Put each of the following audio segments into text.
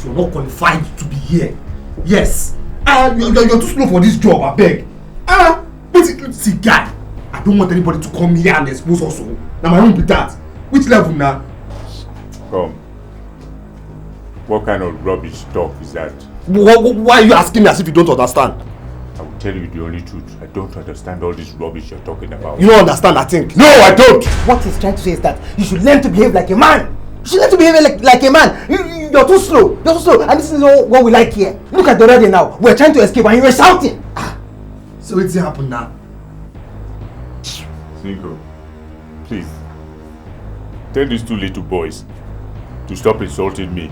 you're not qualified to be here. Yes. You're too slow for this job, I beg. But see, guy, I don't want anybody to come here and expose us. Now my own be that. Which level now? Come. What kind of rubbish talk is that? Why are you asking me as if you don't understand? I will tell you the only truth. I don't understand all this rubbish you're talking about. You don't understand, I think. No, I don't! What he's trying to say is that you should learn to behave like a man. You should learn to behave like a man. You're too slow. You're too slow. And this is what we like here. Look at the radio now. We're trying to escape and you were shouting. So what's happened now? Cinco, please. Tell these two little boys to stop insulting me.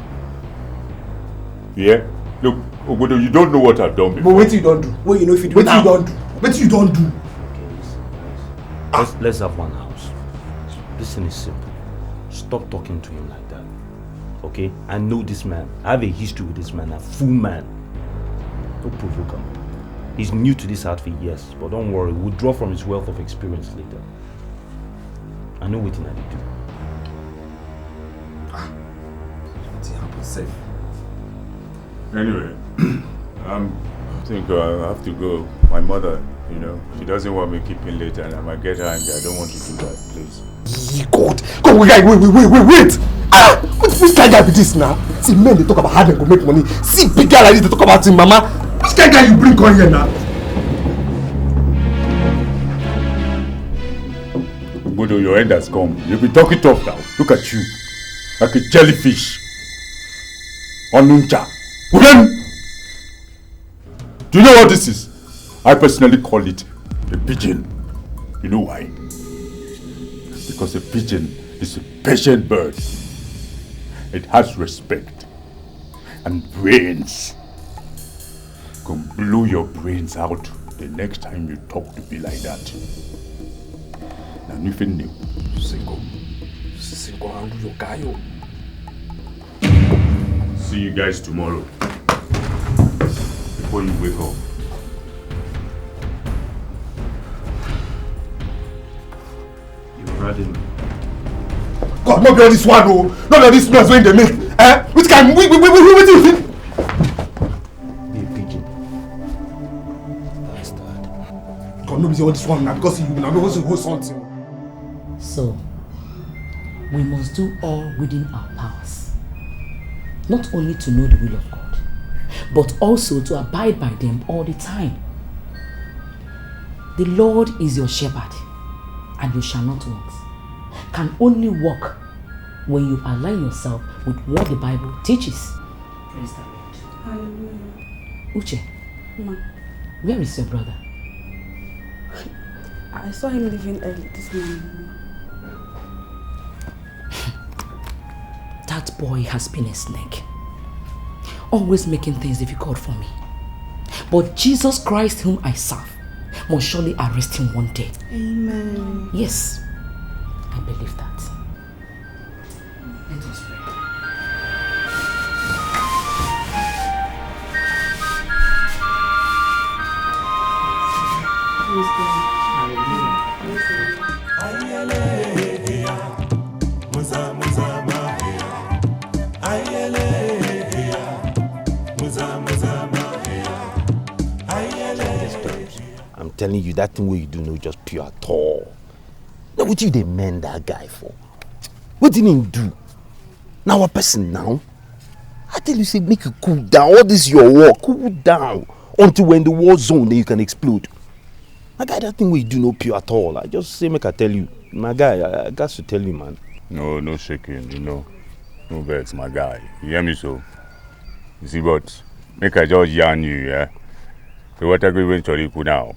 Yeah? Look, Obodo, you don't know what I've done before. But wait till you don't do. Well, you know if you do, wait till you don't do. Wait till you don't do. Let's have one house. This thing is simple. Stop talking to him like that. Okay? I know this man. I have a history with this man. A fool man. Don't provoke him. He's new to this outfit, yes. But don't worry. We'll draw from his wealth of experience later. I know what I do. What's happened, safe? Anyway, I think I have to go. My mother, you know, she doesn't want me keeping late and I might get her angry. I don't want to do that, please. God, wait. Which kind of guy be this now? See, men they talk about how they go make money. See, big guy like this they talk about him, mama. Which kind of guy you bring on here now? Obodo, your end has come. You've been talking tough now. Look at you. Like a jellyfish. Onuncha. Women! Do you know what this is? I personally call it a pigeon. You know why? Because a pigeon is a patient bird. It has respect and brains. Can blow your brains out the next time you talk to me like that. Now, nothing new. Single, handle your guy. See you guys tomorrow. Before you wake up. You're riding. God, not be all this one, oh. Not all this noise when they make. Which kind? What do you think? Be a pigeon. Bastard. God, not be all this one now because you now because you hold something. So, we must do all within our powers. Not only to know the will of God, but also to abide by them all the time. The Lord is your shepherd, and you shall not want. Can only walk when you align yourself with what the Bible teaches. Praise the Lord. Hallelujah. Uche, Ma, where is your brother? I saw him leaving early this morning. That boy has been a snake, always making things difficult for me. But Jesus Christ, whom I serve, must surely arrest him one day. Amen. Yes, I believe that. Let us pray. Praise God. I'm telling you, that thing what you do no just pure at all. Now what you they mend that guy for? What did he do? Now a person now? I tell you, say make you cool down. All this is your work. Cool down. Until when the war zone, then you can explode. My guy, that thing what you do no pure at all. I just say make I tell you. My guy, I got to tell you, man. No shaking, you know. No vex, my guy. You hear me so? You see, but make I just yarn you, yeah? The water grievance choriku now.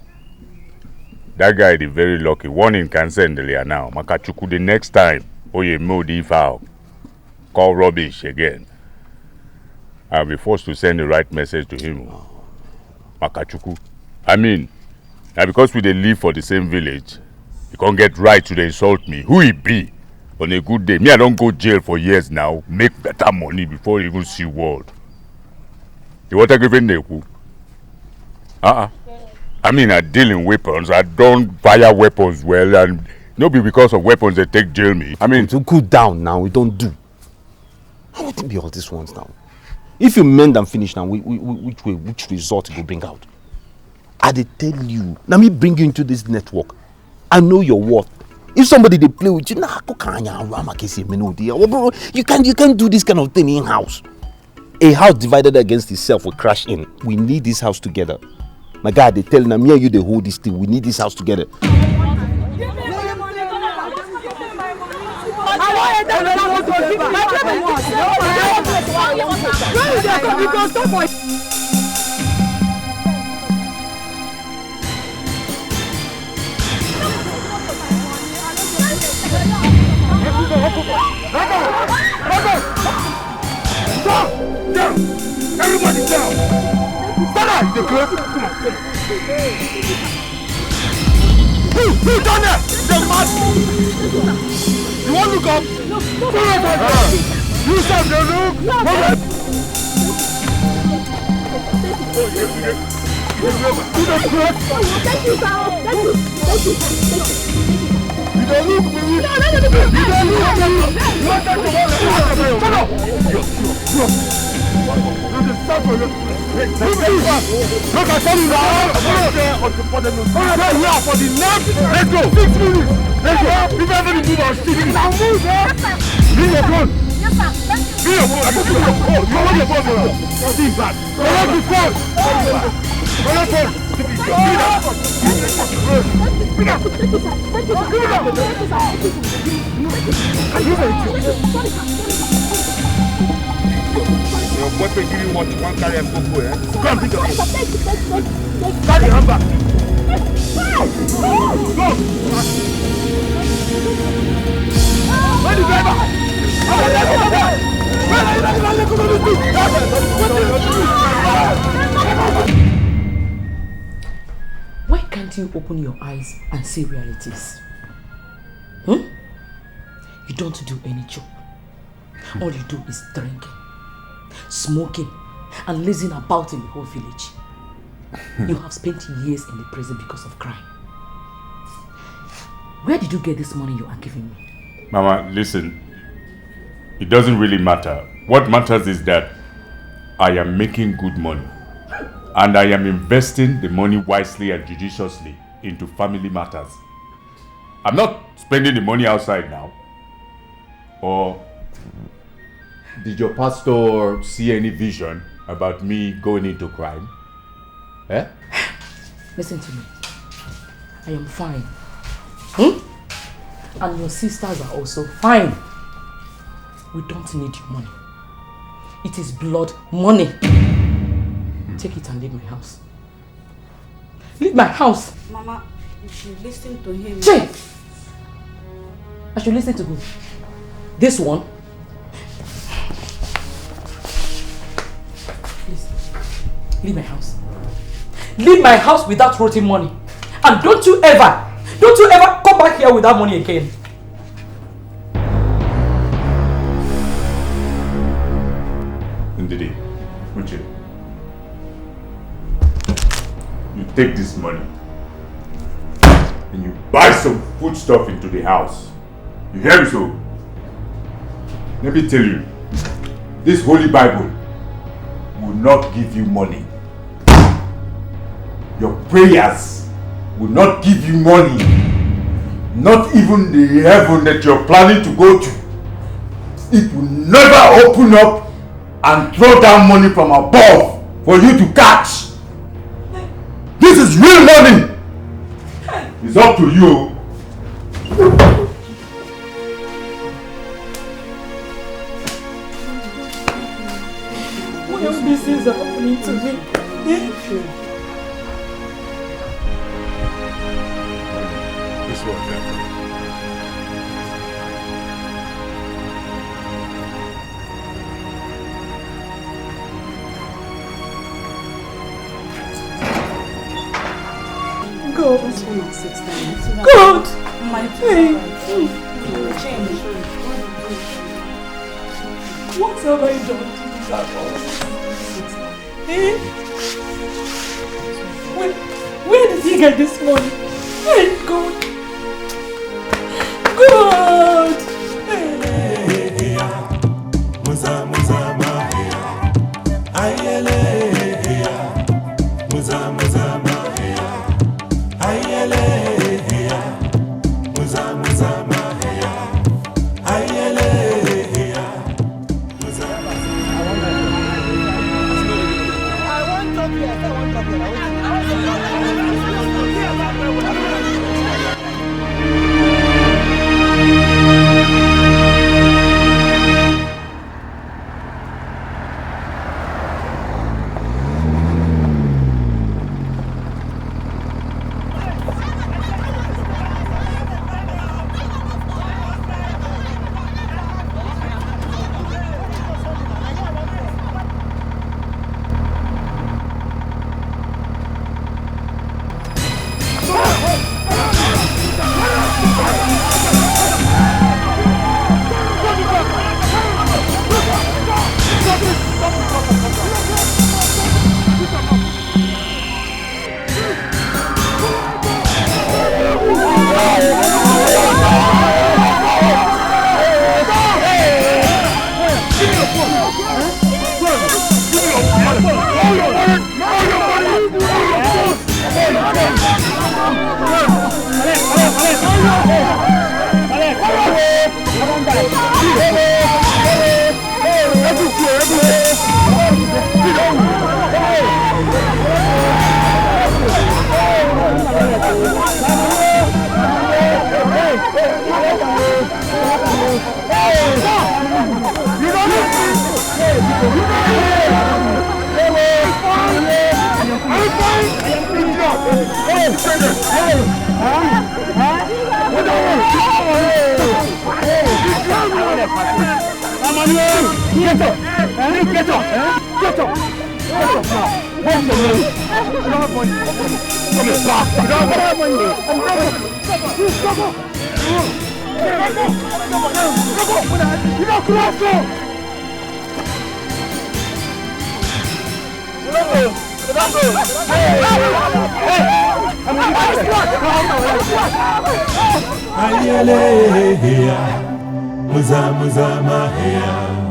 That guy is very lucky. One in cancer in the layer now. Makachuku the next time. Oh, you modi foul. Call rubbish again. I'll be forced to send the right message to him. Makachuku. I mean, now because we dey live for the same village, you can't get right to insult me. Who he be? On a good day. Me, I don't go jail for years now. Make better money before you even see world. The water grievance neku. I mean, I deal in weapons. I don't fire weapons well, and no be because of weapons they take jail me. I mean, to cool down now, we don't do. How would it be all these ones now? If you mend and finish now, which result it will bring out? I dey tell you, now me bring you into this network. I know your worth. If somebody they play with you, you can't do this kind of thing in house. A house divided against itself will crash in. We need this house together. My guy, they tell me and you they hold this thing. We need this house together. Down! Everybody down! Stand up! The close! Come on, Who done that? The man! You want to look up? No. You said the look! No. You don't look, baby! You don't look, Look at some now! For the next, let's go! 6 minutes! Let's go! If everybody move our stick, now move! Bring your phone! Yes, sir! Bring your phone! I just bring your phone! You want your phone now? See that! I want the phone! I want the phone! Your boyfriend give you what you want carry and go, eh? Go and pick your phone. Carry your hand back. Go! Where the driver? Why can't you open your eyes and see realities? You don't do any job. All you do is drinking, smoking, and lazing about in the whole village. You have spent years in the prison because of crime. Where did you get this money you are giving me? Mama, listen. It doesn't really matter. What matters is that I am making good money. And I am investing the money wisely and judiciously into family matters. I'm not spending the money outside now. Or did your pastor see any vision about me going into crime? Eh? Listen to me. I am fine. And your sisters are also fine. We don't need your money. It is blood money. Take it and leave my house. Leave my house! Mama, you should listen to him. Che! I should listen to who? This one? Please, leave my house. Leave my house without rotting money. And don't you ever come back here without money again. Ndidi, Uche, you take this money and you buy some food stuff into the house. You hear me so? Let me tell you, this Holy Bible will not give you money. Your prayers will not give you money. Not even the heaven that you're planning to go to. It will never open up and throw down money from above for you to catch. This is real money. It's up to you. Why all these things are happening to me? This one, God. God! My Hey. change. What have I done to deserve all this? Where did he get this money? Hey, God! God!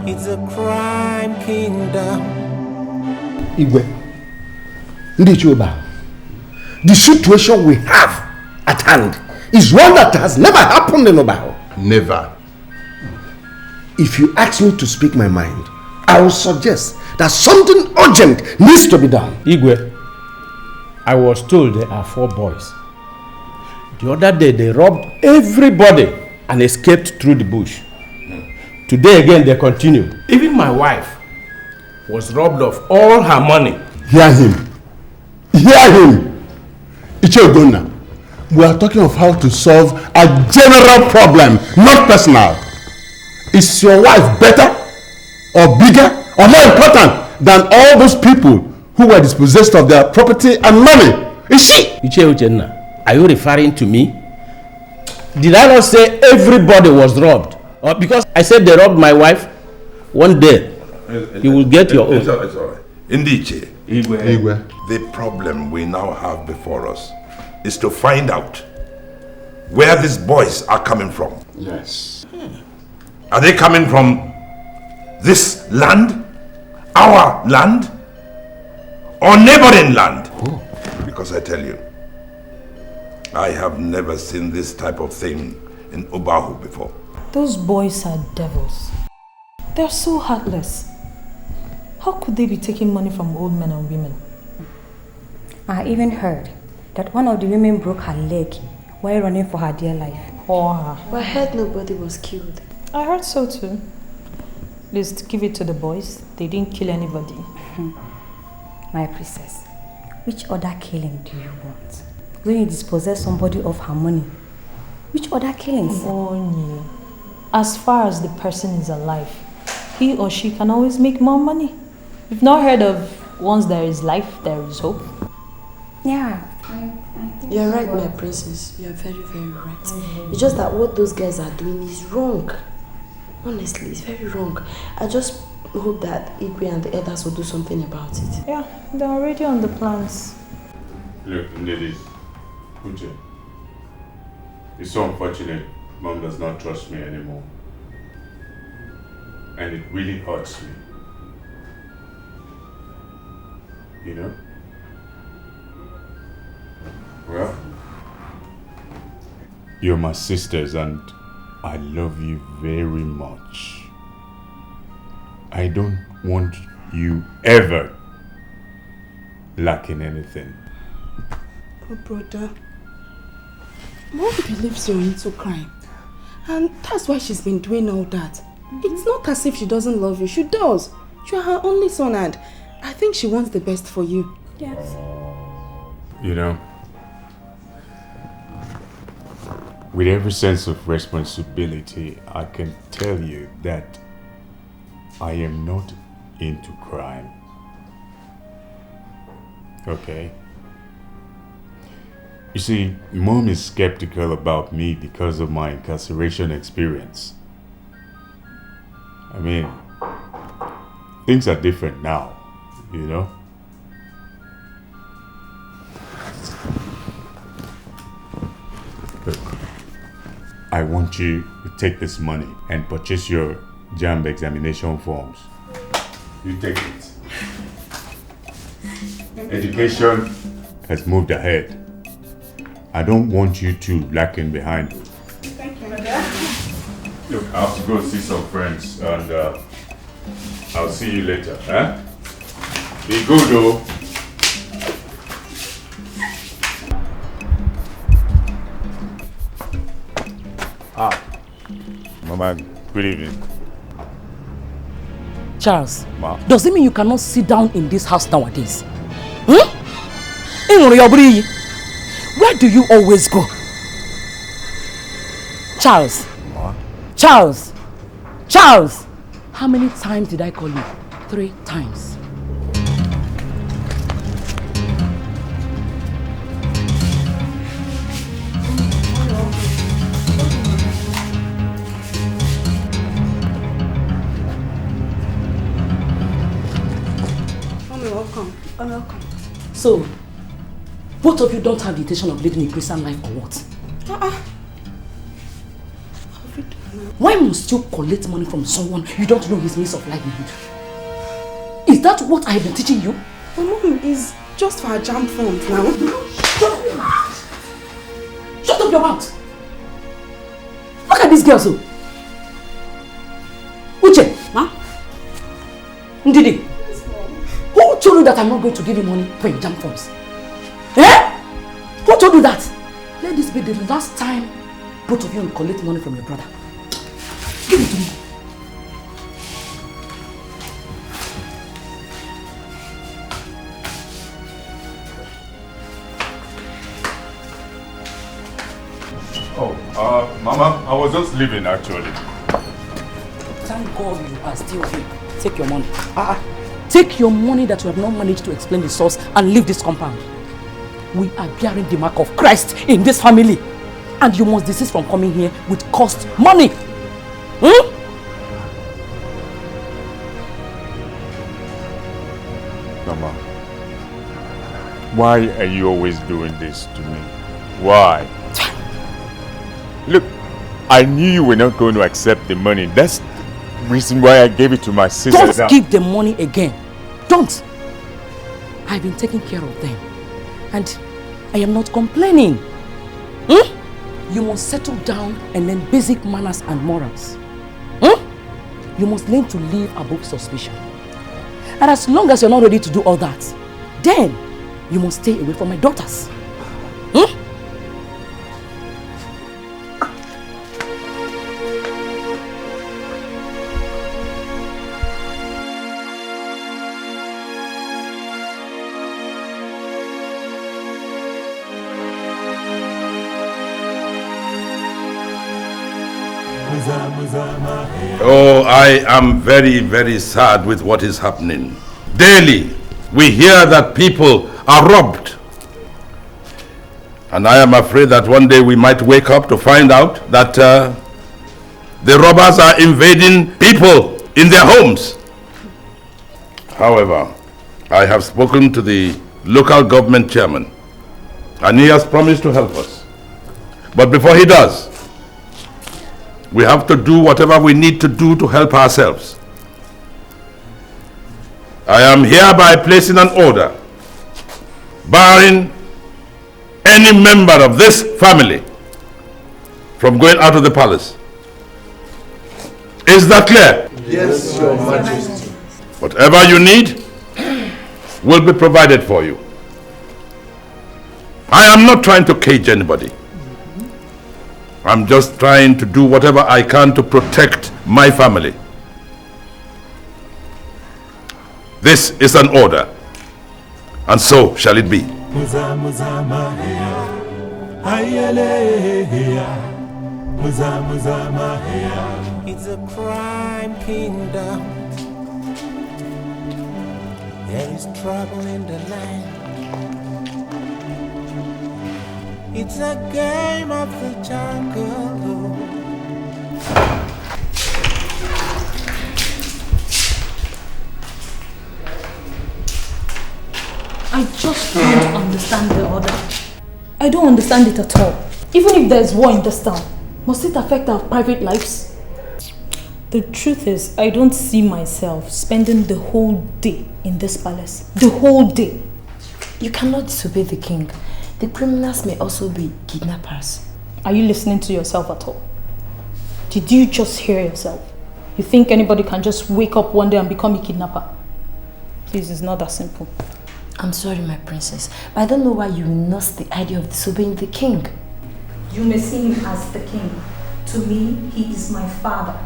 It's a crime kingdom. Igwe, the situation we have at hand is one that has never happened in Obaho. Never. If you ask me to speak my mind, I will suggest that something urgent needs to be done. Igwe, I was told there are 4 boys. The other day they robbed everybody and escaped through the bush. Today again they continue. Even my wife was robbed of all her money. Hear him. Hear him. Ichegonna, we are talking of how to solve a general problem, not personal. Is your wife better or bigger or more important than all those people who were dispossessed of their property and money? Is she? Ichegonna, are you referring to me? Did I not say everybody was robbed? Or because I said they robbed my wife? One day, you will get your own. It's all right. Indeed, Igwe. The problem we now have before us is to find out where these boys are coming from. Yes. Are they coming from this land, our land, or neighboring land? Oh. Because I tell you, I have never seen this type of thing in Obahu before. Those boys are devils. They're so heartless. How could they be taking money from old men and women? I even heard that one of the women broke her leg while running for her dear life. Poor her. But I heard nobody was killed. I heard so too. At least give it to the boys. They didn't kill anybody. My princess, which other killing do you want? When you dispossess somebody of her money, which other killings? Only. As far as the person is alive, he or she can always make more money. You've not heard of once there is life, there is hope? Yeah. You're right, my princess. You're very, very right. It's just that what those guys are doing is wrong. Honestly, it's very wrong. I just hope that Igwe and the others will do something about it. Yeah, they're already on the plans. Look, ladies, Uche, it's so unfortunate Mom does not trust me anymore. And it really hurts me. You know? Well, you're my sisters and I love you very much. I don't want you ever lacking anything. Oh, brother. Mom believes you're into crime. And that's why she's been doing all that. It's not as if she doesn't love you. She does. You are her only son and I think she wants the best for you. Yes. You know, with every sense of responsibility, I can tell you that I am not into crime. Okay? You see, Mom is skeptical about me because of my incarceration experience. I mean, things are different now, you know? Look, I want you to take this money and purchase your JAMB examination forms. You take it. Education has moved ahead. I don't want you two lacking behind. Thank you, Mother. Look, I have to go see some friends and I'll see you later. Eh? Be good though. Mama, good evening. Charles, Ma. does it mean you cannot sit down in this house nowadays? Where do you always go? Charles. What? Charles. Charles. How many times did I call you? 3 times. Welcome. Welcome. So, both of you don't have the intention of living a Christian life or what? Why must you collect money from someone you don't know his means of livelihood? Is that what I have been teaching you? Mom, it's just for a jam fund now. Shut up your mouth! Look at these girls. Uche! Huh? Ndidi! Who told you that I'm not going to give you money for your jam funds? Eh? Who told you that? Let this be the last time both of you will collect money from your brother. Give it to me. Oh, Mama, I was just leaving actually. Thank God you are still here. Take your money. Take your money that you have not managed to explain the source and leave this compound. We are bearing the mark of Christ in this family. And you must desist from coming here with cost money. Mama, why are you always doing this to me? Why? Look, I knew you were not going to accept the money. That's the reason why I gave it to my sister. Don't give the money again. Don't. I've been taking care of them. And I am not complaining. You must settle down and learn basic manners and morals. You must learn to live above suspicion. And as long as you're not ready to do all that, then you must stay away from my daughters. Oh, I am very, very sad with what is happening. Daily, we hear that people are robbed. And I am afraid that one day we might wake up to find out that the robbers are invading people in their homes. However, I have spoken to the local government chairman, and he has promised to help us. But before he does, we have to do whatever we need to do to help ourselves. I am hereby placing an order barring any member of this family from going out of the palace. Is that clear? Yes, Your Majesty. Whatever you need will be provided for you. I am not trying to cage anybody. I'm just trying to do whatever I can to protect my family. This is an order, and so shall it be. It's a crime kingdom. There is trouble in the land. It's a game of the jungle. I just don't understand the order. I don't understand it at all. Even if there's war in this town, must it affect our private lives? The truth is, I don't see myself spending the whole day in this palace. The whole day. You cannot disobey the king. The criminals may also be kidnappers. Are you listening to yourself at all? Did you just hear yourself? You think anybody can just wake up one day and become a kidnapper? Please, it's not that simple. I'm sorry, my princess, but I don't know why you nurse the idea of disobeying the king. You may see him as the king. To me, he is my father.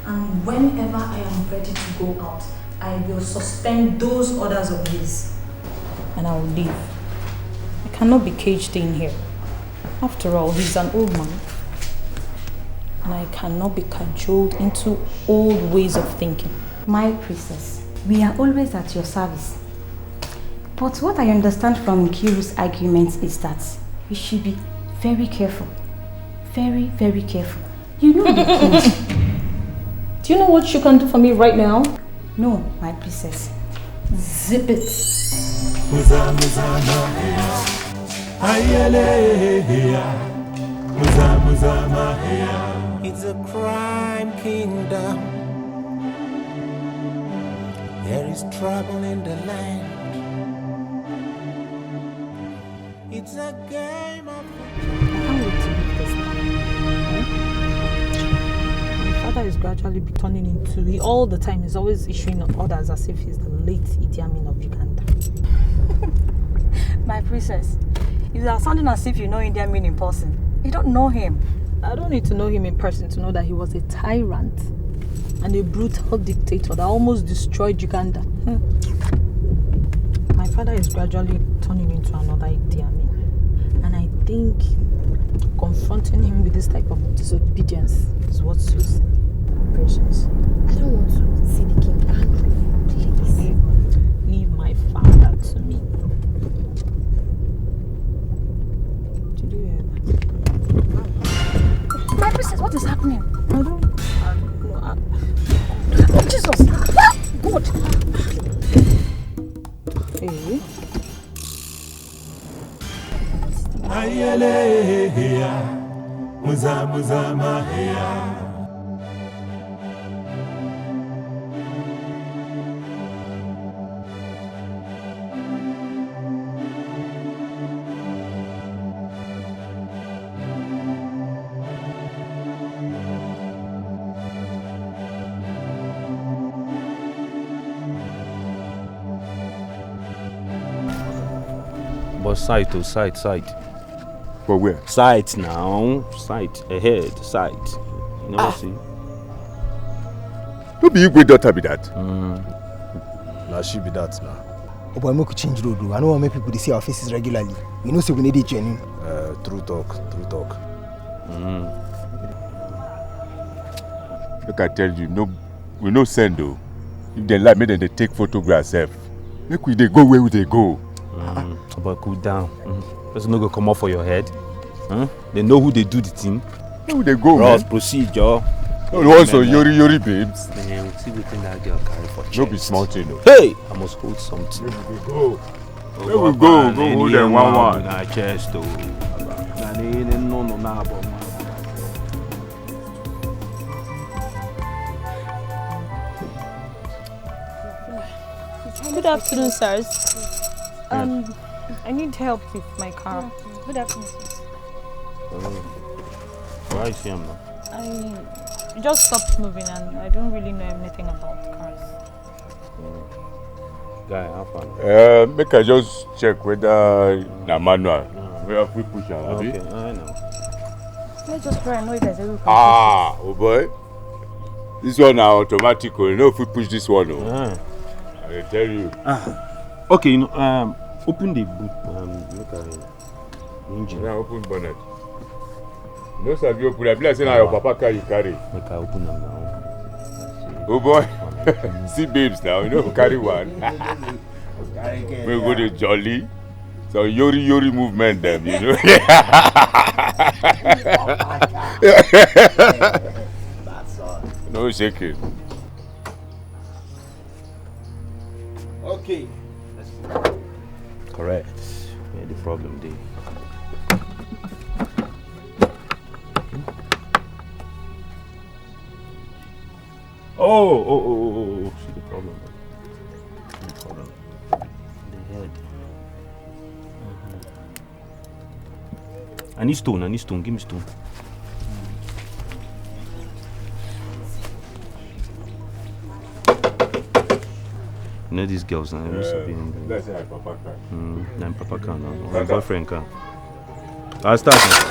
And whenever I am ready to go out, I will suspend those orders of his. And I will leave. I cannot be caged in here. After all, he's an old man. And I cannot be cajoled into old ways of thinking. My princess, we are always at your service. But what I understand from Nkiru's arguments is that you should be very careful. Very, very careful. You know the king. Do you know what you can do for me right now? No, my princess. Zip it. It's a crime kingdom. There is trouble in the land. It's a game of... I can't wait to leave this now. My father is gradually turning into... He all the time is always issuing orders as if he's the late Idi Amin of Uganda. My princess, you are sounding as if you know Idi Amin in person. You don't know him. I don't need to know him in person to know that he was a tyrant and a brutal dictator that almost destroyed Uganda. My father is gradually turning into another Idi Amin. And I think confronting him with this type of disobedience is what suits him. Precious, I don't want to see the king angry. Please. Leave my father to me. Did you hear that? My princess, what is happening? I don't... Oh, Jesus! Ah, God! Hey. But sight, oh, sight. For where? Sight now. Sight. Ahead. Sight. You never see? Don't be Igwe daughter be that. Now she be that now. Oh boy, make we change road. I don't want to make people see our faces regularly. You know, so we need it genuine. True talk. Look, I tell you, no, we no send though. If they like, make them they take photographs. Make we they go where they go. But cool down. Person no go come off for your head. They know who they do the thing. Where they go, Ross, man? procedure. Also, yori babes. Man, we'll see what that girl carry for chest. No be small thing though. Hey! I must hold something. Where we go? Where we go? Go hold them one. Na chest oh. Na Good afternoon, sirs. I need help with my car. Good afternoon, sir. Why is she now? I just stopped moving and I don't really know anything about cars. Guy, how far? Make I just check whether na manual. Where we push her, okay, I know. Let's just try and know if there's a way. Oh boy. This one now automatic. You know if we push this one, I tell you. Okay, you know, open the boot. Look at the engine. Yeah, open bonnet. No, sir, you open. I be like saying your papa car you carry. Make I open them now. Oh boy, see babes now. You know carry one. We go to jolly. So yori movement them, you know. That's all. No shaking. Okay. Correct. Where the problem there? Oh, see the problem. The head. I need stone, give me stone. You know these girls now, they must have been. That's my papa car. My papa car now. My boyfriend car. I'll start now.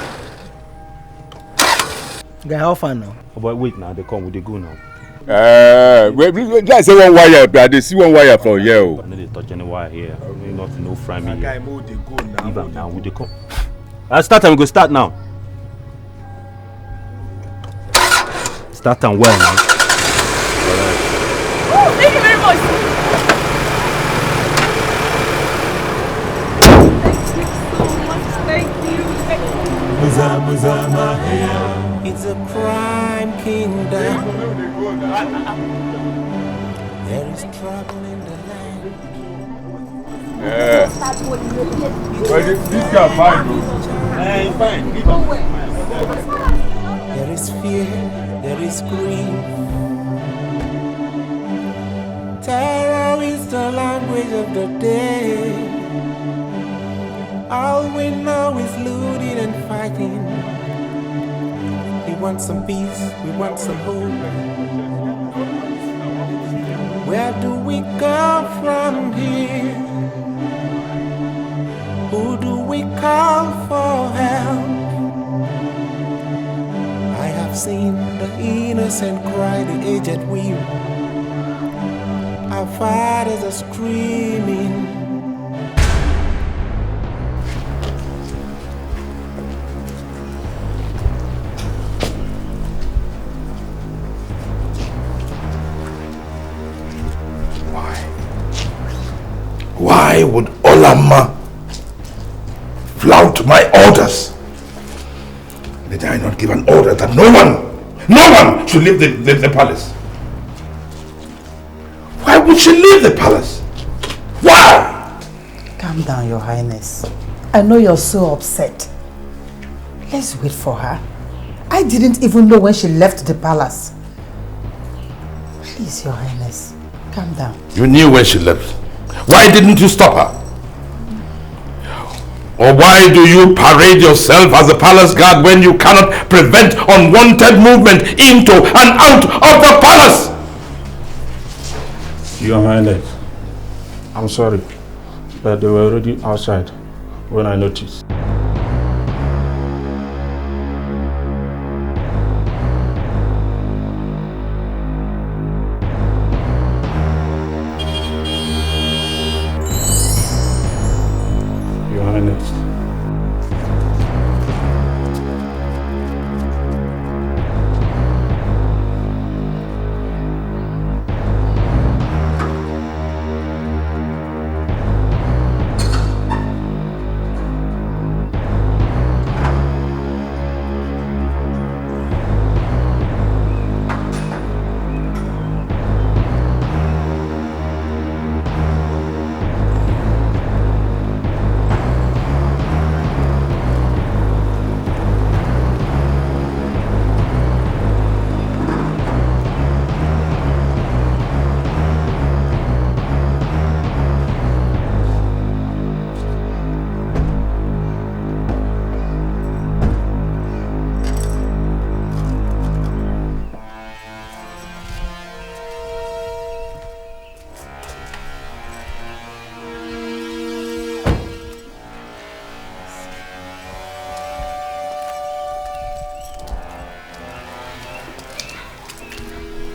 Guy, how far now? Oh, but wait now, they come, they go now. Wait, let's say one wire, but they see one wire from here. I know they touch any wire here. Not no fry me. Guy, move the go now. Leave am now. We dey come. I start and we go start now. Start and well now. Alright. Oh, thank you very much. Thank you so much. Thank you. It's a crime kingdom. There is trouble in the land. Well, this guy fine, bro. He's fine. There is fear, there is grief. Terror is the language of the day. All we know is looting and fighting. We want some peace, we want some hope. Where do we go from here? Who do we call for help? I have seen the innocent cry, the aged weep. Our fathers are screaming. Why would Olama flout my orders? Did I not give an order that no one should leave the palace? Why would she leave the palace? Why? Calm down, Your Highness. I know you're so upset. Let's wait for her. I didn't even know when she left the palace. Please, Your Highness, calm down. You knew when she left. Why didn't you stop her? Or why do you parade yourself as a palace guard when you cannot prevent unwanted movement into and out of the palace? Your Highness, I'm sorry, but they were already outside when I noticed. Your Highness.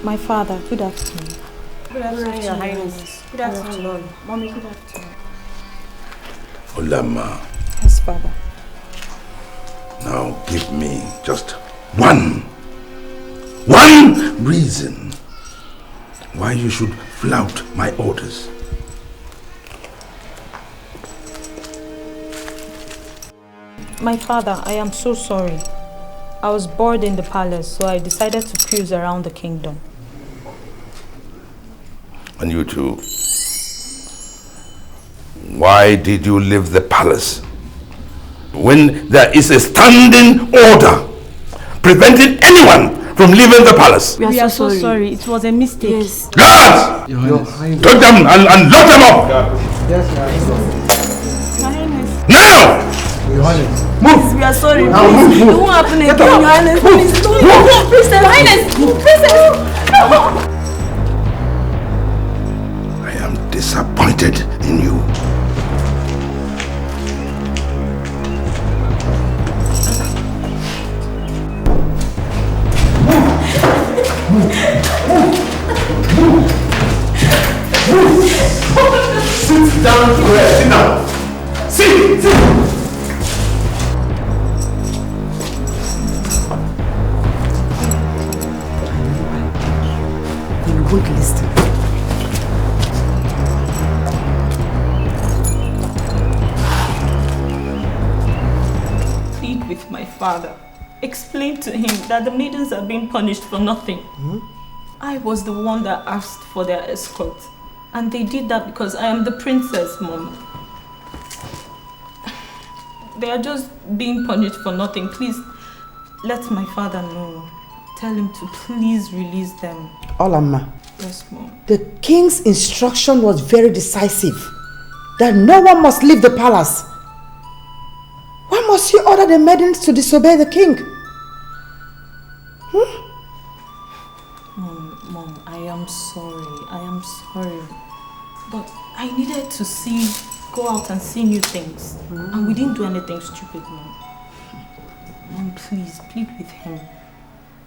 My father, good afternoon. Good afternoon, Your Highness. Good afternoon. Mommy, good afternoon. Olama, Yes, Father. now give me just one reason why you should flout my orders. My father, I am so sorry. I was bored in the palace, so I decided to cruise around the kingdom. And you too. Why did you leave the palace when there is a standing order preventing anyone from leaving the palace? We are so sorry. It was a mistake. Yes. Guards! Take them and lock them up! Yes, Your Highness. Now! Your Highness. Move! We are sorry. Now move! It won't happen again, Your Highness. Please, Princess, Your Highness! Princess! I am disappointed in you. Sit Sit down, sit down. Sit! You won't listen. Plead with my father. Explain to him that the maidens are being punished for nothing. I was the one that asked for their escort. And they did that because I am the princess, Mom. They are just being punished for nothing. Please, let my father know. Tell him to please release them. Olamma. Yes, Mom. The king's instruction was very decisive. That no one must leave the palace. Why must you order the maidens to disobey the king? Mom, I am sorry. I am sorry. But I needed to go out and see new things. And we didn't do anything stupid, Mom. Mom, please, plead with him.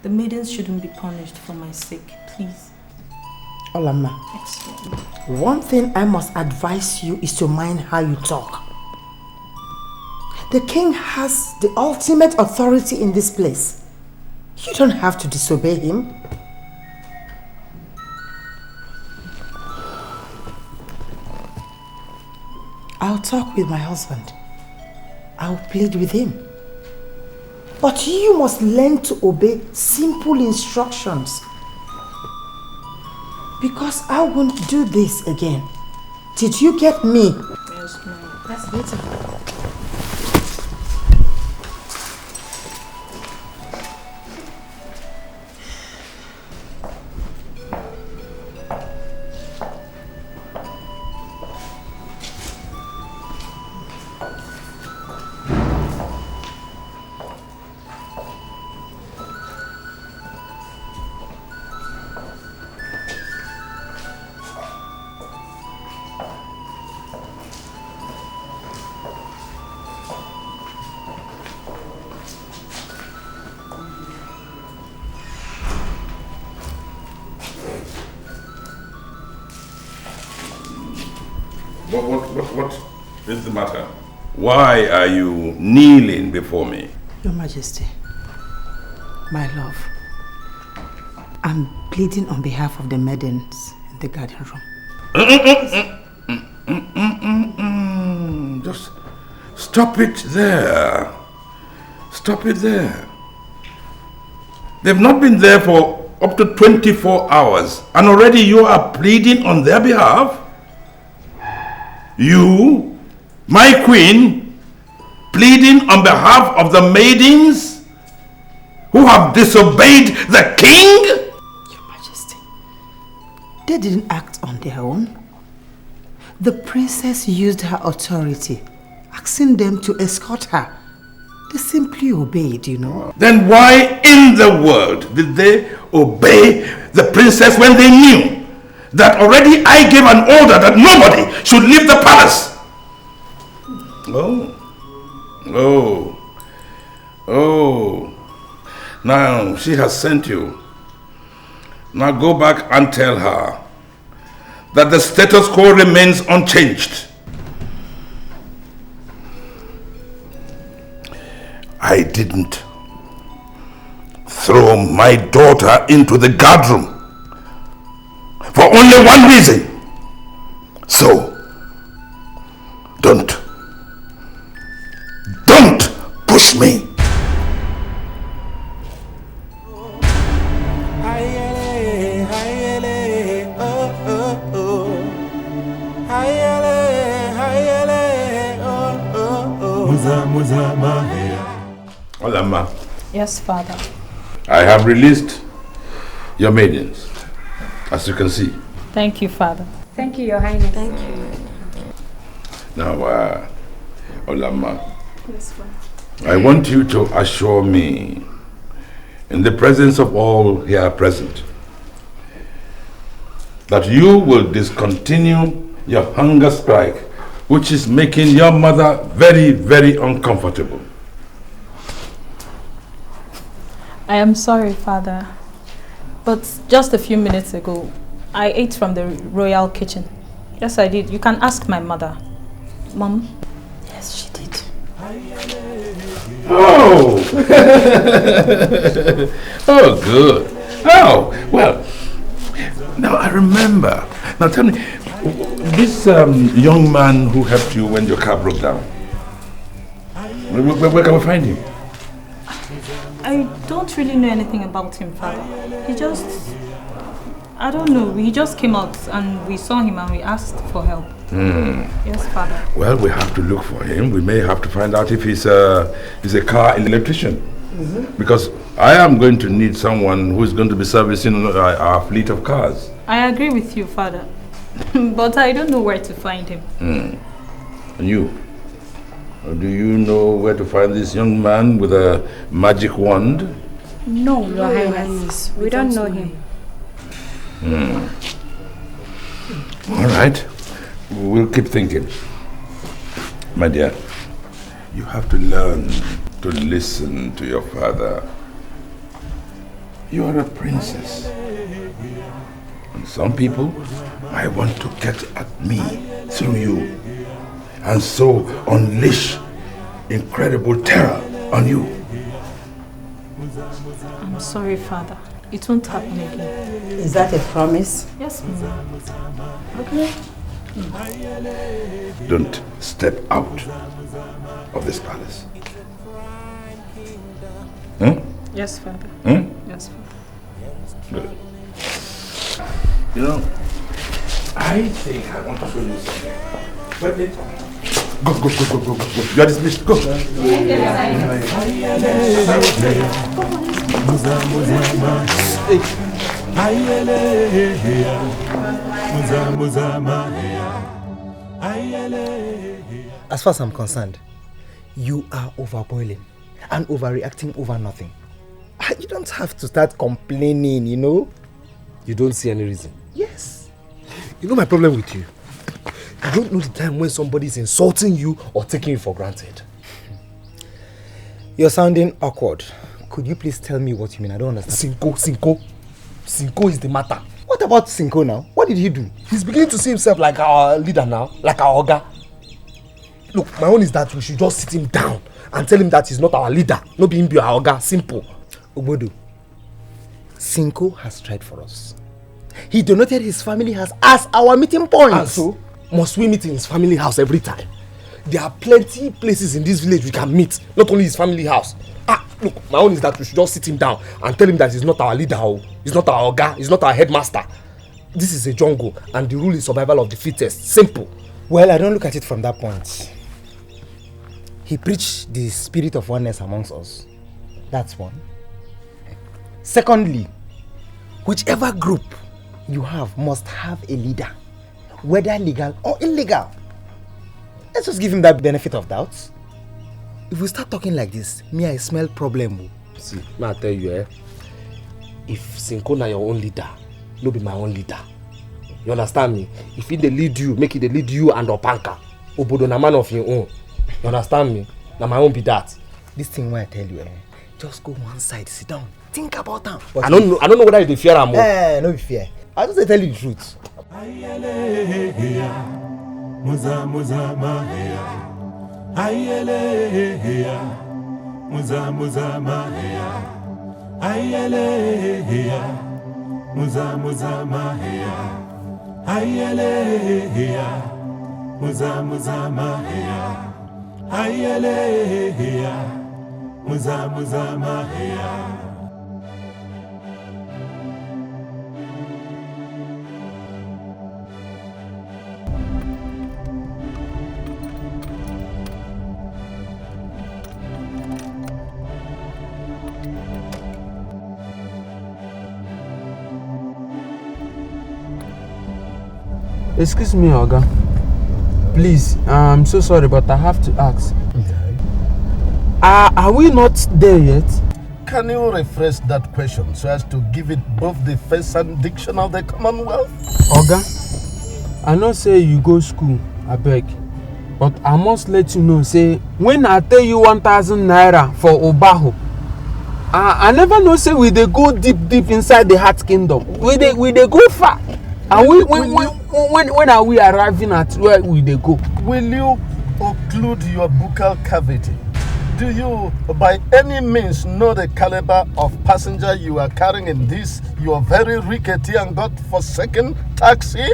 The maidens shouldn't be punished for my sake, please. Olamma, one thing I must advise you is to mind how you talk. The king has the ultimate authority in this place. You don't have to disobey him. I'll talk with my husband. I'll plead with him. But you must learn to obey simple instructions. Because I won't do this again. Did you get me? Yes, Mom. That's better. What is the matter? Why are you kneeling before me? Your Majesty, my love, I'm pleading on behalf of the maidens in the garden room. Just stop it there. Stop it there. They've not been there for up to 24 hours and already you are pleading on their behalf? You, my queen, pleading on behalf of the maidens who have disobeyed the king? Your Majesty, they didn't act on their own. The princess used her authority, asking them to escort her. They simply obeyed, you know. Then why in the world did they obey the princess when they knew that already I gave an order that nobody should leave the palace? Oh. Now she has sent you. Now go back and tell her that the status quo remains unchanged. I didn't throw my daughter into the guard room for only one reason. So, don't push me. Olama. Yes, Father. I have released your maidens, as you can see. Thank you, Father. Thank you, Your Highness. Thank you. Now, Olama, Yes, Father. I want you to assure me, in the presence of all here present, that you will discontinue your hunger strike, which is making your mother very, very uncomfortable. I am sorry, Father, but just a few minutes ago, I ate from the royal kitchen. Yes, I did. You can ask my mother. Mom? Yes, she did. Oh! Oh, good. Oh, well, now I remember. Now tell me, this young man who helped you when your car broke down, where can we find him? I don't really know anything about him, Father. He just... I don't know. He just came out and we saw him and we asked for help. Yes, Father. Well, we have to look for him. We may have to find out if he's a car electrician. Because I am going to need someone who is going to be servicing our fleet of cars. I agree with you, Father. But I don't know where to find him. And you? Do you know where to find this young man with a magic wand? No, Your Highness. We don't know him. All right. We'll keep thinking. My dear, you have to learn to listen to your father. You are a princess. And some people might want to get at me through you. And so unleash incredible terror on you. I'm sorry, Father. It won't happen again. Is that a promise? Yes, Mom. Okay. Don't step out of this palace. Yes, Father. Yes, Father. Good. You know, I think I want to show you something. But go. You are dismissed. Go. As far as I'm concerned, you are overboiling and overreacting over nothing. You don't have to start complaining, you know? You don't see any reason? Yes. You know my problem with you? You don't know the time when somebody is insulting you or taking you for granted. You're sounding awkward. Could you please tell me what you mean? I don't understand. Cinco is the matter. What about Cinco now? What did he do? He's beginning to see himself like our leader now, like our Oga. Look, my own is that we should just sit him down and tell him that he's not our leader, not being our Oga. Simple. Obodo, Cinco has tried for us. He donated his family house as our meeting point. And so, must we meet in his family house every time? There are plenty places in this village we can meet, not only his family house. Look, my own is that we should just sit him down and tell him that he's not our leader, he's not our Oga, he's not our headmaster. This is a jungle and the rule is survival of the fittest. Simple. Well, I don't look at it from that point. He preached the spirit of oneness amongst us. That's one. Secondly, whichever group you have must have a leader, whether legal or illegal. Let's just give him that benefit of doubt. If we start talking like this, me, I smell problem. See, may I tell you, if Cinco na your own leader, no be my own leader. You understand me? If he dey lead you, make it dey lead you and Opanka. Obodo na man of your own. You understand me? Na my own be that. This thing where I tell you, just go one side, sit down, think about them. I don't know whether you fear am. No be fear. I just tell you the truth. Excuse me, Oga. Please, I'm so sorry, but I have to ask. Are we not there yet? Can you rephrase that question so as to give it both the face and diction of the Commonwealth? Oga, I know say you go school, I beg. But I must let you know, say, when I tell you 1,000 naira for Obaho, I never know say we dey go deep inside the Heart Kingdom. We dey go far. And when are we arriving at where we dey go? Will you occlude your buccal cavity? Do you, by any means, know the caliber of passenger you are carrying in this, your very rickety and God-forsaken taxi?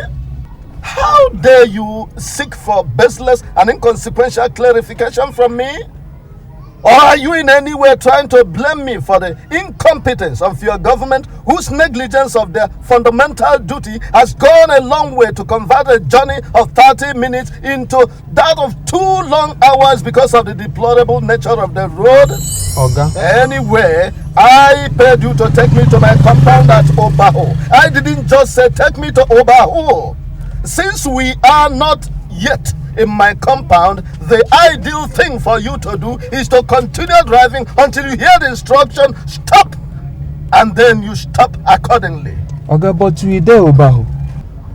How dare you seek for baseless and inconsequential clarification from me? Or are you in any way trying to blame me for the incompetence of your government, whose negligence of their fundamental duty has gone a long way to convert a journey of 30 minutes into that of 2 long hours because of the deplorable nature of the road? Oga. Anyway, I paid you to take me to my compound at Obaho. I didn't just say take me to Obaho. Since we are not yet in my compound, the ideal thing for you to do is to continue driving until you hear the instruction, stop, and then you stop accordingly. Okay, but we there, Obaho.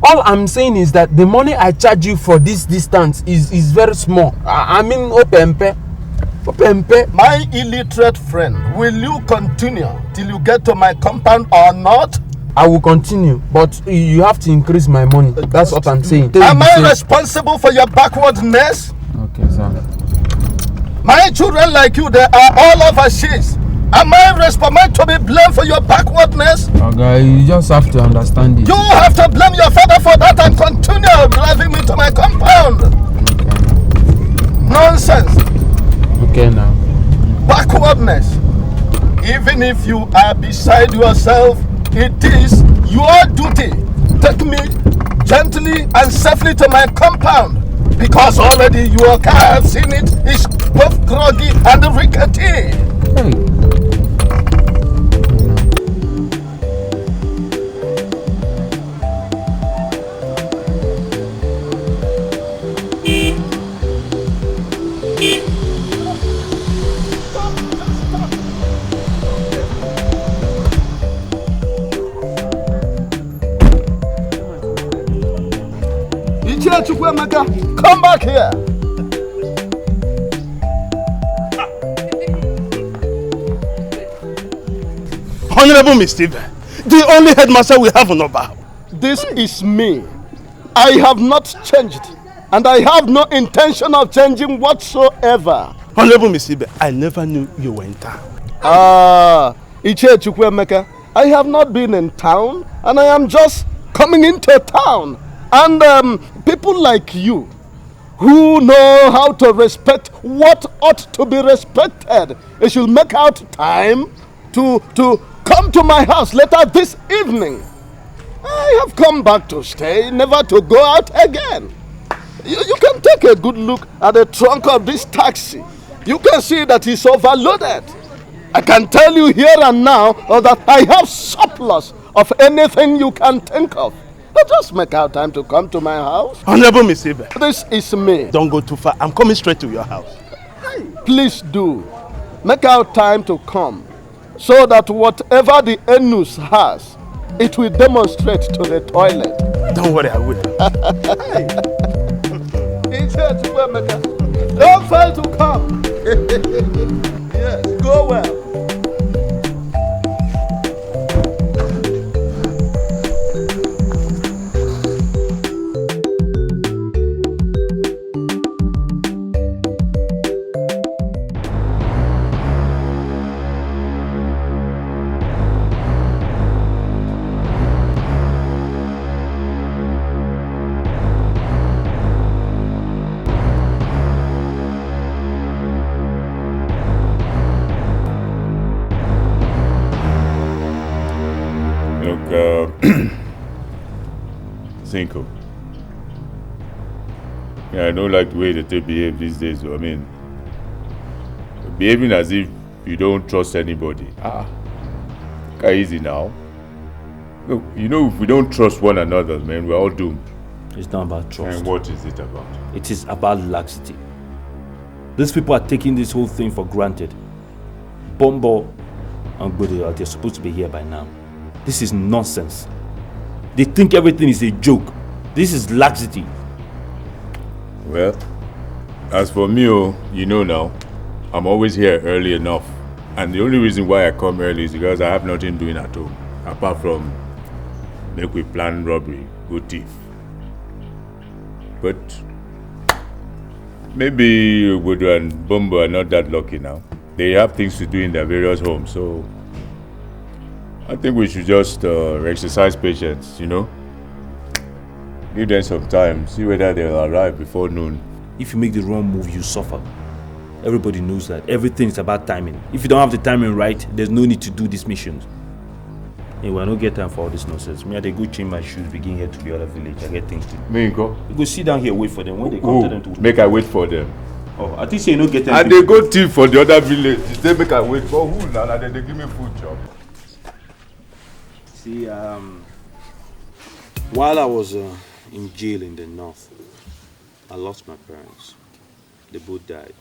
All I'm saying is that the money I charge you for this distance is very small. I mean, Opempe. My illiterate friend, will you continue till you get to my compound or not? I will continue, but you have to increase my money. That's what I'm saying. Am I responsible for your backwardness? Okay, sir. My children like you, they are all overseas. Am I responsible to be blamed for your backwardness? Okay, you just have to understand it. You have to blame your father for that and continue driving me to my compound. Okay. Nonsense. Okay, now. Backwardness. Even if you are beside yourself, it is your duty. Take me gently and safely to my compound, because already your car, I have seen it, is both groggy and rickety. Hey. Come back here. Honorable Mr. The only headmaster we have on Obaho. This is me. I have not changed, and I have no intention of changing whatsoever. Honorable Mr. I never knew you were in town. Iche Chukwemeka, I have not been in town, and I am just coming into town. And people like you, who know how to respect what ought to be respected, they should make out time to come to my house later this evening. I have come back to stay, never to go out again. You can take a good look at the trunk of this taxi. You can see that it's overloaded. I can tell you here and now that I have surplus of anything you can think of. But just make out time to come to my house. Honorable Mr. This is me. Don't go too far. I'm coming straight to your house. Please do. Make out time to come, so that whatever the Enus has, it will demonstrate to the toilet. Don't worry, I will. It's here to where, Mecca. Don't fail to come. Yes, go well. Cinco. Yeah, I don't like the way that they behave these days. I mean, behaving as if you don't trust anybody. Easy now. Look, you know, if we don't trust one another, man, we're all doomed. It's not about trust. And what is it about? It is about laxity. These people are taking this whole thing for granted. Bombo and Bodega, they're supposed to be here by now. This is nonsense. They think everything is a joke. This is laxity. Well, as for me, you know now, I'm always here early enough. And the only reason why I come early is because I have nothing doing at home, apart from make we plan robbery good thief. But maybe Obodo and Bombo are not that lucky now. They have things to do in their various homes, so I think we should just exercise patience, you know? Give them some time, see whether they'll arrive before noon. If you make the wrong move, you suffer. Everybody knows that. Everything is about timing. If you don't have the timing right, there's no need to do these missions. Anyway, I don't get time for all this nonsense. Me, I dey go change my shoes, begin here to the other village. I get things to do. Me go. You go sit down here, wait for them. When they come, tell them to... Make I wait for them. Oh, I think you no get time. And they go thief for the other village. They make I wait for who now? And then they give me food job. See, while I was in jail in the north, I lost my parents. They both died.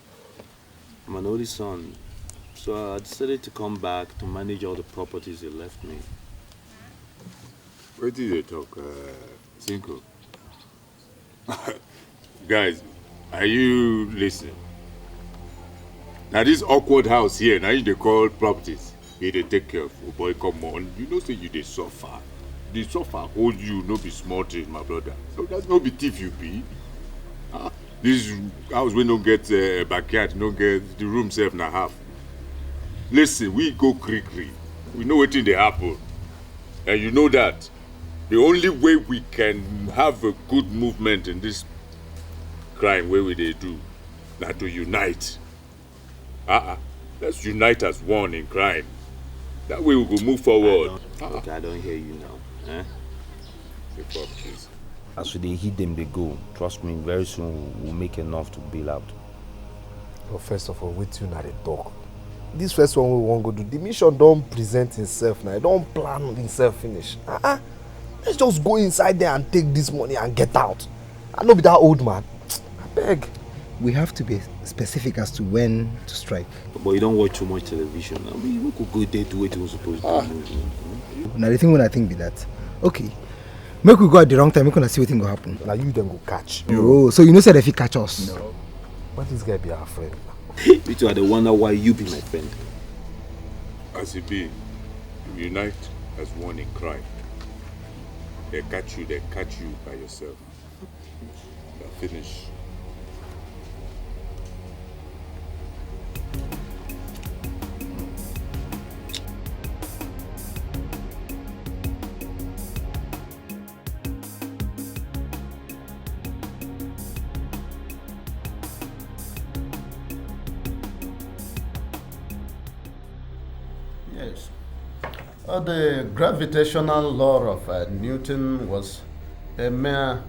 I'm an only son, so I decided to come back to manage all the properties they left me. Where did they talk? Cinco. Guys, are you listening? Now this awkward house here, now you they call properties. You they take care of. Oh boy, come on. You know say you they suffer. They suffer hold you, no be small thing, my brother. So that's no be thief you be. This house we don't get a backyard, no get the room self na half. Listen, we go cree. We know what thing they happen. And you know that. The only way we can have a good movement in this crime where we they do, not to unite. Let's unite as one in crime. That way we will move forward. Okay, I don't hear you now. Eh? The properties. As they hit them, they go. Trust me, very soon we'll make enough to bail out. But first of all, wait till now they talk. This first one we want to go do. The mission don't present himself now. Don't plan himself finish. Let's just go inside there and take this money and get out. I know be that old man. I beg. We have to be specific as to when to strike. But you don't watch too much television. I mean, we could go there to what we're supposed to do. Now the thing when I think be that, okay, make we go at the wrong time, we gonna see what thing go happen. Now you then go catch. Oh, so you know said if he catch us. No. Why this guy be our friend? Me too, I don't wonder why you be my friend. As it be, unite as one in crime. They catch you by yourself. They're finished. Yes. The gravitational law of Newton was a mere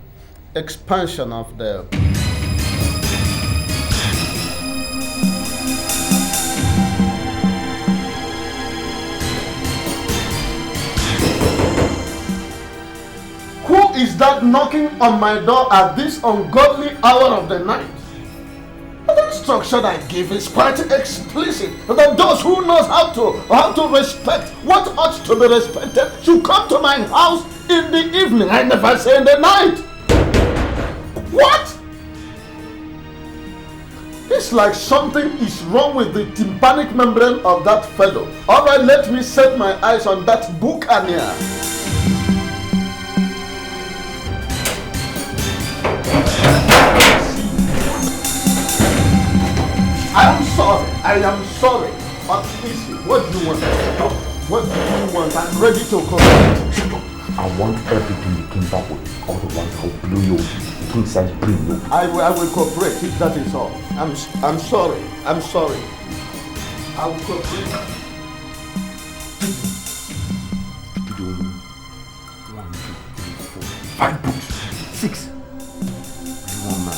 expansion of the Who is that knocking on my door at this ungodly hour of the night? The instruction I give is quite explicit that those who knows how to respect what ought to be respected should come to my house in the evening. I never say in the night. What? It's like something is wrong with the tympanic membrane of that fellow. Alright, let me set my eyes on that buccaneer. I am sorry. But listen, what do you want? What do you want? I'm ready to cooperate. I want everything you came back with. Otherwise, I'll blow you. King size bring you. I will cooperate if that is all. I'm sorry. I'm sorry. I will cooperate. 1, 2, 3, 4, 5 books. 6. One man.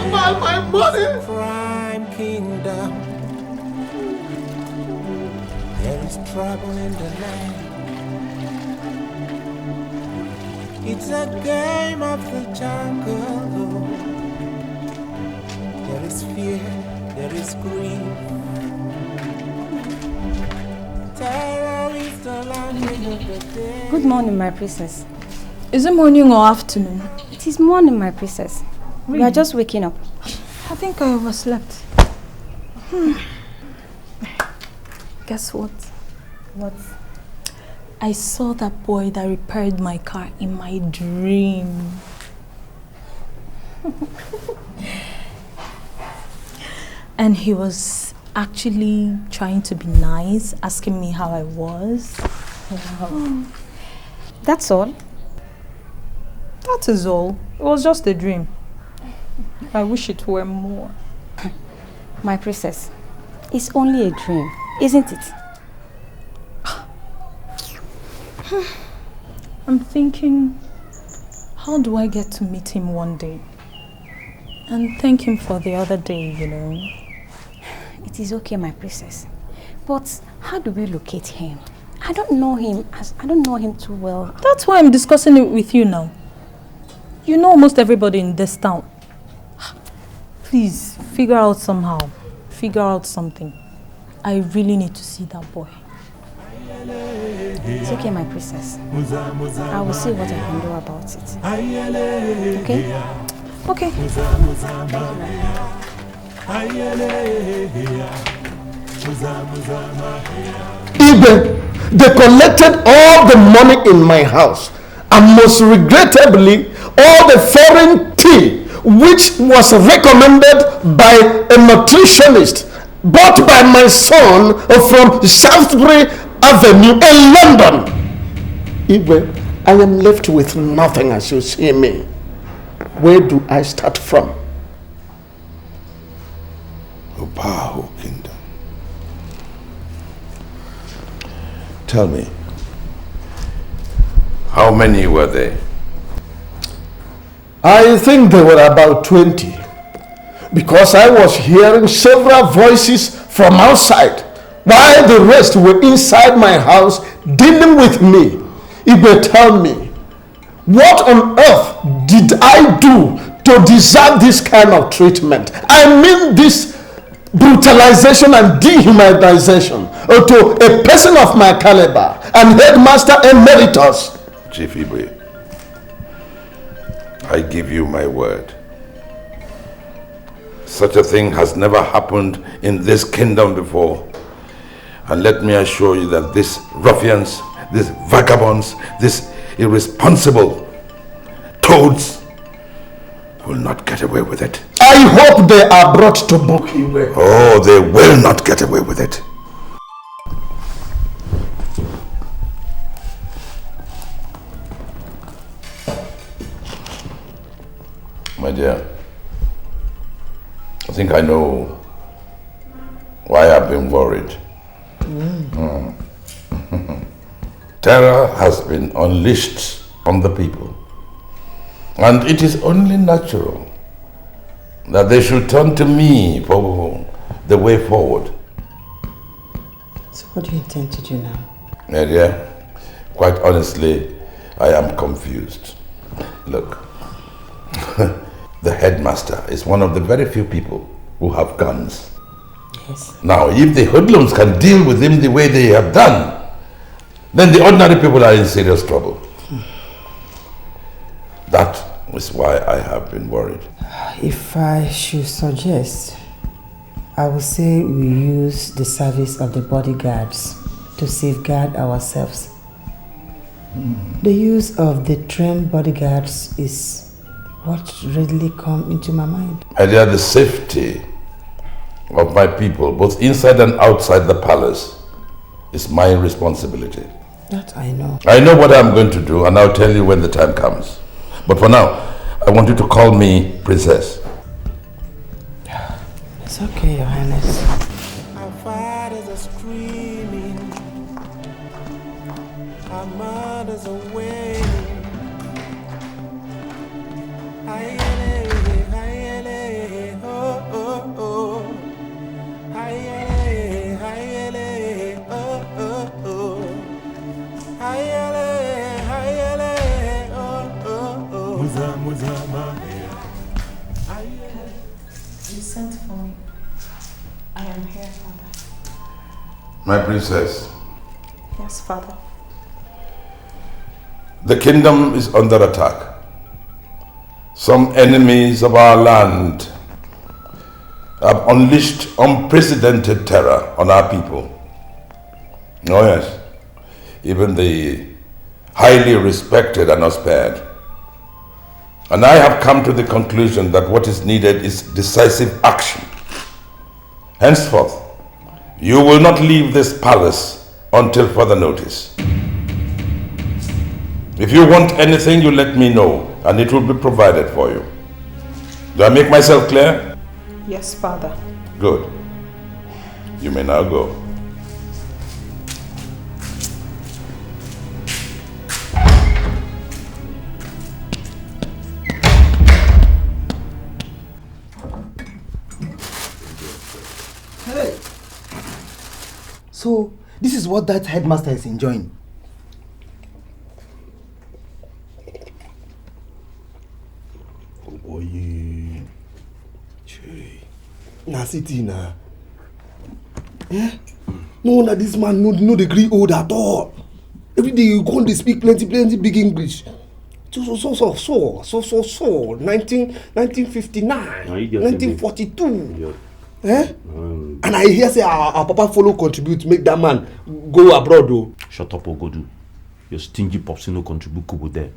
My money! Crime kingdom. There is trouble in the land. It's a game of the jungle. There is fear, there is grief. Terror is the language of the day. Good morning, my princess. Is it morning or afternoon? It is morning, my princess. Really? We are just waking up. I think I overslept. Guess what? What? I saw that boy that repaired my car in my dream. And he was actually trying to be nice, asking me how I was. Wow. That's all? That is all. It was just a dream. I wish it were more. My princess, it's only a dream, isn't it? I'm thinking, how do I get to meet him one day? And thank him for the other day, you know. It is okay, my princess. But how do we locate him? I don't know him too well. That's why I'm discussing it with you now. You know almost everybody in this town. Please, figure out somehow. Figure out something. I really need to see that boy. It's okay, my princess. I will see what I can do about it. Okay? Okay. Even they collected all the money in my house, and most regrettably, all the foreign tea which was recommended by a nutritionist bought by my son from Shaftesbury Avenue in London. Even I am left with nothing as you see me. Where do I start from? Obaho Kingdom. Tell me, how many were there? I think there were about 20, because I was hearing several voices from outside while the rest were inside my house dealing with me. If they tell me, what on earth did I do to deserve this kind of treatment? I mean this brutalization and dehumanization to a person of my caliber and headmaster emeritus. Chief Ibe, I give you my word. Such a thing has never happened in this kingdom before. And let me assure you that these ruffians, these vagabonds, these irresponsible toads will not get away with it. I hope they are brought to book. Oh, they will not get away with it. My dear, I think I know why I've been worried. Terror has been unleashed on the people, and it is only natural that they should turn to me for the way forward. So what do you intend to do now? My dear, quite honestly, I am confused. Look, the headmaster is one of the very few people who have guns. Yes. Now, if the hoodlums can deal with him the way they have done, then the ordinary people are in serious trouble. That is why I have been worried. If I should suggest, I would say we use the service of the bodyguards to safeguard ourselves. The use of the trained bodyguards is what readily comes into my mind. My dear, the safety of my people, both inside and outside the palace, is my responsibility. That I know. I know what I'm going to do, and I'll tell you when the time comes. But for now, I want you to call me Princess. It's okay, Your Highness. Our fathers are screaming, our mothers are wailing. Oh, oh, oh. Oh, oh. You sent for me. I am here, Father. My princess, Yes, Father. the kingdom is under attack. Some enemies of our land have unleashed unprecedented terror on our people. Oh yes, even the highly respected are not spared. And I have come to the conclusion that what is needed is decisive action. Henceforth, you will not leave this palace until further notice. If you want anything, you let me know, and it will be provided for you. Do I make myself clear? Yes, Father. Good. You may now go. Hey! So, this is what that headmaster is enjoying. Oh boy. Na city na. Eh? No, na this man no degree old at all. Every day you go and they speak plenty big English. So 1959, 1942. Eh? And I hear say our papa follow contribute make that man go abroad though. Shut up, Ogodu. Your stingy popsy no contribute Kubo there.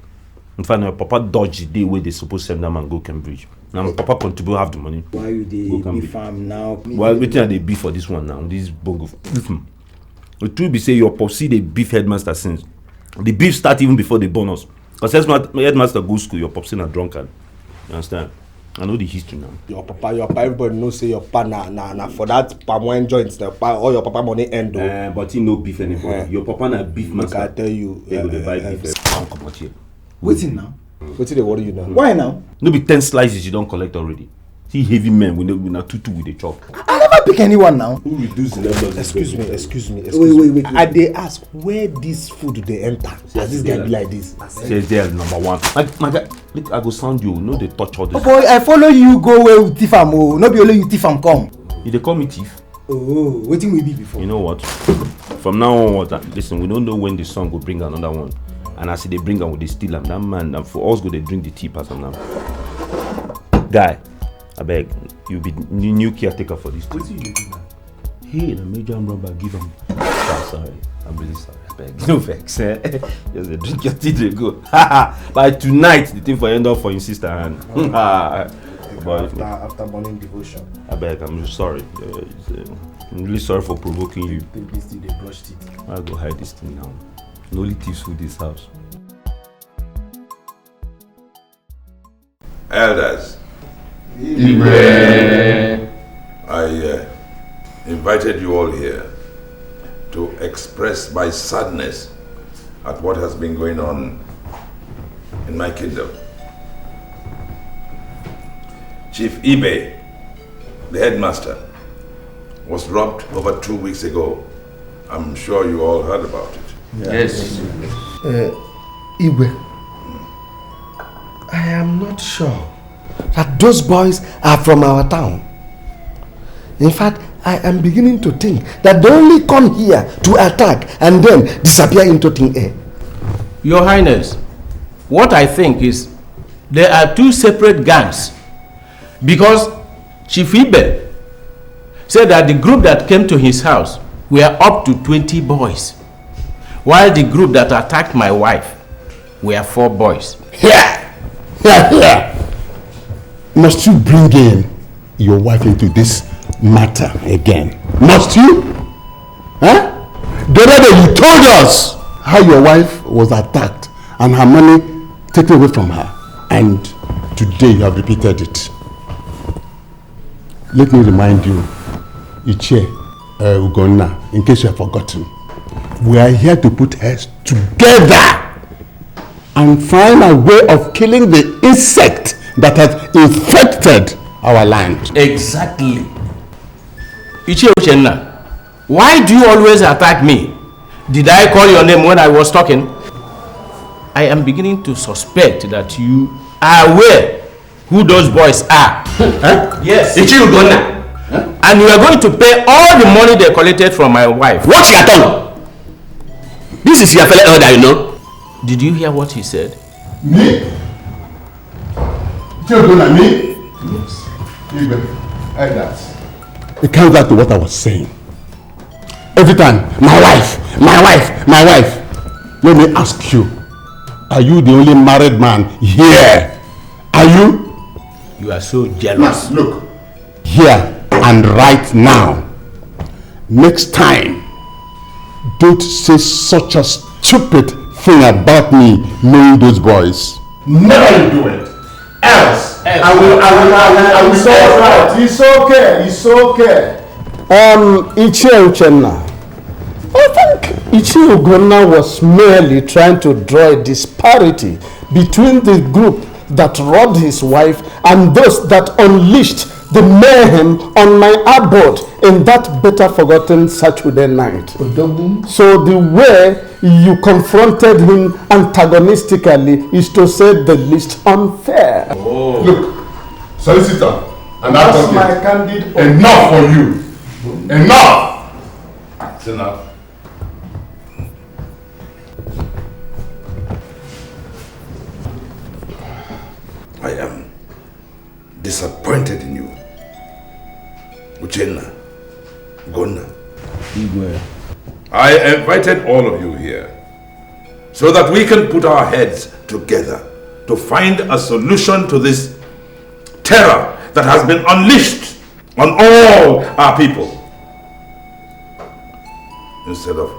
In fact, my papa dodged the day where they supposed to send that man go Cambridge. Now my papa contribute half the money. Why you dey beef am now? Why waiting at the beef for this one now? This bongo. Listen. The truth be say your popsy the beef headmaster since. The beef start even before the bonus. Because headmaster go school, your popsy na drunkard. You understand? I know the history now. Your papa, everybody knows say your papa na for that palm wine joints, all your papa money end though. But he no beef anymore. Your papa na beef master. I tell you. They go to buy beef. Come out here. Waiting now. Wetin dey worry you now? Why now? No be 10 slices you don't collect already. See heavy men we na tutu with the chop. I never pick anyone now. Who reduce the level of Excuse me. Wait. I dey ask where this food dey enter. As this guy be like this. Say there number one. My guy, look, I go sound you. No, they touch all this. Oh boy, I follow you go where you thief am oh. No be only you thief am come. You dey call me thief? Oh, waiting we be before. You know what? From now on, listen, we don't know when the sun will bring another one. And as they bring am, we dey steal am. That man, and for us go they drink the tea pass am now. Guy, I beg, you be new caretaker for this. What you do now? Hey, the major robber give him. Sorry, I'm really sorry. I beg, no vex. Just drink your tea, they go. By tonight, the thing for end up for your sister hand. After morning devotion. I beg, I'm just sorry. I'm really sorry for provoking you. Please still dey brush teeth. I'll go hide this thing now. No only thieves with this house. Elders, I invited you all here to express my sadness at what has been going on in my kingdom. Chief Ibe, the headmaster, was robbed over 2 weeks ago. I'm sure you all heard about it. Yes. Ibe, I am not sure that those boys are from our town. In fact, I am beginning to think that they only come here to attack and then disappear into thin air. Your Highness, what I think is there are two separate gangs, because Chief Ibe said that the group that came to his house were up to 20 boys, while the group that attacked my wife were 4 boys. Here! Must you bring in your wife into this matter again? Must you? Huh? The other day you told us how your wife was attacked and her money taken away from her. And today you have repeated it. Let me remind you, Ichie Ugonna, in case you have forgotten, we are here to put heads together and find a way of killing the insect that has infected our land. Exactly. Ichie Uchenna, why do you always attack me? Did I call your name when I was talking? I am beginning to suspect that you are aware who those boys are. Huh? Yes. Ichirugonna. Huh? And you are going to pay all the money they collected from my wife. What's your tongue? This is your fellow elder, you know. Did you hear what he said? Me? Ichirugonna, me? Yes. Elders. It comes back to what I was saying. Every time, my wife. Let me ask you, are you the only married man here? Are you? You are so jealous. Now, look, here and right now. Next time, don't say such a stupid thing about me knowing those boys. Never do it. Else, I will say it right. It's okay. Ichie Uchenna, I think Ichie Ugonna was merely trying to draw a disparity between the group that robbed his wife and those that unleashed the mayhem on my abode in that better forgotten Saturday night. So the way you confronted him antagonistically is, to say the least, unfair. Oh. Look, solicitor, and that's my candid opinion. Enough for you. Enough. It's enough. I am disappointed in you. Uchenna, Gonna. Igwe. I invited all of you here so that we can put our heads together to find a solution to this terror that has been unleashed on all our people. Instead of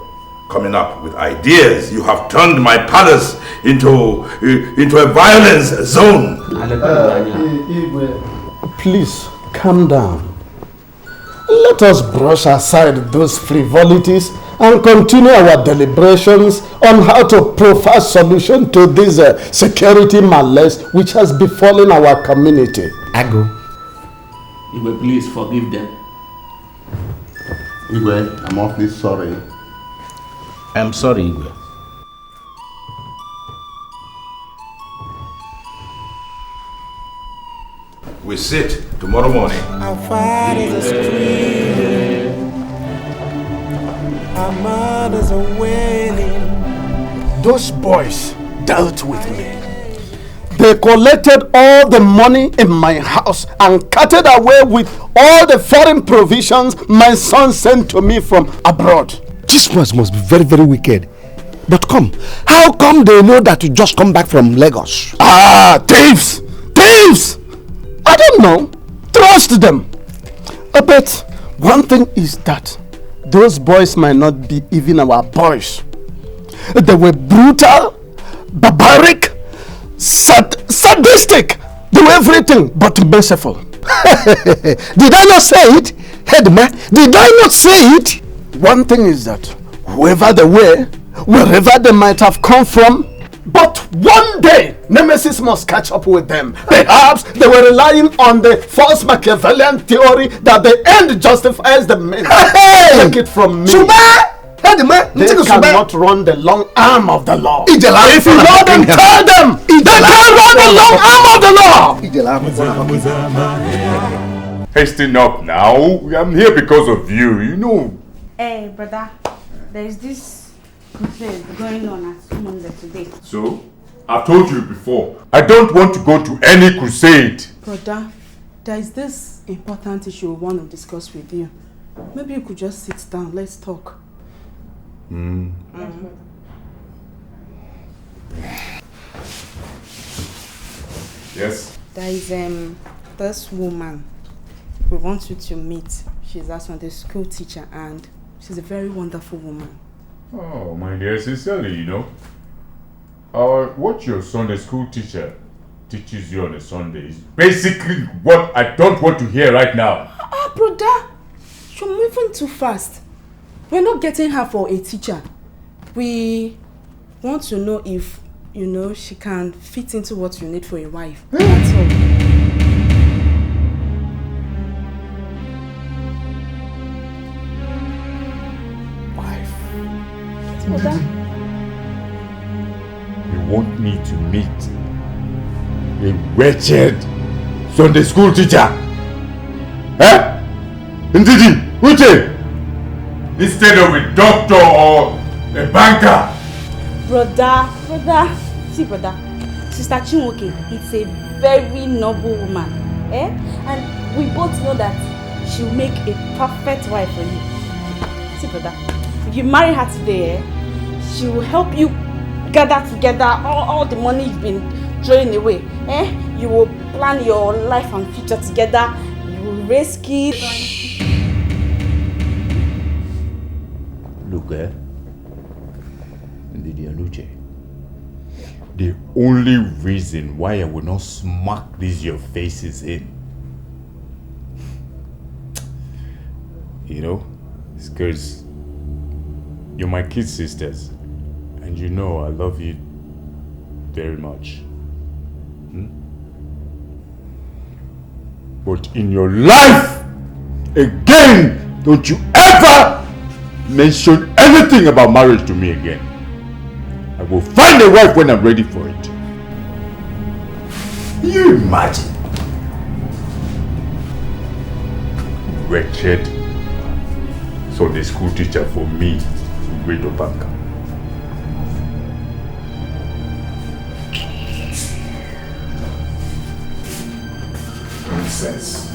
coming up with ideas, you have turned my palace into a violence zone. Please, calm down. Let us brush aside those frivolities and continue our deliberations on how to provide solution to this security malaise which has befallen our community. Ago, Igwe, please forgive them. Igwe, I'm awfully sorry. I'm sorry, Igwe. We sit tomorrow morning. Our fathers are screaming, our mothers are wailing. Those boys dealt with me. They collected all the money in my house and carted away with all the foreign provisions my son sent to me from abroad. These boys must be very, very wicked. But come, how come they know that you just come back from Lagos? Ah, thieves! Thieves! I don't know. Trust them. But one thing is that those boys might not be even our boys. They were brutal, barbaric, sadistic. They were everything but merciful. Did I not say it? Headman, did I not say it? One thing is that whoever they were, wherever they might have come from, but one day Nemesis must catch up with them. Perhaps they were relying on the false Machiavellian theory that the end justifies the means. Hey! Take it from me. They cannot run the long arm of the law. If you know them, tell them they can't run the long arm of the law. Hasten up now. I'm here because of you, you know. Hey, brother, there is this crusade going on at Monday today. So, I've told you before, I don't want to go to any crusade. Brother, there is this important issue we want to discuss with you. Maybe you could just sit down, let's talk. Yes? There is this woman we want you to meet. She's also the school teacher and she's a very wonderful woman. Oh, my dear, sincerely, you know. What your Sunday school teacher teaches you on a Sunday is basically what I don't want to hear right now. Ah, brother, you're moving too fast. We're not getting her for a teacher. We want to know if, you know, she can fit into what you need for a wife. That's all. Brother. You want me to meet a wretched Sunday school teacher? Eh? Indeed, Uche! Instead of a doctor or a banker. Brother. See, brother. Sister Chinwoke is a very noble woman. Eh? And we both know that she'll make a perfect wife for you. See, brother. If you marry her today, she will help you gather together all the money you've been throwing away. You will plan your life and future together. You will raise kids. Look, the only reason why I will not smack these your faces in, you know, is because you're my kid sisters, and you know I love you very much. But in your life, again, don't you ever mention anything about marriage to me again. I will find a wife when I'm ready for it. You imagine? Wretched Sunday school teacher for me, great banker. Nonsense.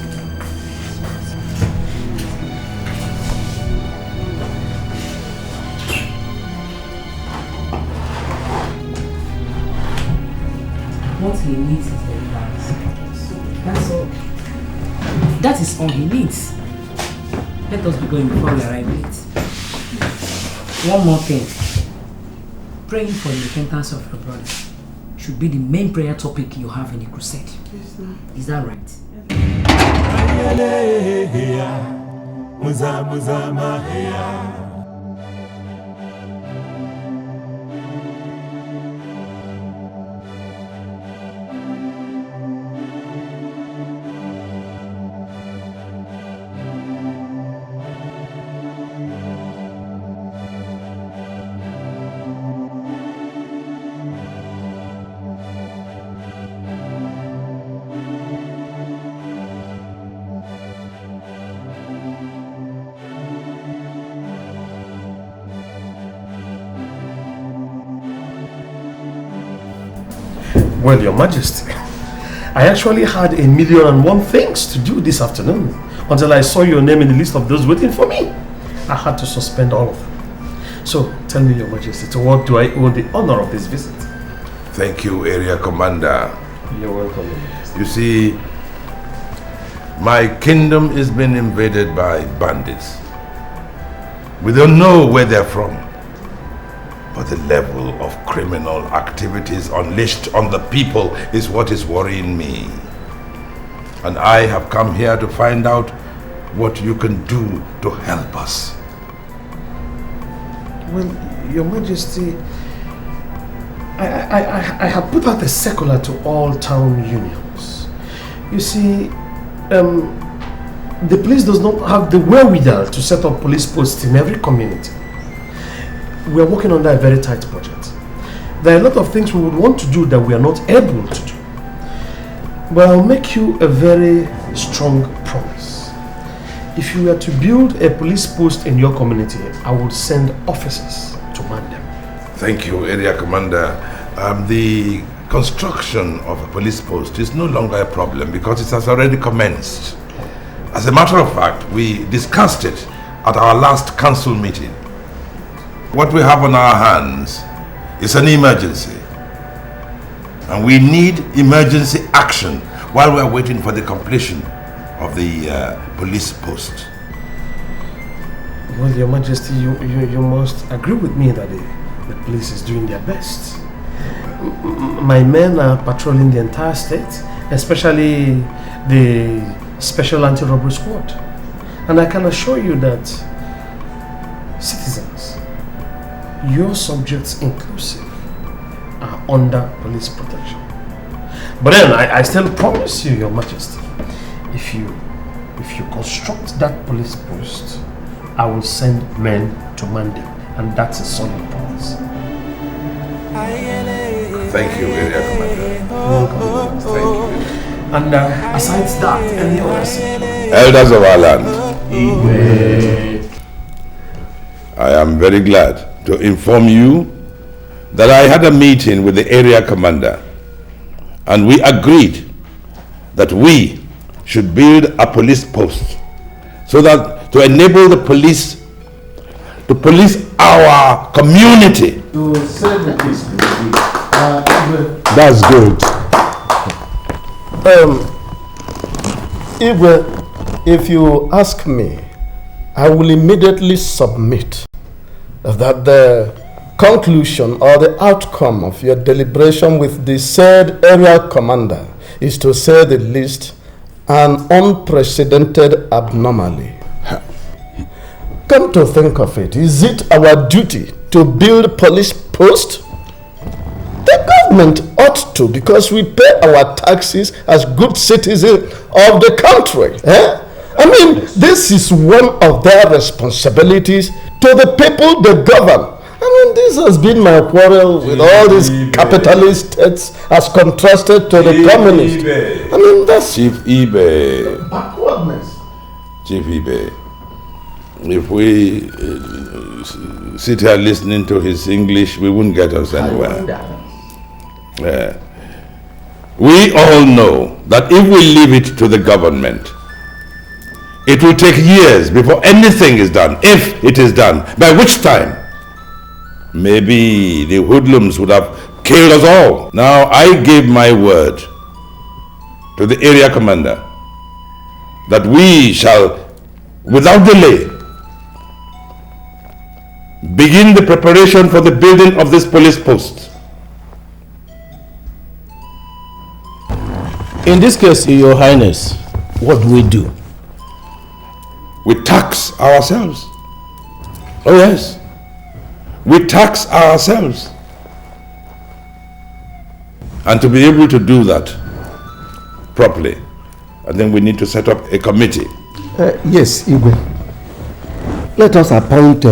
What he needs is advice. That's all. That is all he needs. Let us be going before we arrive late. One more thing. Praying for the repentance of your brother should be the main prayer topic you have in the crusade. Yes, ma'am. Is that right? Well, Your Majesty, I actually had 1,000,001 things to do this afternoon until I saw your name in the list of those waiting for me. I had to suspend all of them. So, tell me, Your Majesty, to what do I owe the honor of this visit? Thank you, Area Commander. You're welcome, Your Majesty. You see, my kingdom is being invaded by bandits. We don't know where they're from. But the level of criminal activities unleashed on the people is what is worrying me. And I have come here to find out what you can do to help us. Well, Your Majesty, I have put out a circular to all town unions. You see, the police does not have the wherewithal to set up police posts in every community. We are working under a very tight budget. There are a lot of things we would want to do that we are not able to do. But I'll make you a very strong promise. If you were to build a police post in your community, I would send officers to man them. Thank you, Area Commander. The construction of a police post is no longer a problem because it has already commenced. As a matter of fact, we discussed it at our last council meeting. What we have on our hands is an emergency. And we need emergency action while we are waiting for the completion of the police post. Well, Your Majesty, you must agree with me that the police is doing their best. My men are patrolling the entire state, especially the Special Anti-Robbery Squad. And I can assure you that citizens, your subjects inclusive, are under police protection. But then I still promise you, Your Majesty, if you construct that police post, I will send men to man them And that's a solid promise. Thank you, Area Commander. Welcome. Thank you. And aside that, any other situation? Elders of our land, Igwe. I am very glad to inform you that I had a meeting with the area commander and we agreed that we should build a police post so that to enable the police to police our community. To say the least, That's good. Igwe, if you ask me, I will immediately submit that the conclusion or the outcome of your deliberation with the said area commander is, to say the least, an unprecedented abnormality. Come to think of it, is it our duty to build police posts? The government ought to, because we pay our taxes as good citizens of the country. I mean, this is one of their responsibilities to the people they govern. I mean, this has been my quarrel with all these capitalist states as contrasted to the communist. I mean, that's Chief Ibe. backwardness. Chief Ibe. If we sit here listening to his English, we wouldn't get us anywhere. We all know that if we leave it to the government, it will take years before anything is done, if it is done, by which time maybe the hoodlums would have killed us all. Now, I gave my word to the area commander that we shall, without delay, begin the preparation for the building of this police post. In this case, Your Highness, what do we do? We tax ourselves. Oh yes, we tax ourselves. And to be able to do that properly, I think we need to set up a committee. Yes, Igwe. Let us appoint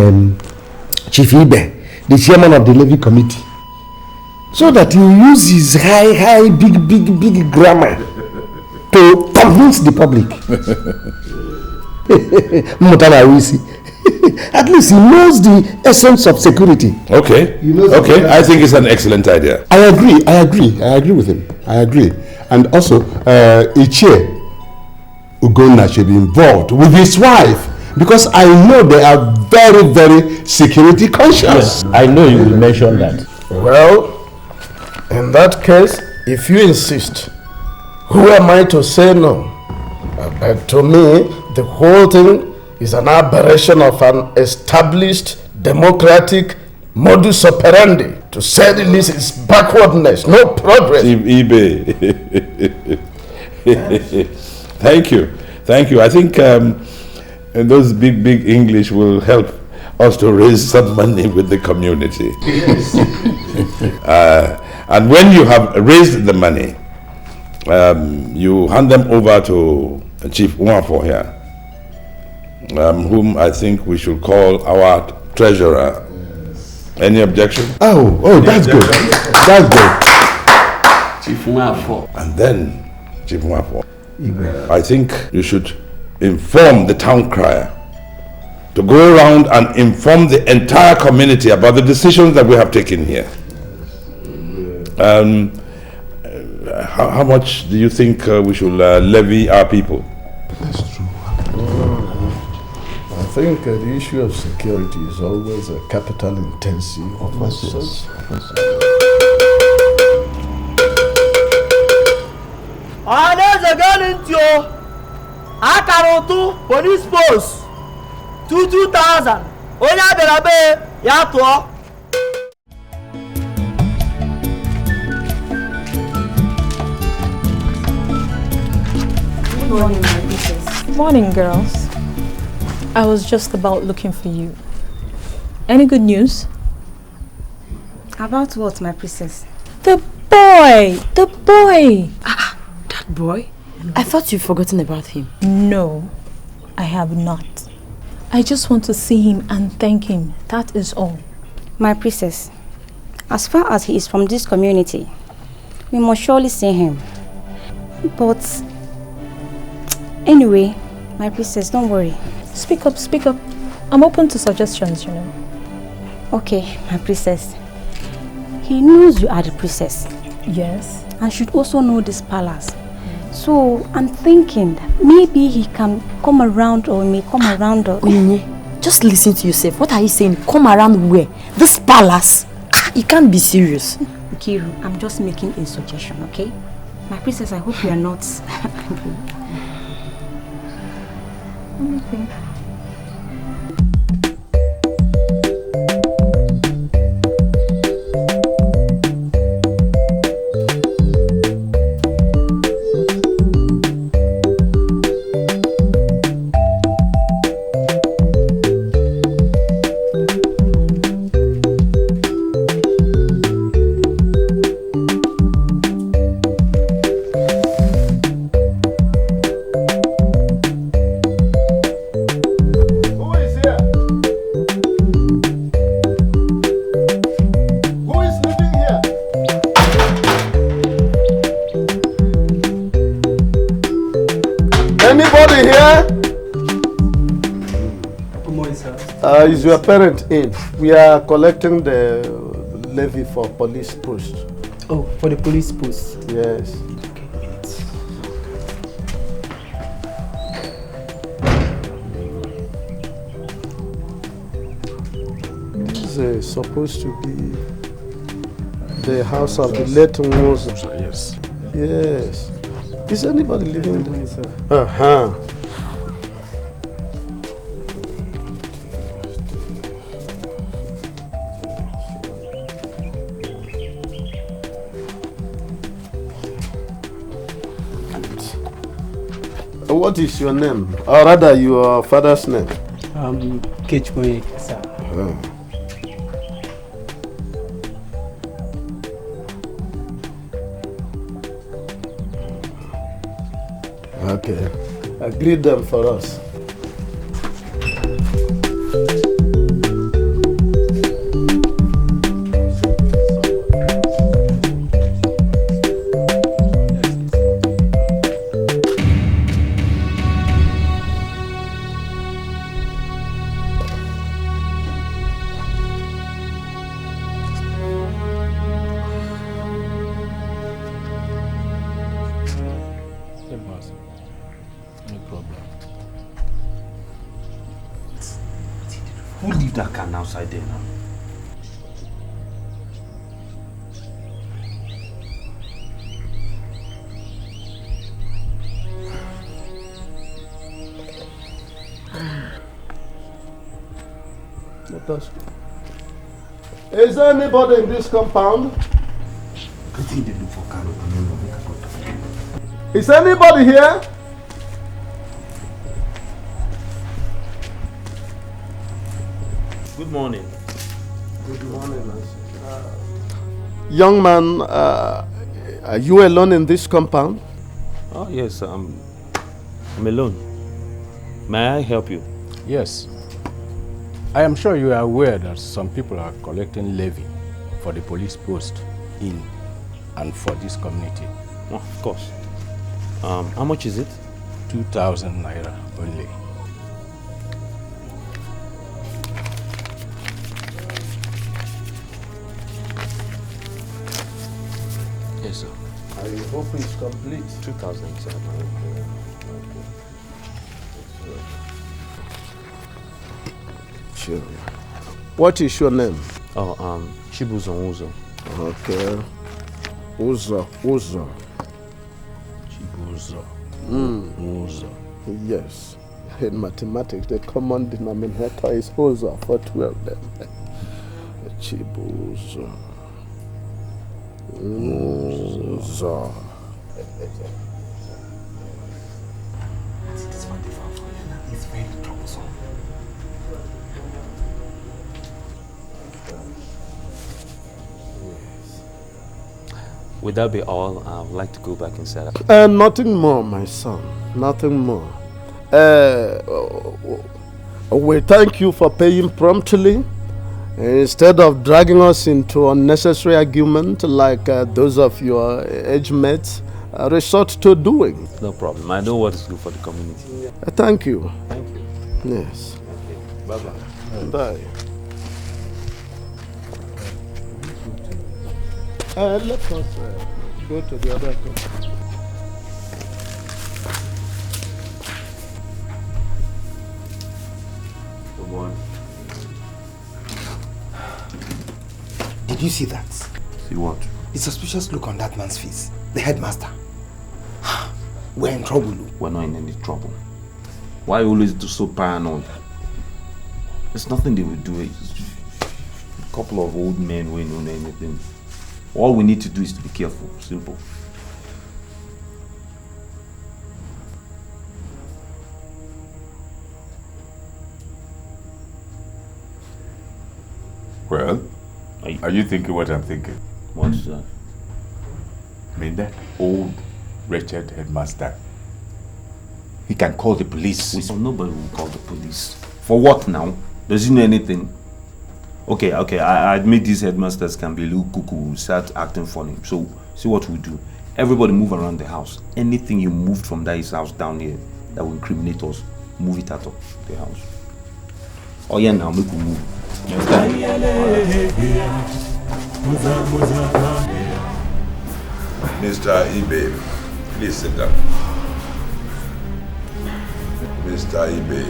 Chief Ibe, the chairman of the Levy committee, so that he uses high, big grammar to convince the public. At least he knows the essence of security. Okay, okay, I think it's an excellent idea. I agree with him. I agree. And also, Ichie Ugonna should be involved with his wife, because I know they are very, very security conscious. Yes, I know you will mention that. Well, in that case, if you insist, who am I to say no? But to me, the whole thing is an aberration of an established democratic modus operandi. To say the least, is backwardness, no progress. Chief Ibe. Thank you. I think those big English will help us to raise some money with the community. Yes. And when you have raised the money, you hand them over to Chief Nwafo here, whom I think we should call our treasurer. Yes. Any objection? Oh, that's good. That's good. Chief Nwafo. And then, Chief Nwafo, I think you should inform the town crier to go around and inform the entire community about the decisions that we have taken here. How much do you think we should levy our people? That's true. I think the issue of security is always a capital intensive. Of course, yes. Police post 2,000. Onye abịara be ya tụọ. Good morning, my princess. Morning, girls. I was just about looking for you. Any good news? About what, my princess? The boy! The boy! That boy? I thought you'd forgotten about him. No, I have not. I just want to see him and thank him. That is all. My princess, as far as he is from this community, we must surely see him. But anyway, my princess, don't worry. Speak up, speak up. I'm open to suggestions, you know. Okay, my princess. He knows you are the princess. Yes. And should also know this palace. So I'm thinking that maybe he can come around or may come around. Just listen to yourself. What are you saying? Come around where? This palace? You can't be serious. Kiru, I'm just making a suggestion, okay? My princess, I hope you are not angry. Okay. Is your parent in? We are collecting the levy for police post. Oh, for the police post? Yes. This is supposed to be the house of the late Moses. Yes. Yes. Is anybody living there? Uh-huh. What is your name? Or rather, your father's name? Kechmoye, sir. Okay. Greet them for us. Who leave that can outside there now? Is there anybody in this compound? I think they look for Carol. Is anybody here? Good morning. Good morning, young man, are you alone in this compound? Oh yes, I'm alone. May I help you? Yes. I am sure you are aware that some people are collecting levy for the police post in and for this community. Oh, of course. How much is it? 2,000 naira only. Yes, sir. I hope it's complete. 2,000, sir. Sure. What is your name? Oh, Chibu Zonguzo. Okay. Uzo. Chibu Uzo. Uzo. Yes. In mathematics, the common denominator is Uzo for 12 then. Chibu Uzo. Uzo. This one different for you now. It's very troublesome. Would that be all? I would like to go back inside. Nothing more, my son. Nothing more. We thank you for paying promptly. Instead of dragging us into unnecessary argument like those of your age mates resort to doing. No problem. I know what is good for the community. Thank you. Thank you. Yes. Bye-bye. Bye. Let us go to the other country. Good morning. Did you see that? See what? The suspicious look on that man's face. The headmaster. We're in trouble. We're not in any trouble. Why you always do so paranoid? There's nothing they will do. It's a couple of old men who don't know anything. All we need to do is to be careful. Simple. Well, are you thinking what I'm thinking? What's that? I mean, that old, wretched headmaster. He can call the police. Nobody will call the police. For what now? Does he know anything? Okay, I admit these headmasters can be a little cuckoo, start acting funny. So, see what we do. Everybody move around the house. Anything you moved from that house down here that will incriminate us, move it out of the house. Oh yeah, now make we move. Mr. Ibe, please sit down. Mr. Ibe,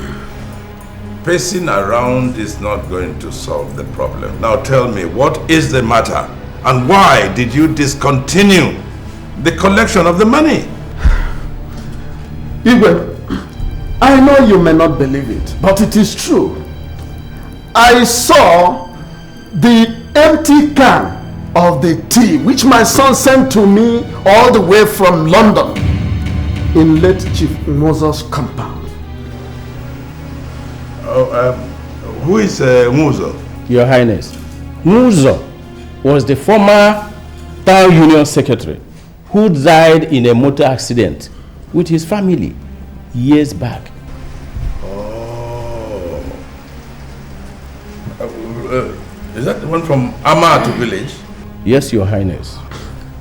pacing around is not going to solve the problem. Now tell me, what is the matter? And why did you discontinue the collection of the money? Ibe, I know you may not believe it, but it is true. I saw the empty can of the tea which my son sent to me all the way from London in late Chief Muzo's compound. Who is Muzo? Your Highness, Muzo was the former town union secretary who died in a motor accident with his family years back. Is that the one from Amatu village? Yes, Your Highness.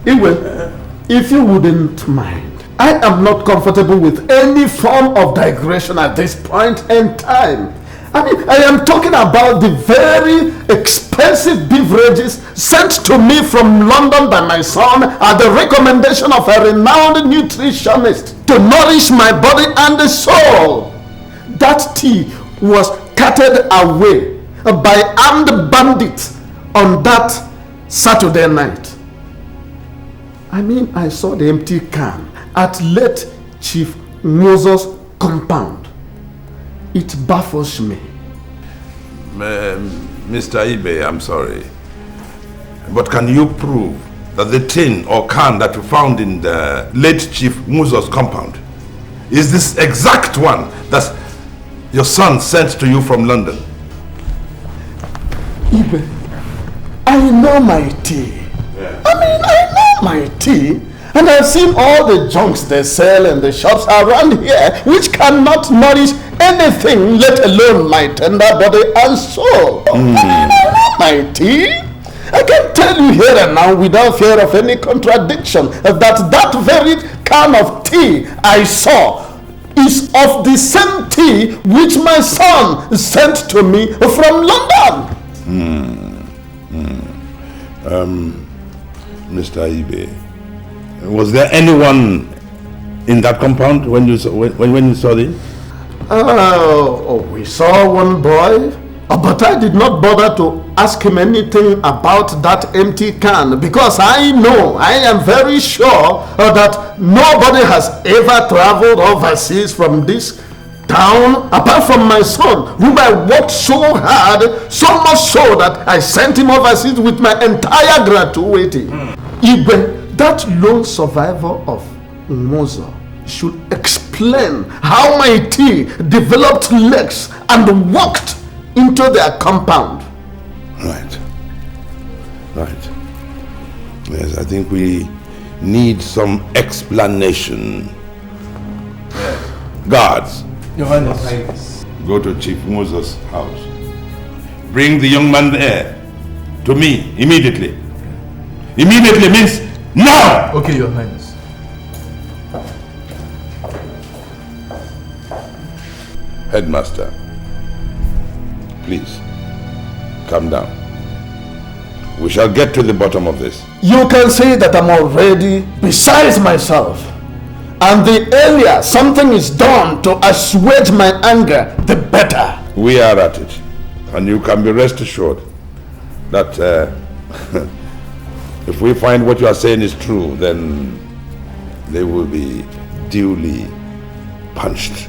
Iwe, if you wouldn't mind, I am not comfortable with any form of digression at this point in time. I mean, I am talking about the very expensive beverages sent to me from London by my son at the recommendation of a renowned nutritionist to nourish my body and the soul. That tea was carted away by armed bandits on that Saturday night. I mean, I saw the empty can at late Chief Muzo's compound. It baffles me. Mr. Ibe, I'm sorry. But can you prove that the tin or can that you found in the late Chief Muzo's compound is this exact one that your son sent to you from London? Ibe, I know my tea. Yeah. I mean, I know my tea. And I've seen all the junks they sell in the shops around here which cannot nourish anything, let alone my tender body and soul. I mean, I know my tea. I can tell you here and now without fear of any contradiction that very can of tea I saw is of the same tea which my son sent to me from London. Mr. Ibe, was there anyone in that compound when you saw this? We saw one boy, but I did not bother to ask him anything about that empty can because I am very sure that nobody has ever traveled overseas from this town apart from my son, whom I worked so hard, so much so that I sent him overseas with my entire gratuity. Ibe, that lone survivor of Muzo should explain how my tea developed legs and walked into their compound. Right. Yes, I think we need some explanation. Guards, Your Highness. go to Chief Moses' house. Bring the young man there to me immediately. Immediately means now! Okay, Your Highness. Headmaster, please, calm down. We shall get to the bottom of this. You can see that I'm already beside myself. And the earlier something is done to assuage my anger, the better. We are at it. And you can be rest assured that if we find what you are saying is true, then they will be duly punished.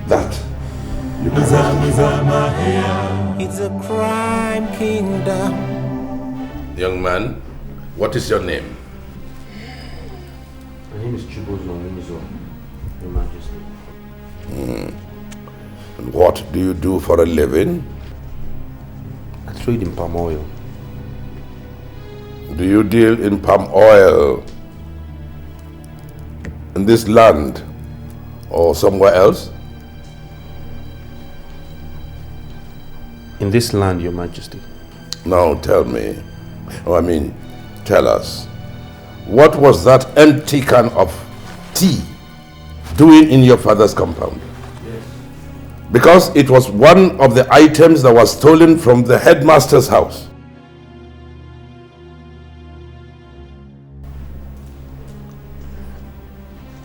That you can rest. It's a crime kingdom. Young man, what is your name? My name is Chibu, Your Majesty. And what do you do for a living? I trade in palm oil. Do you deal in palm oil in this land or somewhere else? In this land, Your Majesty. Now tell me, tell us, what was that empty can of tea doing in your father's compound? Yes. Because it was one of the items that was stolen from the headmaster's house.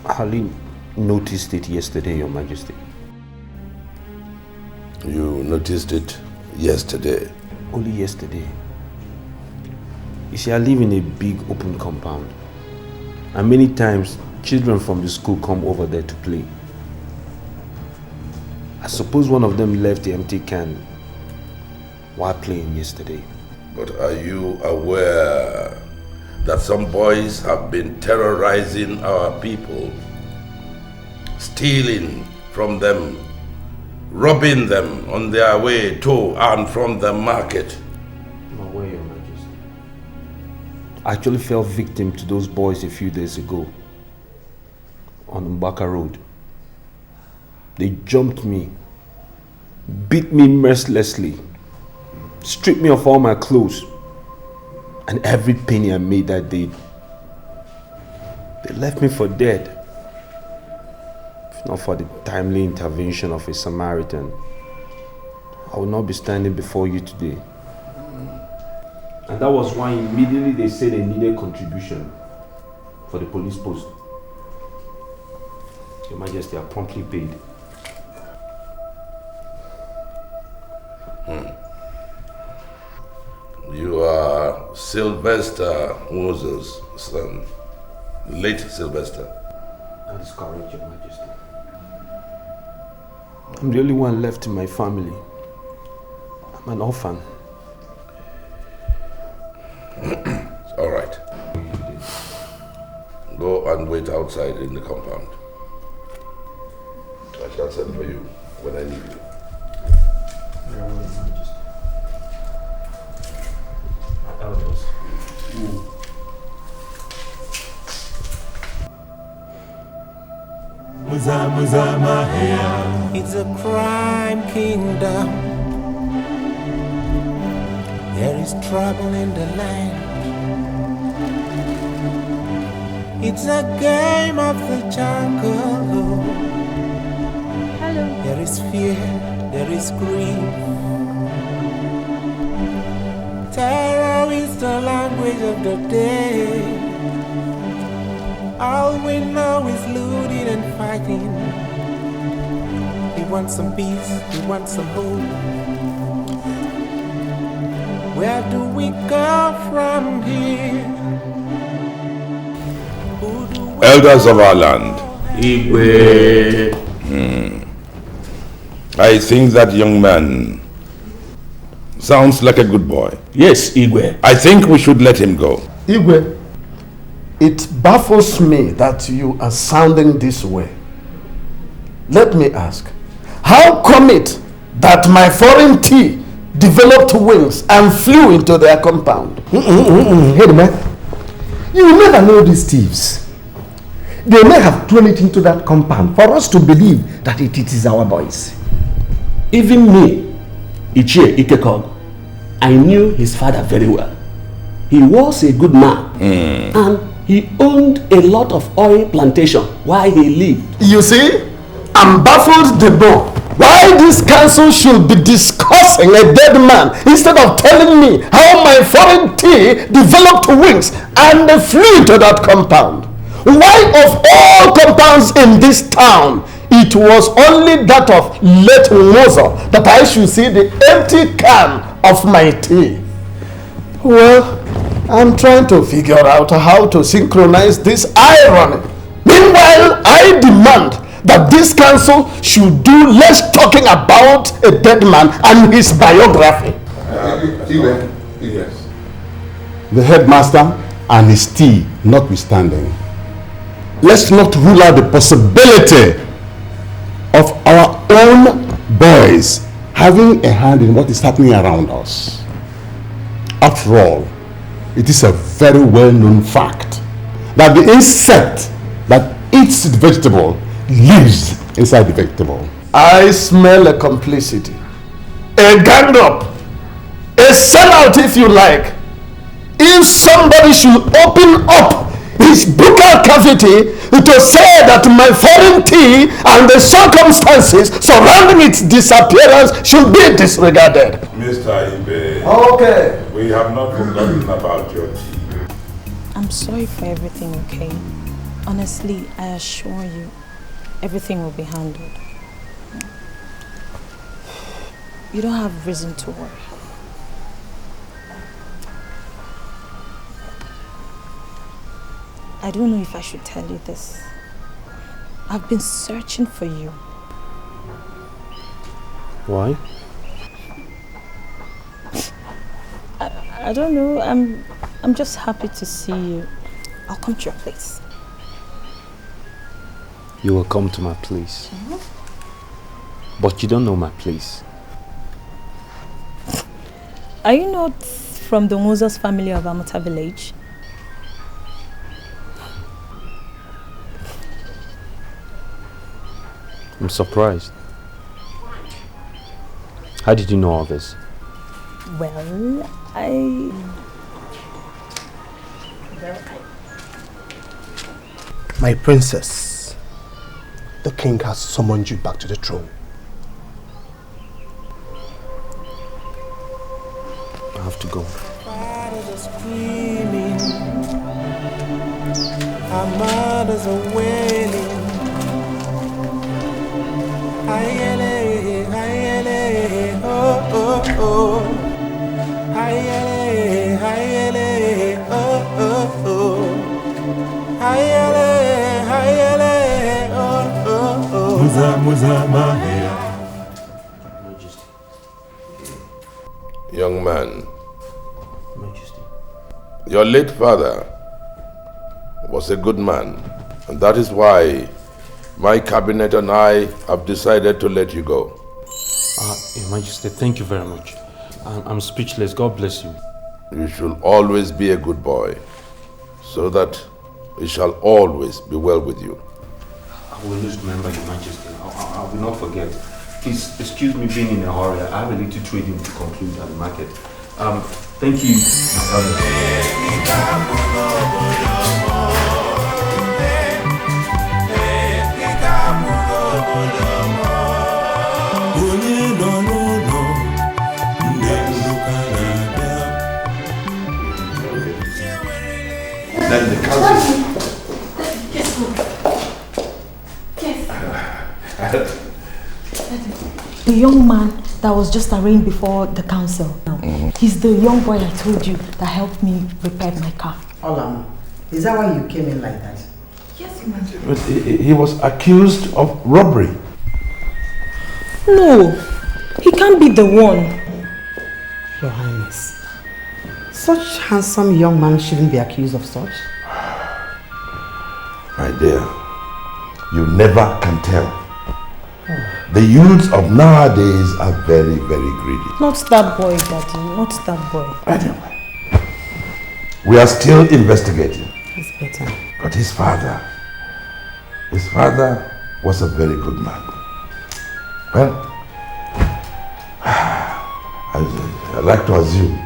Ali noticed it yesterday, Your Majesty. You noticed it yesterday? Only yesterday. You see, I live in a big open compound. And many times, children from the school come over there to play. I suppose one of them left the empty can while playing yesterday. But are you aware that some boys have been terrorizing our people, stealing from them, robbing them on their way to and from the market? I'm aware, Your Majesty. I actually fell victim to those boys a few days ago on Mbaka Road. They jumped me, beat me mercilessly, stripped me of all my clothes, and every penny I made that day. They left me for dead. If not for the timely intervention of a Samaritan, I would not be standing before you today. And that was why immediately they said they needed contribution for the police post. Your Majesty, I promptly paid. You are Sylvester Moses' son, late Sylvester. That is correct, Your Majesty. I'm the only one left in my family. I'm an orphan. All right. Go and wait outside in the compound. I shall send for you when I need you. Elders. It's a crime kingdom. There is trouble in the land. It's a game of the jungle. Hello. There is fear, there is grief. Terror is the language of the day. All we know is looting and fighting. We want some peace, we want some hope. Where do we go from here? Elders of our land. Igwe. I think that young man sounds like a good boy. Yes, Igwe. I think we should let him go. Igwe, it baffles me that you are sounding this way. Let me ask, how come it that my foreign tea developed wings and flew into their compound? Hey, man, you will never know these thieves. They may have thrown it into that compound for us to believe that it is our boys. Even me, Ichie Ikekog, I knew his father very well. He was a good man. And he owned a lot of oil plantation while he lived. You see, I'm baffled the more. Why this council should be discussing a dead man instead of telling me how my foreign tea developed wings and flew to that compound. Why of all compounds in this town, it was only that of late Moza that I should see the empty can of my tea. Well, I'm trying to figure out how to synchronize this irony. Meanwhile, I demand that this council should do less talking about a dead man and his biography. Yes. The headmaster and his tea notwithstanding, let's not rule out the possibility of our own boys having a hand in what is happening around us. After all, it is a very well-known fact that the insect that eats the vegetable lives inside the vegetable. I smell a complicity, a gang up, a sellout if you like. If somebody should open up his buccal cavity to say that my foreign tea and the circumstances surrounding its disappearance should be disregarded. Mr. Ibe, okay, we have not forgotten about your tea. I'm sorry for everything, okay? Honestly, I assure you, everything will be handled. You don't have reason to worry. I don't know if I should tell you this. I've been searching for you. Why? I don't know. I'm just happy to see you. I'll come to your place. You will come to my place. But you don't know my place. Are you not from the Moses family of Amata village? I'm surprised. How did you know all this? Well, My princess, the king has summoned you back to the throne. I have to go. Fathers are screaming, our mothers are wailing. Ayele, ayele, oh, oh, oh. Ayele, ayele, oh, oh, oh. Ayele, ayele, oh, oh, oh. Muza, muza, mahia. Young man, your late father was a good man, and that is why my cabinet and I have decided to let you go. Your Majesty, thank you very much. I'm speechless. God bless you. You should always be a good boy, so that it shall always be well with you. I will always remember, Your Majesty. I will not forget. Please excuse me being in a hurry. I have a little trading to conclude at the market. Thank you, my brother. Then the council. The young man that was just arraigned before the council. He's the young boy I told you that helped me repair my car. Olam, is that why you came in like that? Yes, ma'am. But he was accused of robbery. No, he can't be the one. Your Highness, such handsome young man shouldn't be accused of such. My dear, you never can tell. The youths of nowadays are very, very greedy. Not that boy, Daddy. Not that boy. Anyway, we are still investigating. That's better. But his father was a very good man. Well, I like to assume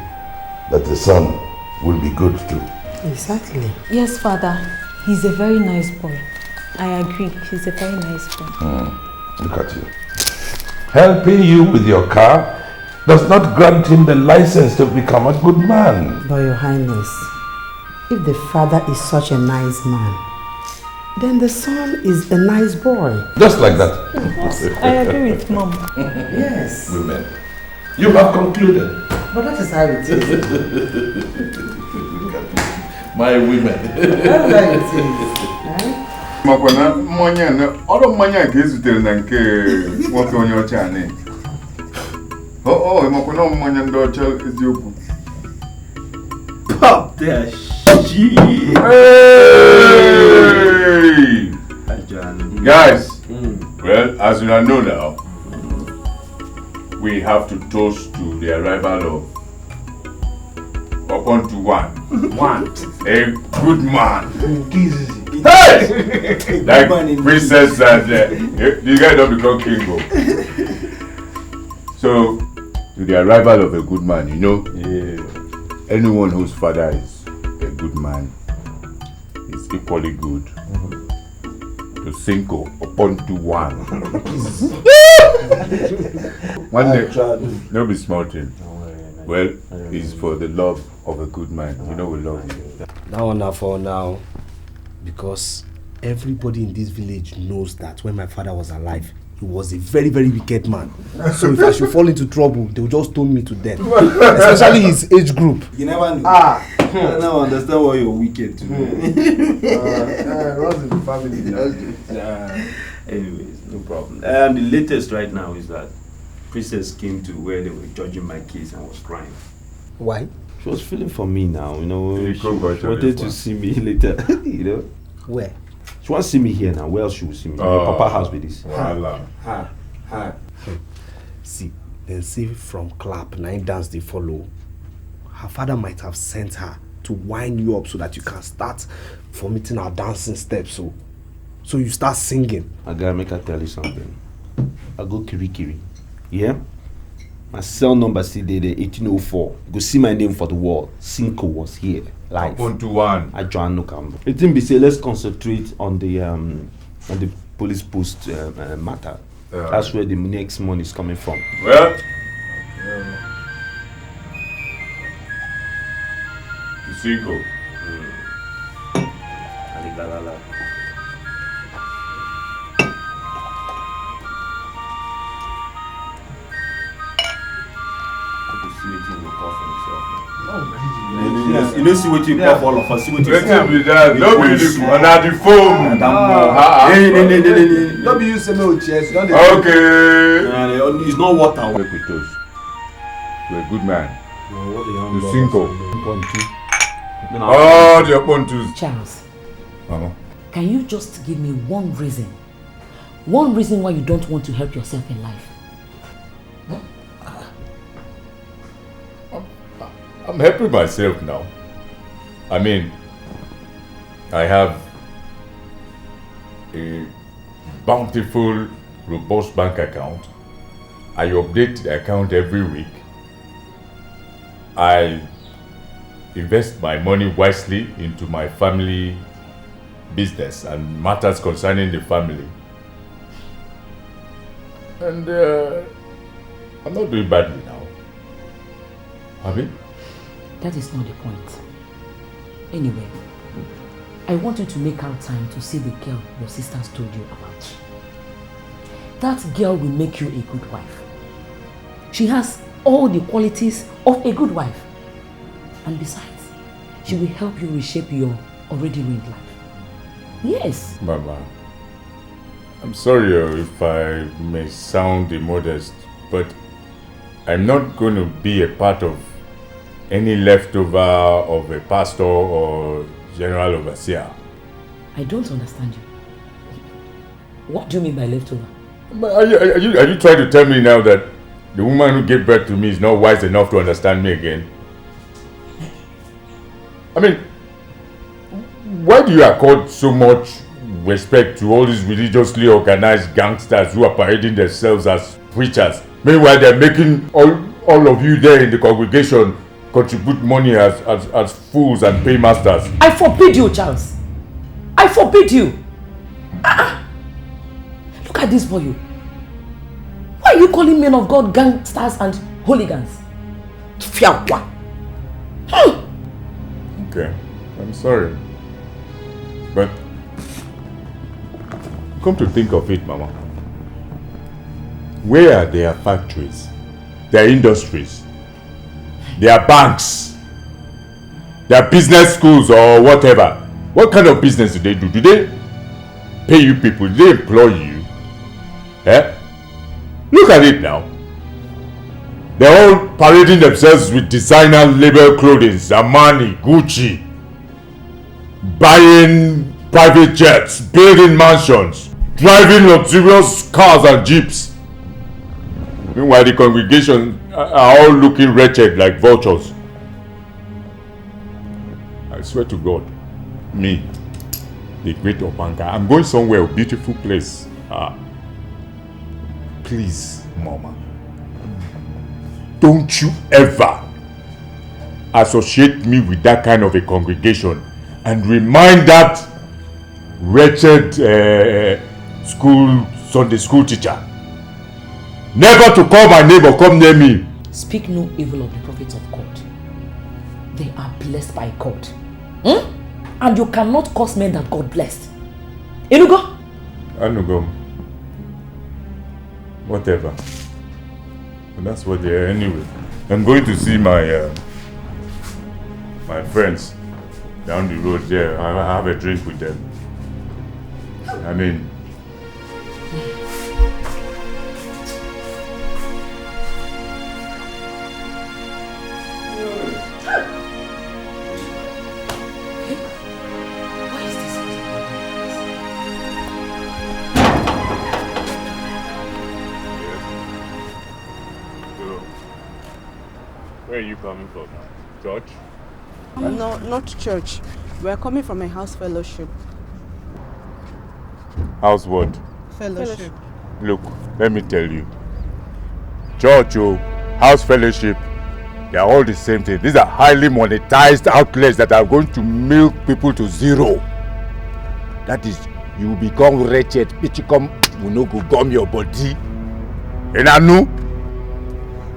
that the son will be good too. Exactly. Yes, Father. He's a very nice boy. I agree. He's a very nice boy. Look at you. Helping you with your car does not grant him the license to become a good man. But Your Highness, if the father is such a nice man, then the son is a nice boy. Just like that. Yes, I agree with Mom. Yes. Women. You have concluded. But that is how it is. My women. That's how it is. Makwana mmanya na ọrụ mmanya ka ezutere na nke nwoke onye ọcha anyị. Makwana mmanya ndị ọcha eziokwu. Pop that shit. Hey! Guys, well, as you know now, we have to toast to the arrival of upon to one. A good man. Hey! Like princess and the guy don't become king. So, to the arrival of a good man, you know, anyone whose father is a good man is equally good. To Cinco upon to one. One day, no be small thing. Well, it's for the love of a good man. You know we love you. That one now for now, because everybody in this village knows that when my father was alive, he was a very, very wicked man. So if I should fall into trouble, they will just stone me to death. Especially his age group. You never know. I now understand why you're wicked too. Runs in the family. Anyways, no problem. The latest right now is that Princess came to where they were judging my case and was crying. Why? She was feeling for me now, you know. She wanted to see me later, you know. Where? She wants to see me here now. Where else she will see me? Your papa house with this. See, then see from clap, 9 dance they follow. Her father might have sent her to wind you up so that you can start formatting our dancing steps. So you start singing. I gotta make her tell you something. I go Kirikiri. Yeah? My cell number still there, 1804. Go see my name for the wall. Cinco was here. Live. Upon to one. I join no camera. The thing be say let's concentrate on the police post matter. That's where the next money is coming from. Well, to Cinco. You don't see what you call all of us. See what you let him be that. Don't be the phone. Don't be using no chairs. Okay. It's not water. Work with us. You're a good man. You Cinco. Oh, the Pontus. Charles. Mama. Can you just give me one reason? One reason why you don't want to help yourself in life? I'm helping myself now. I mean, I have a bountiful, robust bank account. I update the account every week. I invest my money wisely into my family business and matters concerning the family. And I'm not doing badly now. Have you? That is not the point. Anyway, I want you to make out time to see the girl your sisters told you about. That girl will make you a good wife. She has all the qualities of a good wife. And besides, she will help you reshape your already ruined life. Yes. Mama, I'm sorry if I may sound immodest, but I'm not going to be a part of any leftover of a pastor or general overseer. I don't understand you. What do you mean by leftover? Are you trying to tell me now that the woman who gave birth to me is not wise enough to understand me again? I mean, why do you accord so much respect to all these religiously organized gangsters who are parading themselves as preachers? Meanwhile, they're making all of you there in the congregation contribute money as fools and paymasters. I forbid you, Charles. I forbid you. Look at this boy. Why are you calling men of God gangsters and hooligans? Fiawa. Okay, I'm sorry. But come to think of it, Mama. Where are their factories, their industries, their banks, their business schools or whatever? What kind of business do they do? Do they pay you people? Do they employ you? Eh? Look at it now. They're all parading themselves with designer label clothing, Armani, Gucci, buying private jets, building mansions, driving luxurious cars and jeeps. Meanwhile, the congregation are all looking wretched like vultures. I swear to God, me, the great Opanka, I'm going somewhere, a beautiful place. Please, Mama, don't you ever associate me with that kind of a congregation and remind that wretched Sunday school teacher never to call my name or come near me. Speak no evil of the prophets of God. They are blessed by God. And you cannot curse men that God blessed. Enugo? Anugo. Whatever. And that's what they are anyway. I'm going to see my my friends down the road there. I have a drink with them. I mean, where are you coming from now? Church? No, not church. We're coming from a house fellowship. House what? Fellowship. Look, let me tell you. Church, house fellowship, they are all the same thing. These are highly monetized outlets that are going to milk people to zero. That is, you become wretched. You no go gum your body. And I know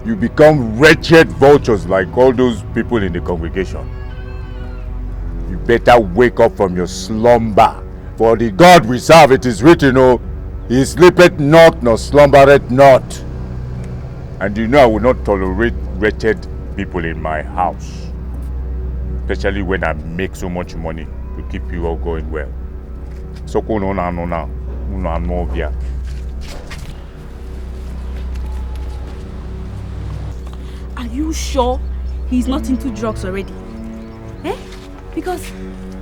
you become wretched vultures like all those people in the congregation. You better wake up from your slumber. For the God we serve, it is written, He sleepeth not, nor slumbereth not. And you know I will not tolerate wretched people in my house. Especially when I make so much money to keep you all going well. So Are you sure he's not into drugs already? Eh? Because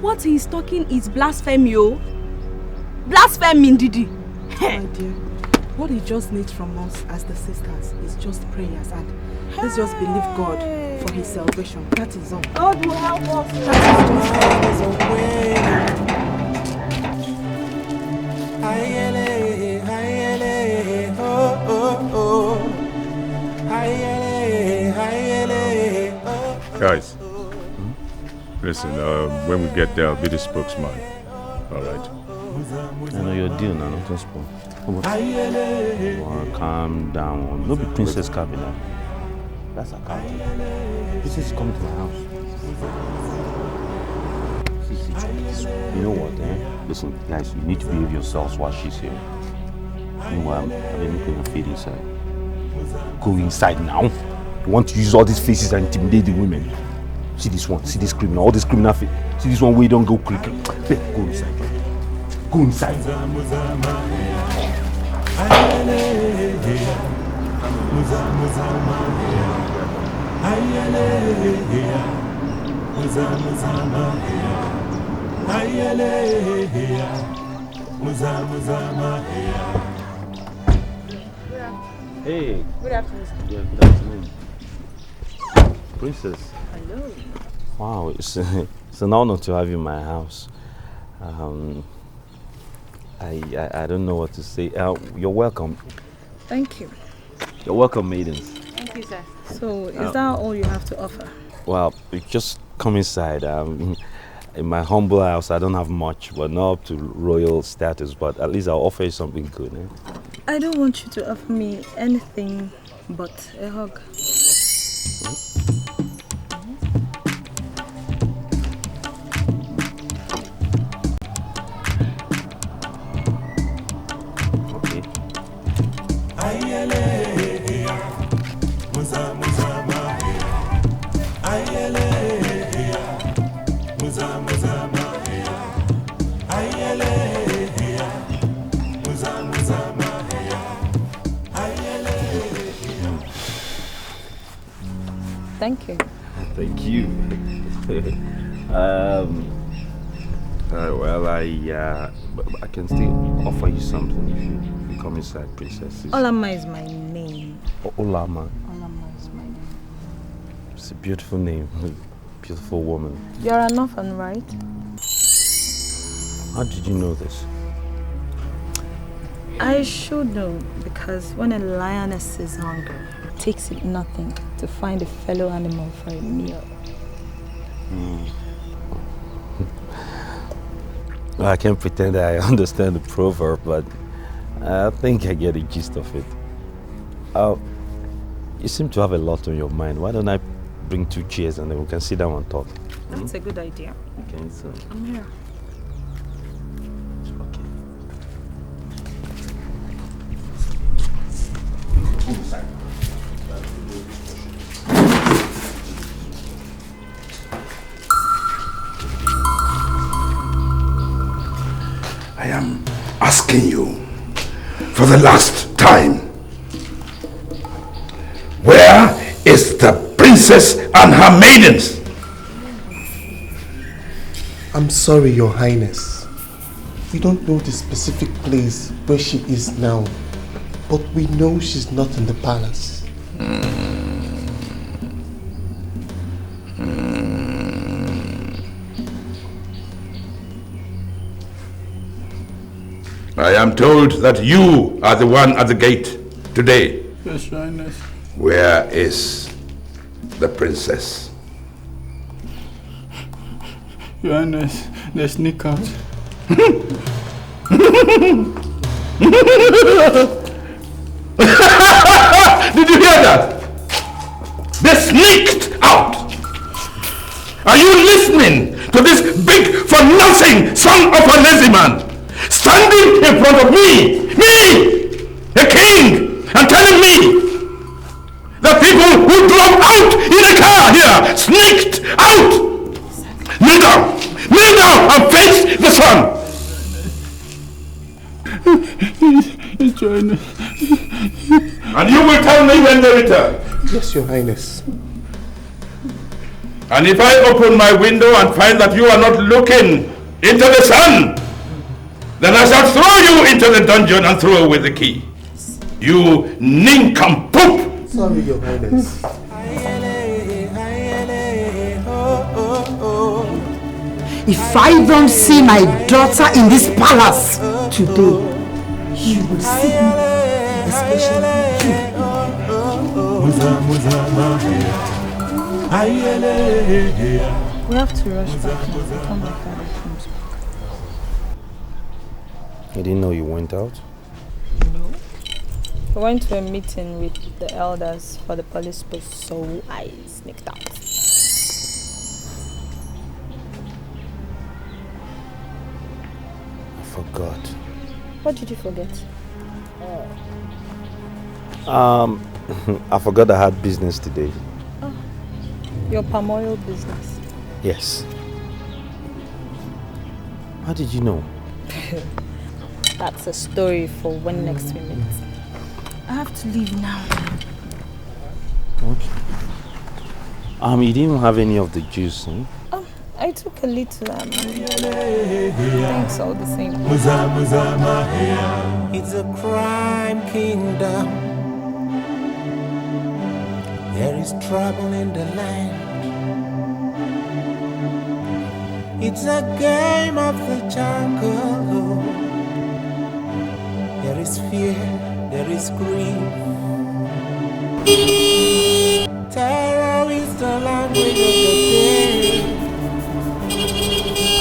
what he's talking is blasphemy, Blasphemy, Didi. My dear, what he just needs from us as the sisters is just prayers, and let's just believe God for his salvation. That is all. God will help us. That is just Guys, listen, when we get there, I'll be the spokesman. Alright? I know your deal now, don't spoil. Calm down. No be Princess Cabin now. That's a car. Princess is coming to my house. You know what, Listen, guys, you need to behave yourselves while she's here. Meanwhile, I've been making a feed inside. Go inside now. You want to use all these faces and intimidate the women. See this one, see this criminal, all this criminal face. See this one where you don't go quick. Go inside. Go inside. Hey. Good afternoon. Yeah, good afternoon. Princess. Hello. Wow, it's an honor to have you in my house. I don't know what to say. You're welcome. Thank you. You're welcome, maidens. Thank Thank you, sir. So, is that all you have to offer? Well, just come inside. In my humble house, I don't have much, but not up to royal status, but at least I'll offer you something good. Eh? I don't want you to offer me anything but a hug. Thank you. Thank you. Well, I can still offer you something if you come inside, princess. Olama is my name. Olama. Olama is my name. It's a beautiful name. Beautiful woman. You're an orphan, right? How did you know this? I should know, because when a lioness is hungry, it takes it nothing to find a fellow animal for a meal. Well, I can't pretend that I understand the proverb, but I think I get the gist of it. You seem to have a lot on your mind. Why don't I bring 2 chairs and then we can sit down and talk? That's a good idea. Okay, so... I'm here. I am asking you for the last time, where is the princess and her maidens? I'm sorry, Your Highness. We don't know the specific place where she is now, but we know she's not in the palace. I am told that you are the one at the gate today. Yes, Your Highness. Where is the princess? Your Highness, they sneak out. Did you hear that? They sneaked out. Are you listening to this big for nothing son of a lazy man standing in front of me, a king, and telling me that people who drove out in a car here sneaked out? Kneel down and face the sun. Yes, Your Highness. And you will tell me when they return. Yes, Your Highness. And if I open my window and find that you are not looking into the sun, then I shall throw you into the dungeon and throw away the key. You nincompoop! Sorry, Your Highness. If I don't see my daughter in this palace today, you will see me, especially you. We have to rush back now. Come back and comes back. I didn't know you went out. No. We went to a meeting with the elders for the police post, so I sneaked out. I forgot. What did you forget? I forgot I had business today. Oh, your palm oil business. Yes. How did you know? That's a story for when next we meet. I have to leave now. Okay. You didn't have any of the juice, huh? Oh, I took a little. Thanks all the same. It's a crime kingdom. There is trouble in the land. It's a game of the jungle. There is fear, there is grief. Terror is the language of the day.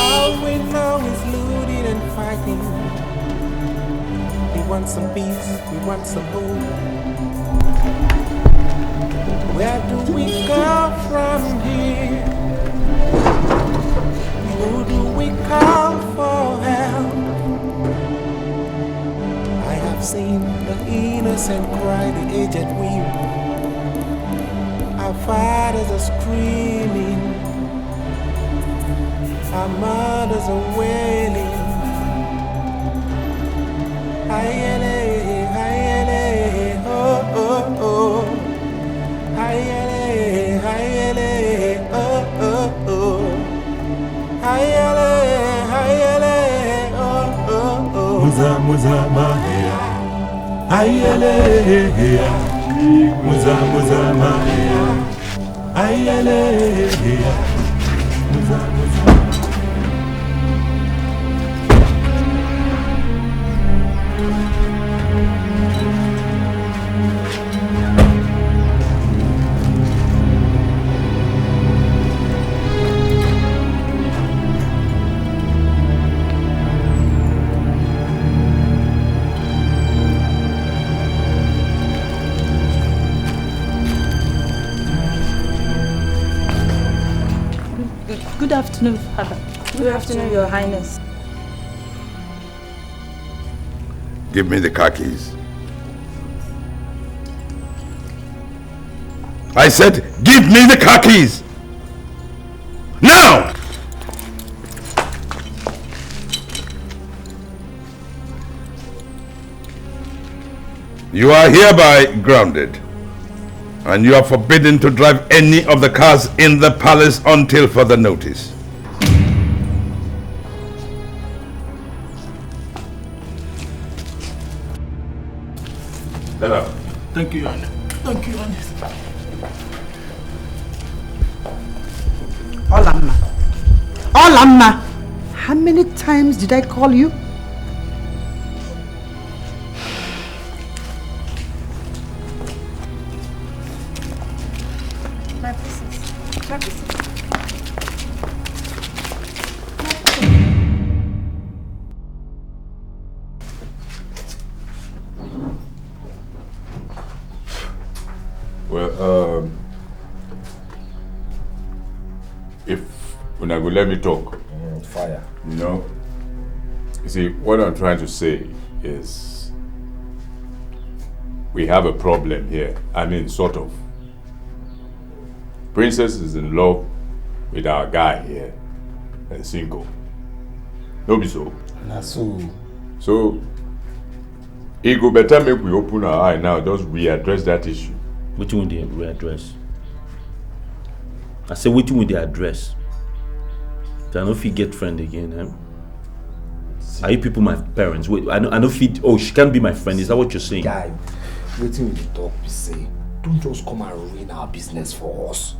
All we know is looting and fighting. We want some peace, we want some hope. Where do we go from here? Who do we call for help? I have seen the innocent cry, the aged weep. Our fathers are screaming, our mothers are wailing. Ayele, ayele, oh, oh, oh. Ayele, ayele, oh, oh, oh. Ayele, ayele, oh, oh, oh. Muza, muza, mahea. Ayele, hea. Muza, muza, mahea. Ayele, hea. Muza, muza. Good afternoon, Father. Good afternoon, Your Highness. Give me the car keys. I said, give me the car keys! Now! You are hereby grounded, and you are forbidden to drive any of the cars in the palace until further notice. Hello. Thank you, Your Honor. Thank you, Your Honor. Olamma. Olamma! How many times did I call you? My princess. My princess. Well, if una go let me talk. Fire. You know, you see, what I'm trying to say is we have a problem here. I mean, sort of. Princess is in love with our guy here, and single. No be so. Na so. So, it go better make we open our eye now, just readdress that issue. Which one they readdress? I say which one they address? So I know if you get friend again, eh? Are you people my parents? Wait, I know if you, oh, she can't be my friend. Is that what you're saying? Guy, waiting with the talk, we say, don't just come and ruin our business for us.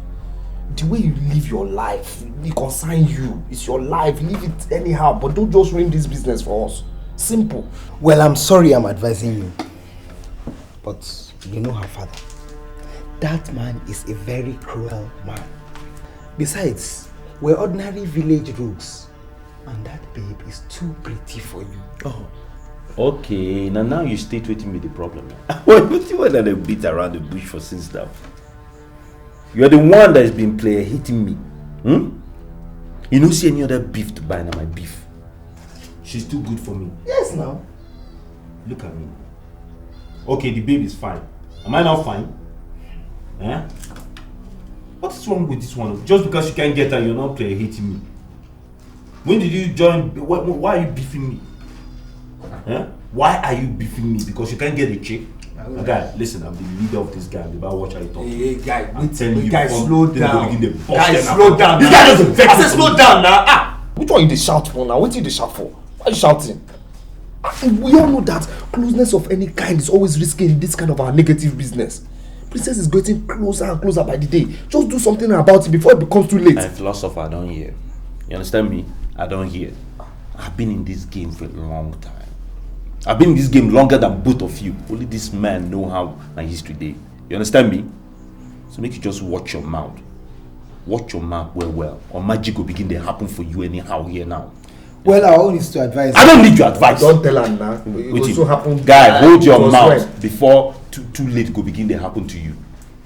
The way you live your life, it concerns you. It's your life. Live it anyhow, but don't just ruin this business for us. Simple. Well, I'm sorry I'm advising you. But you know her father. That man is a very cruel man. Besides, we're ordinary village rogues. And that babe is too pretty for you. Oh. Okay, now you state waiting with the problem. What do you want to beat around the bush for since now? You're the one that has been player hitting me. You don't see any other beef to buy now my beef. She's too good for me. Yes, now. Look at me. Okay, the babe is fine. Am I not fine? Eh? What is wrong with this one? Just because you can't get her, you're not player hitting me. When did you join? Why are you beefing me? Eh? Why are you beefing me? Because you can't get a chick? Guy, listen, I'm the leader of this gang. About watch how you talk. Hey, guy, slow down. Guy, slow down. This guy doesn't vex. I said slow down now. Ah! Which one you dey shout for now? What you dey shout for? Why are you shouting? We all know that closeness of any kind is always risky in this kind of our negative business. Princess is getting closer and closer by the day. Just do something about it before it becomes too late. I'm a philosopher, I don't hear. You understand me? I don't hear. I've been in this game for a long time. I've been in this game longer than both of you. Only this man know how my history day. You understand me? So make you just watch your mouth. Watch your mouth well. Or magic will begin to happen for you anyhow here now. Well, I only need to advise. I don't need your advice. Don't tell her now. It also happen. Guy, hold your mouth before too late go begin to happen to you.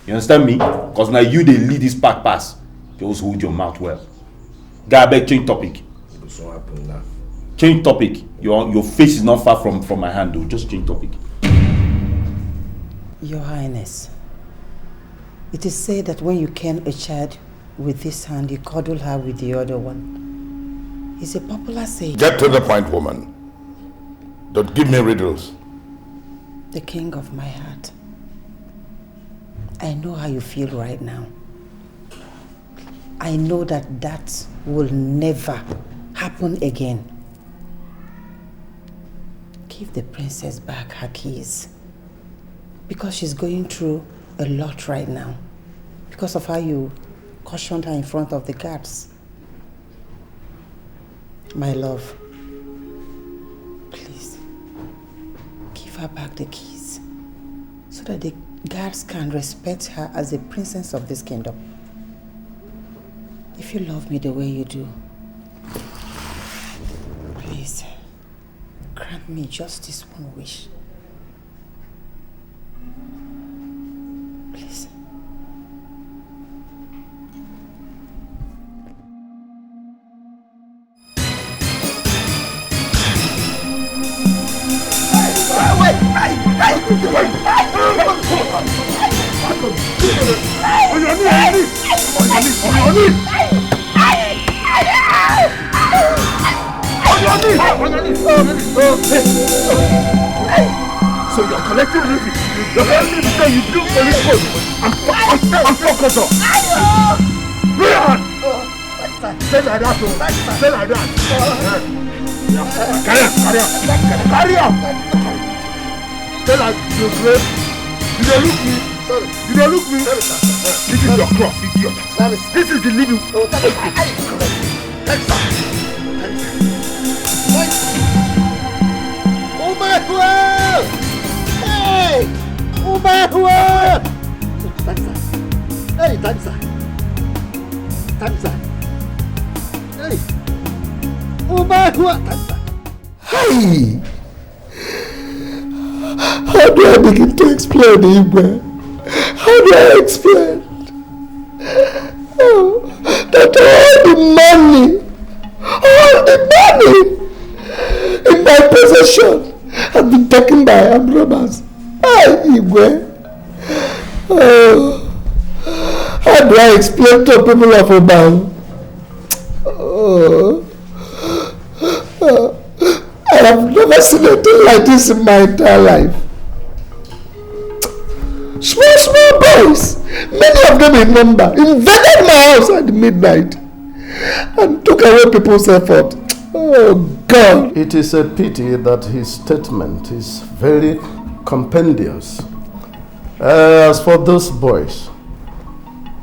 You understand me? Because now you they lead this pack pass. Just hold your mouth well. Guy, I beg, change topic. It also happen now. Change topic. Your face is not far from my hand though. Just change topic. Your Highness, it is said that when you cane a child with this hand, you cuddle her with the other one. It's a popular saying. Get to the point, woman. Don't give me riddles. The king of my heart. I know how you feel right now. I know that will never happen again. Give the princess back her keys. Because she's going through a lot right now. Because of how you cautioned her in front of the guards. My love, please, give her back the keys so that the guards can respect her as a princess of this kingdom. If you love me the way you do, please, grant me just this one wish. Please. So you're collecting Levy. You're telling me that you do police post. I'm focused on. Brian! Stay like that, oh. Stay like that. Carry on. Stay like you're great. You don't look me. Sorry. You don't look me. This is your cross, idiot. This is the living. Hey! Uberhua! Hey, Tanza! Hey! Uberhua! Hey! How do I begin to explain, Igwe? How do I explain? Oh, that all the money in my possession have been taken by armed robbers. Hey, Igwe. Oh, how do I explain to people of Obao? I have never seen anything like this in my entire life. Small boys, many of them in number, invaded my house at midnight and took away people's effort. Oh God! It is a pity that his statement is very compendious. As for those boys,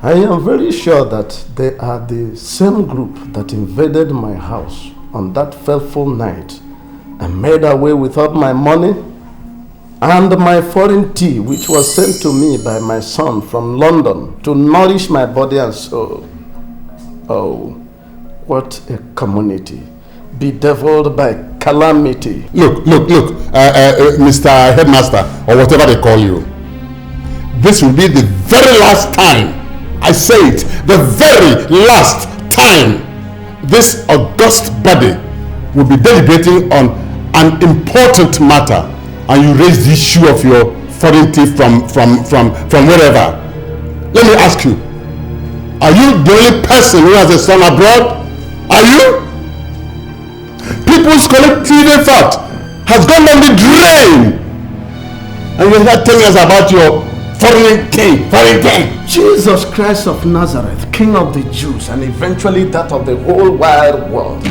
I am very sure that they are the same group that invaded my house on that fateful night and made away with all my money and my foreign tea, which was sent to me by my son from London to nourish my body and soul. Oh, what a community, bedeviled by calamity. Look, Mr. Headmaster, or whatever they call you. This will be the very last time, I say it, the very last time this august body will be deliberating on an important matter and you raise the issue of your foreign thief from wherever. Let me ask you, are you the only person who has a son abroad? Are you? People's collective effort has gone down the drain. And you're not telling us about your foreign king. Jesus Christ of Nazareth, King of the Jews, and eventually that of the whole wide world.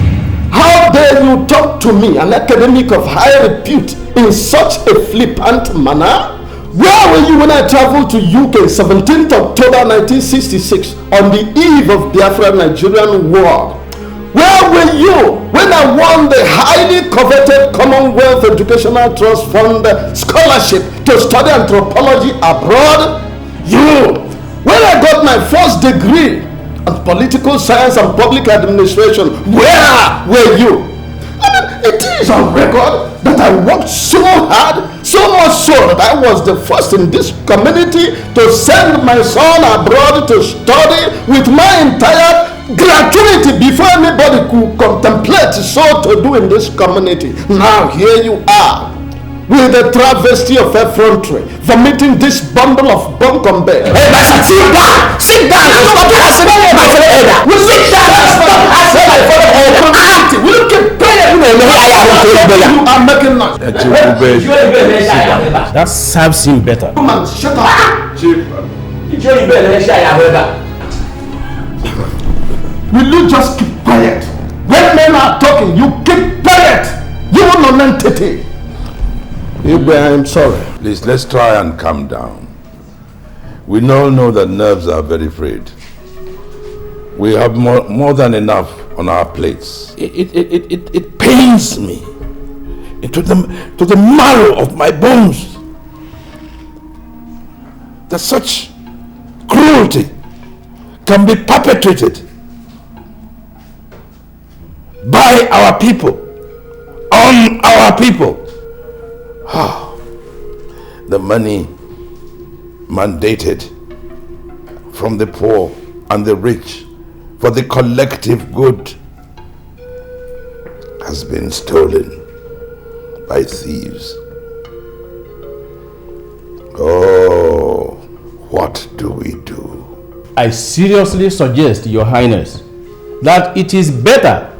How dare you talk to me, an academic of high repute, in such a flippant manner? Where were you when I traveled to UK 17th October 1966 on the eve of Biafra-Nigerian War? Where were you when I won the highly coveted Commonwealth Educational Trust Fund scholarship to study anthropology abroad? You! When I got my first degree in political science and public administration, where were you? I mean, it is on record that I worked so hard, so much so that I was the first in this community to send my son abroad to study with my entire gratuity before anybody could contemplate so to do in this community. Now here you are, with a travesty of effrontery, vomiting this bundle of bunkumbe. Hey, Master, sit down! Sit down! And stop asking my fellow elder! Will you sit down and stop asking my fellow elder? Auntie, will you keep paying me? You are making noise. That serves him better. Man, shut up! Will you just keep quiet? When men are talking, you keep quiet! You non-entity! I'm sorry. Please, let's try and calm down. We all know that nerves are very frayed. We have more than enough on our plates. It pains me to the marrow of my bones that such cruelty can be perpetrated by our people, on our people. The money mandated from the poor and the rich for the collective good has been stolen by thieves. Oh, what do we do? I seriously suggest, Your Highness, that it is better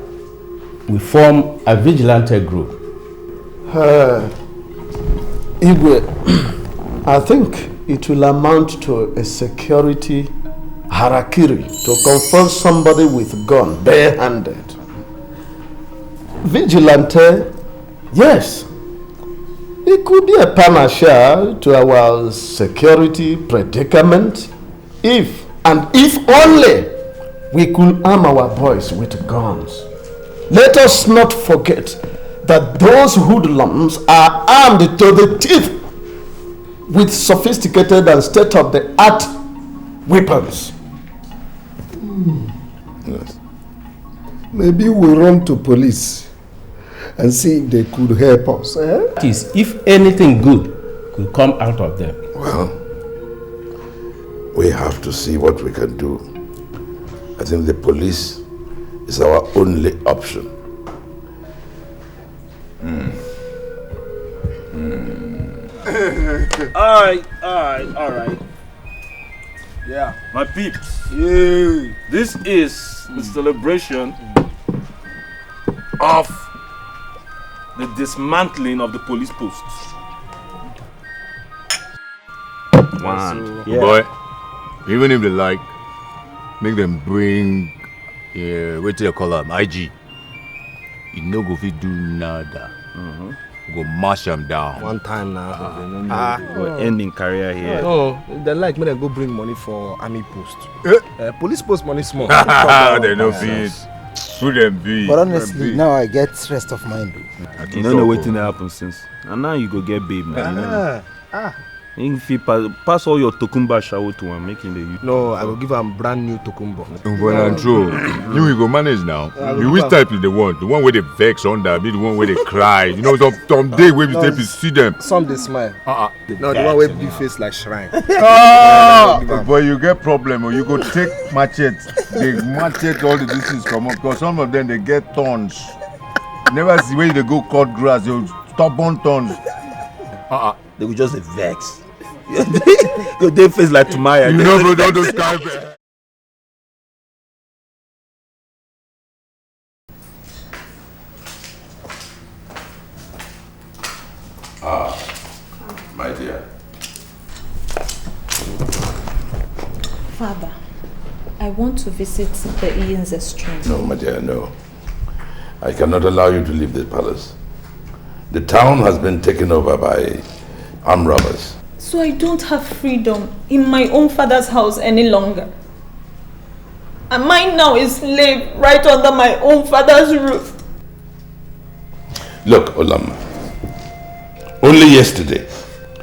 we form a vigilante group. Igwe, I think it will amount to a security harakiri to confront somebody with gun, bare-handed. Vigilante, yes, it could be a panacea to our security predicament if, and if only, we could arm our boys with guns. Let us not forget that those hoodlums are armed to the teeth with sophisticated and state-of-the-art weapons. Yes. Maybe we'll run to police and see if they could help us. Eh? That is, if anything good could come out of them. Well, we have to see what we can do. I think the police is our only option. All right. Yeah. My peeps. Yeah. This is the celebration of the dismantling of the police posts. Man, boy, even if they like, make them bring, what do you call them, IG. You no go fit do nada. Go mash them down. One time now. We're ending career here. No, they like me to go bring money for army post. Police post money small. They no fit. Who them be? But honestly, now I get rest of mind. You don't know what happened since. And now you go get babe now. If you pass all your tokumba shower to him, making the No, I will give him brand new tokumba. Well, and true. You will go manage now. You which type is the one? The one where they vex under, be the one where they cry. You know, some day where we take to see them. Some they smile. No, the one where big face like shrine. Boy, you get problem or you go take machete. They machete all the distance come up because some of them they get thorns. You never see where they go cut grass. You stubborn thorns. They will just vex. They face like Tumaya. You know, bro, don't those kind of... My dear. Father, I want to visit the Ian's stream. No, my dear, no. I cannot allow you to leave the palace. The town has been taken over by armed robbers. So I don't have freedom in my own father's house any longer. Am I now a slave right under my own father's roof? Look, Olama. Only yesterday,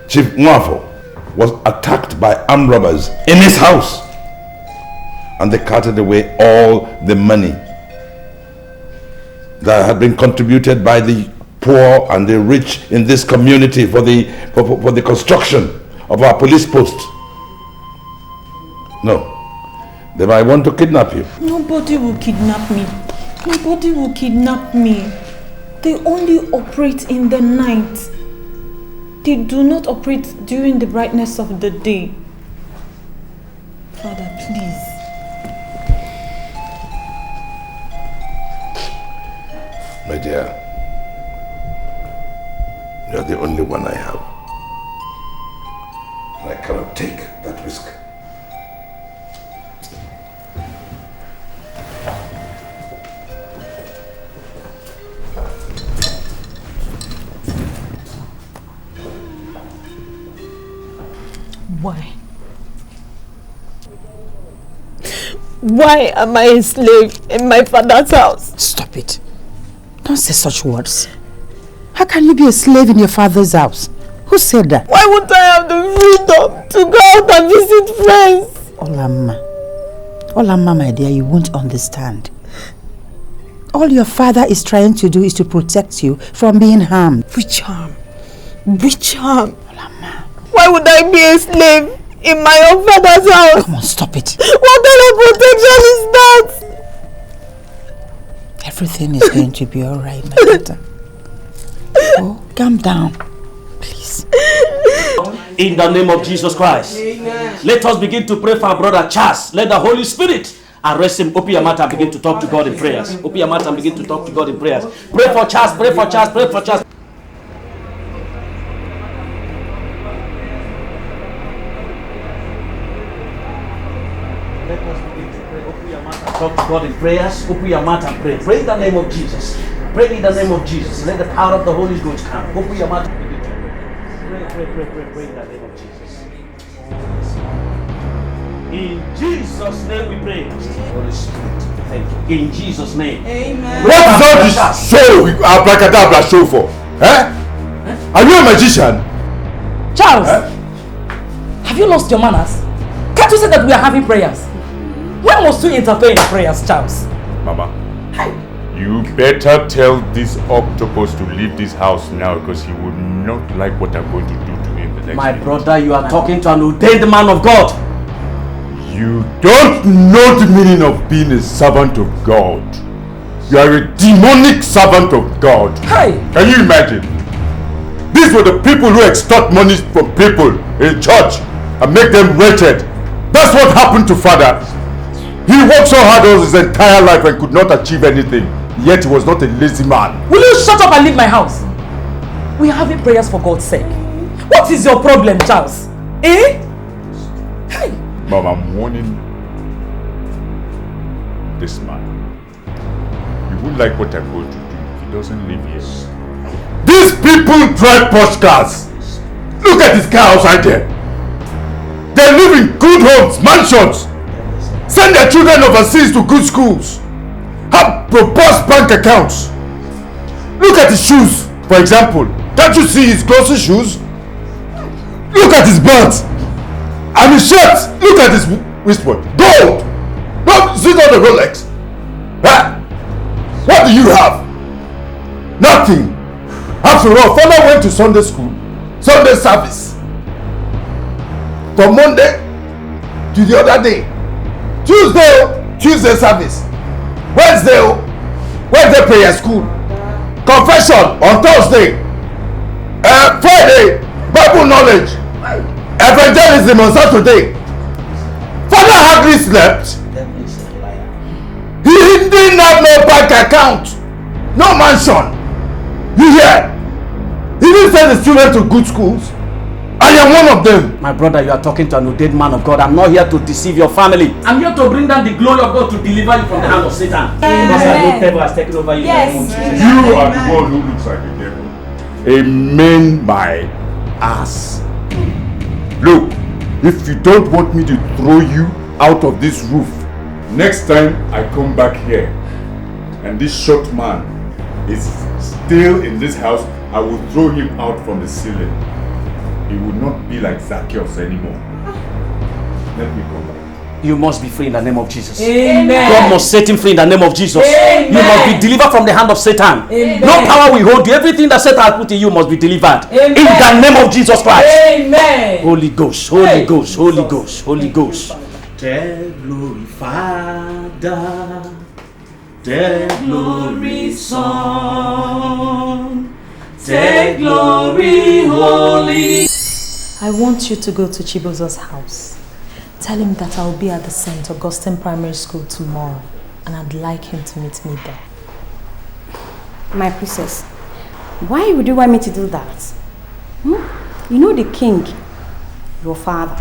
Chief Mwafo was attacked by armed robbers in his house. And they carted away all the money that had been contributed by the poor and the rich in this community for the construction of our police post. No. They might want to kidnap you. Nobody will kidnap me. Nobody will kidnap me. They only operate in the night. They do not operate during the brightness of the day. Father, please. My dear, you're the only one I have. And I cannot take that risk. Why? Why am I a slave in my father's house? Stop it. Don't say such words. How can you be a slave in your father's house? Who said that? Why won't I have the freedom to go out and visit friends? Olamma, my dear, you won't understand. All your father is trying to do is to protect you from being harmed. Which harm? Which harm? Olamma. Why would I be a slave in my own father's house? Come on, stop it. What kind of protection is that? Everything is going to be alright, my daughter. Oh, calm down, please. In the name of Jesus Christ. Amen. Let us begin to pray for our brother Charles. Let the Holy Spirit arrest him. Open your mouth and begin to talk to God in prayers. Open your mouth and begin to talk to God in prayers. Pray for Charles, pray for Charles, pray for Charles. Let us begin to pray. Open your mouth and talk to God in prayers. Open your mouth and pray. Pray in the name of Jesus. Pray in the name of Jesus. Let the power of the Holy Ghost come. Open your mouth and begin to pray. Pray in the name of Jesus. In Jesus' name we pray. Holy Spirit, thank you. In Jesus' name. Amen. What is all this show, abracadabra show for? Eh? Are you a magician? Charles, have you lost your manners? Can't you say that we are having prayers? When must you interfere in prayers, Charles? Mama, you better tell this octopus to leave this house now because he would not like what I'm going to do to him the next My minute. brother, you are talking to an ordained man of God. You don't know the meaning of being a servant of God. You are a demonic servant of God. Hey! Can you imagine? These were the people who extort money from people in church and make them wretched. That's what happened to Father. He worked so hard all his entire life and could not achieve anything. Yet he was not a lazy man. Will you shut up and leave my house? We are having prayers for God's sake. What is your problem, Charles? Eh? Hey! Mom, I'm warning this man. He won't like what I'm going to do if he doesn't leave here. These people drive Porsche cars. Look at this car outside there. They live in good homes, mansions. Send their children overseas to good schools. Have robust bank accounts. Look at his shoes, for example. Can't you see his glossy shoes? Look at his belt. And his shirt. Look at his wristwatch. Gold. No, see all the Rolex. Huh? What do you have? Nothing. After all, Father went to Sunday school, Sunday service. From Monday to the other day. Tuesday service. Wednesday prayer school. Confession on Thursday. Friday, Bible knowledge. Evangelism on Saturday. Father hardly slept. He didn't have no bank account. No mansion. You hear? He didn't send his children to good schools. I am one of them. My brother, you are talking to an ordained man of God. I'm not here to deceive your family. I'm here to bring down the glory of God to deliver you from the hand of Satan. Because I know devil has taken over you. Yes. You are the one who looks like a devil. Amen, my ass. Look, if you don't want me to throw you out of this roof, Next time I come back here and this short man is still in this house, I will throw him out from the ceiling. he will not be like Zacchaeus anymore. Let me come back. You must be free in the name of Jesus. Amen. God must set him free in the name of Jesus. Amen. You must be delivered from the hand of Satan. Amen. No power will hold you. Everything that Satan has put in you must be delivered. Amen. In the name of Jesus Christ. Amen. Holy Ghost, Holy Hey. Ghost, Holy Ghost, Holy Ghost. Take glory, Father. Take glory, Son. Take glory, Holy. I want you to go to Chibuzo's house. Tell him that I'll be at the St. Augustine Primary School tomorrow, and I'd like him to meet me there. My princess, why would you want me to do that? You know the king, your father.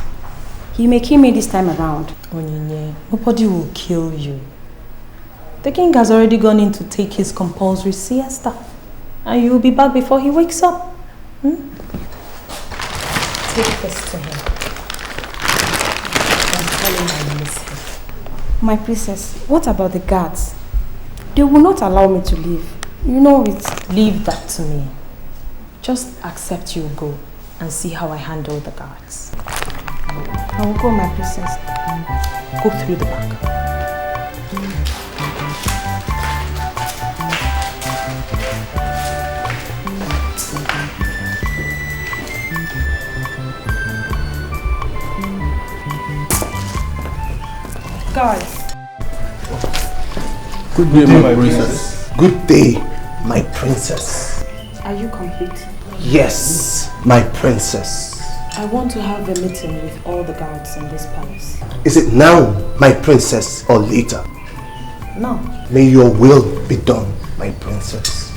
He may kill me this time around. Onyinye, nobody will kill you. The king has already gone in to take his compulsory siesta, and you'll be back before he wakes up. Take this to him. My princess, what about the guards? They will not allow me to leave. You know it. Leave that to me. Just accept you go and see how I handle the guards. I will go, my princess. Go through the back. Guys. Good day, my princess. Good day, my princess. Are you complete? Yes, my princess. I want to have a meeting with all the guards in this palace. Is it now, my princess, or later? No. May your will be done, my princess.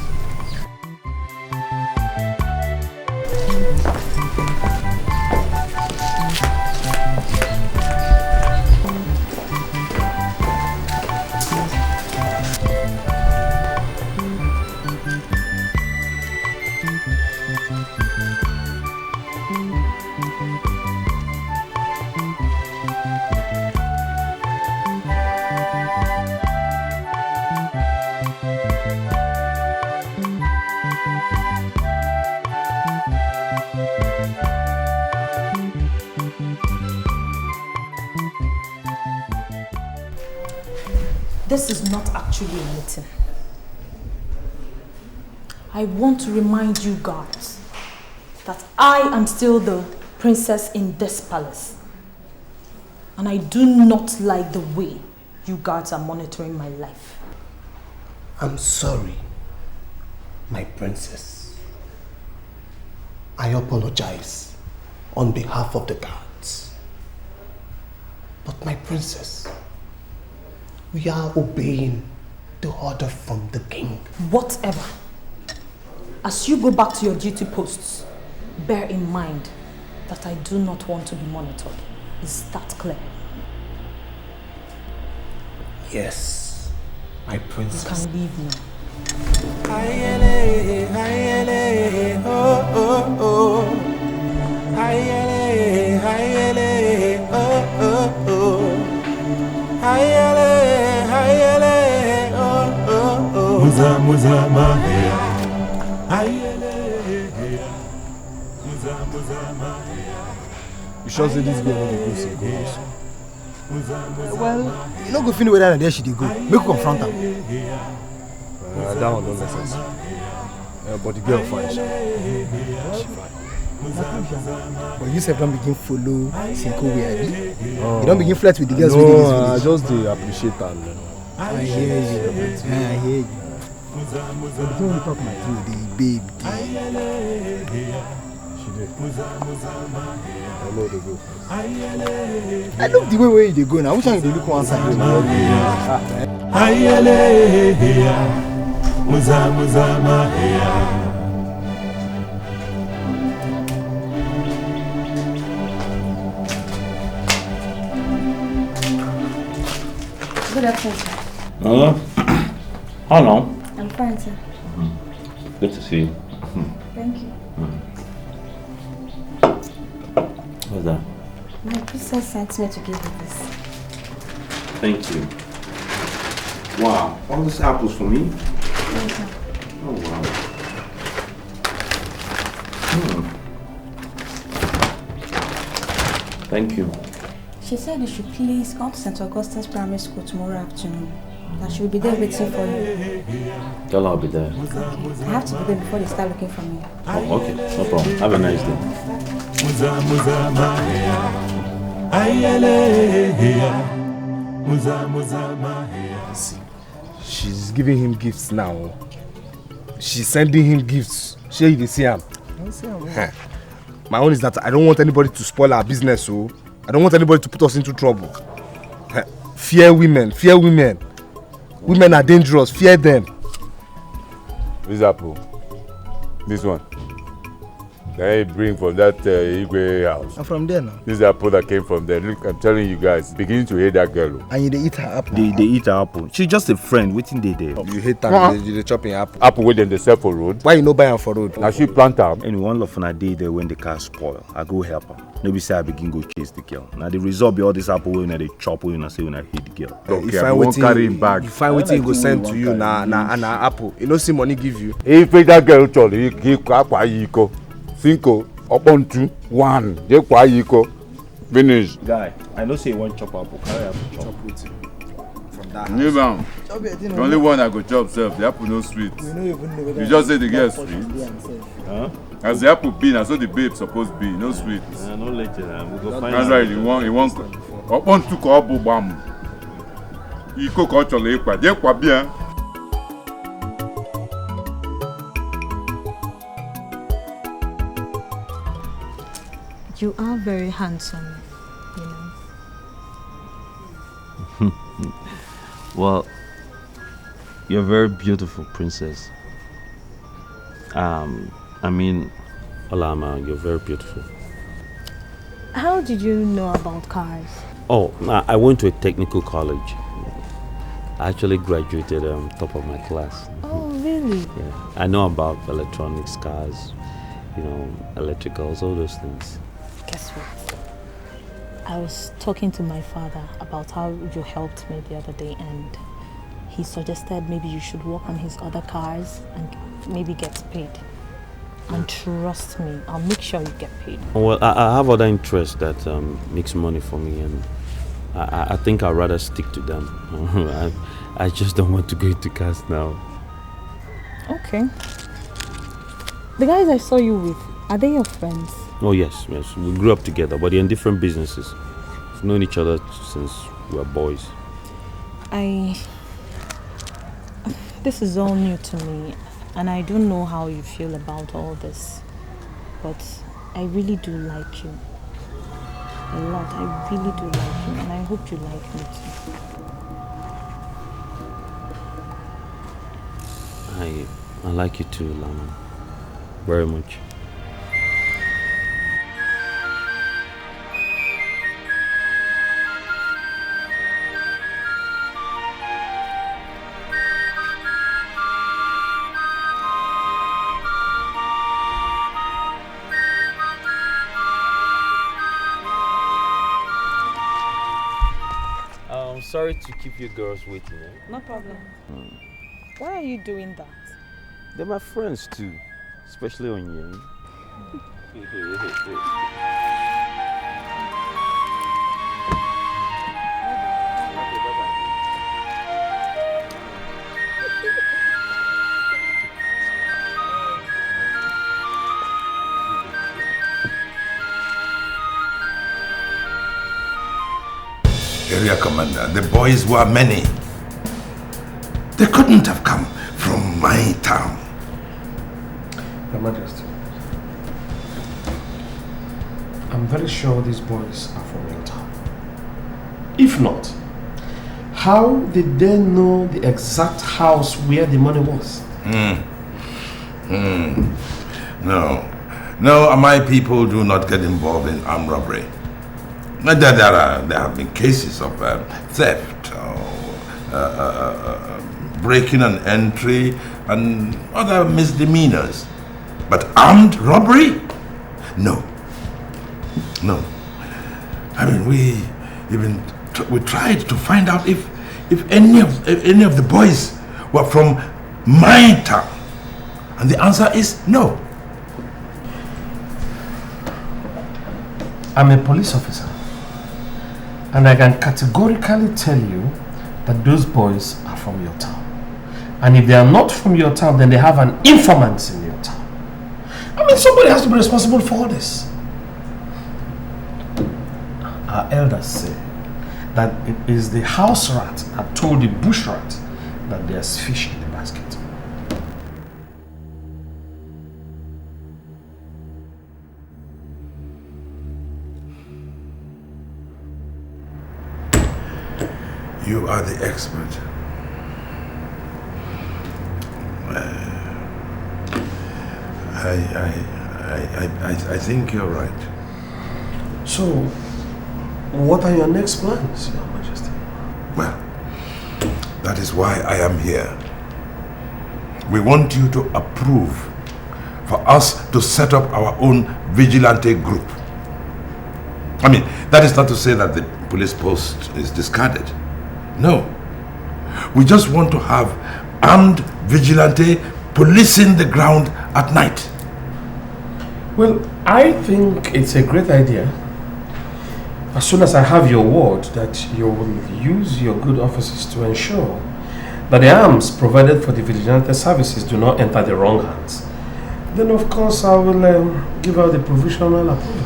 This is not actually a meeting. I want to remind you guards that I am still the princess in this palace. And I do not like the way you guards are monitoring my life. I'm sorry, my princess. I apologize on behalf of the guards. But my princess, we are obeying the order from the king. Whatever. As you go back to your duty posts, bear in mind that I do not want to be monitored. Is that clear? Yes, my princess. You can leave now. Ayele, ayele, oh, oh, oh. Ayele, ayele, oh, oh, oh. Ayele, ayele, oh, oh, oh. Muza, muza, mahea. Ayele, muza, muza, mahea. You sure say this girl no dey go single? Well, you no go fit know whether na there she dey go. Make you confront her. That one don't make sense. But the girl fine, she fine. But you sef don begin follow Sinko way, abi? You don begin flirt with the girls wey dey this No, I village. just dey appreciate her. I hear you. I hear you. But the thing wey talk my truth, the babe, She did. I know they go. I look the way where you dey go now. Which one you dey look one side? Ayele, muza, muza, mahea. Good afternoon, sir. How long? I'm fine, sir. Good to see you. Thank you. What's that? My princess sent me to give you this. Thank you. Wow, all these apples for me? Thank you. Oh, wow. Thank you. She said you should please come to St. Augustine's Primary School tomorrow afternoon. That she will be there waiting for you. Tell her I'll be there. Okay. I have to be there before they start looking for me. Oh, okay, no problem. Have a nice day. See, she's giving him gifts now. She's sending him gifts. Shey you dey see am? My own is that I don't want anybody to spoil our business, so I don't want anybody to put us into trouble. Fear women, fear women. Women are dangerous, fear them. This apple. This one. That you bring from that Igwe house. I'm from there now. This is the apple that came from there. Look, I'm telling you guys, beginning to hate that girl. And you eat her apple. They eat her apple. She's just a friend waiting there. You hate her, you chopping apple. Apple with them they sell for road. Why you no buy her for road? Now she plant her. And one love on a day there when the car spoil, I go help her. Nobody say I begin go chase the girl. Now the result be all this apple when they chop when I say when I hit the girl. Okay, I won't carry him back. You find what he go send to you na apple. You know see money give you. If that girl told you, he go 5 upon 2 1. They go finish. Guy, I know say you want chop apple. Carry apple chop with you. From that New man. The only one I go chop self. The apple no sweet. You just say the girl sweet. Huh? As the apple be, so the babe supposed to be no sweet. No later. We go find. That's right. You want. Upon 2 ko apple bam. You cook out your leg, but they kwa bien. You are very handsome, you know. Well, you're a very beautiful princess. I mean, Olama, you're very beautiful. How did you know about cars? Oh, I went to a technical college. I actually graduated top of my class. Oh, really? Yeah. I know about electronics, cars, you know, electricals, all those things. Guess what? I was talking to my father about how you helped me the other day, and he suggested maybe you should work on his other cars and maybe get paid. And trust me, I'll make sure you get paid. Well, I have other interests that makes money for me, and I think I'd rather stick to them. I just don't want to go into cars now. Okay. The guys I saw you with, are they your friends? Oh yes. We grew up together, but they're in different businesses. We've known each other since we were boys. This is all new to me, and I don't know how you feel about all this, but I really do like you. A lot. I really do like you, and I hope you like me too. I like you too, Lama. Very much. Sorry to keep you girls waiting. No problem. Why are you doing that? They're my friends too, especially on you. Area Commander, the boys were many. They couldn't have come from my town. Your Majesty, I'm very sure these boys are from your town. If not, how did they know the exact house where the money was? No, my people do not get involved in armed robbery. There have been cases of theft, breaking and entry, and other misdemeanors. But armed robbery? No. I mean, we tried to find out if any of the boys were from my town, and the answer is no. I'm a police officer. And I can categorically tell you that those boys are from your town. And if they are not from your town, then they have an informant in your town. I mean, somebody has to be responsible for all this. Our elders say that it is the house rat that told the bush rat that there's fish in the basket. You are the expert. I think you're right. So, what are your next plans, Your Majesty? Well, that is why I am here. We want you to approve for us to set up our own vigilante group. I mean, that is not to say that the police post is discarded. No. We just want to have armed vigilante policing the ground at night. Well, I think it's a great idea. As soon as I have your word that you will use your good offices to ensure that the arms provided for the vigilante services do not enter the wrong hands, then of course I will give out the provisional approval.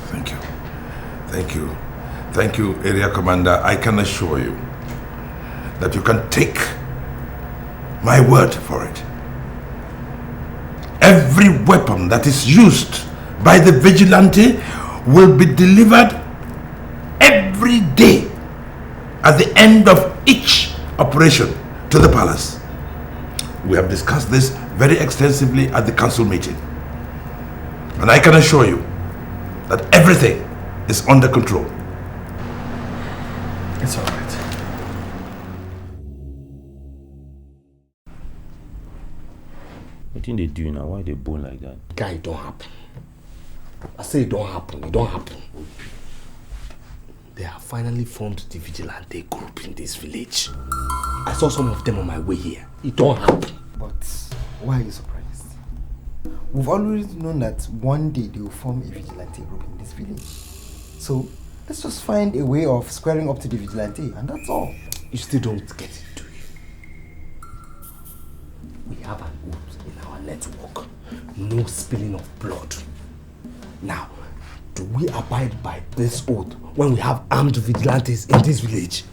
Thank you. Thank you. Thank you, Area Commander. I can assure you that you can take my word for it. Every weapon that is used by the vigilante will be delivered every day at the end of each operation to the palace. We have discussed this very extensively at the council meeting. And I can assure you that everything is under control. It's all right. What think they do now? Why they bone like that? Guy, it don't happen. I say it don't happen. It don't happen. They have finally formed the vigilante group in this village. I saw some of them on my way here. It don't happen. But why are you surprised? We've always known that one day they will form a vigilante group in this village. So let's just find a way of squaring up to the vigilante, and that's all. You still don't get it, do you? We have an oath in our network. No spilling of blood. Now, do we abide by this oath when we have armed vigilantes in this village?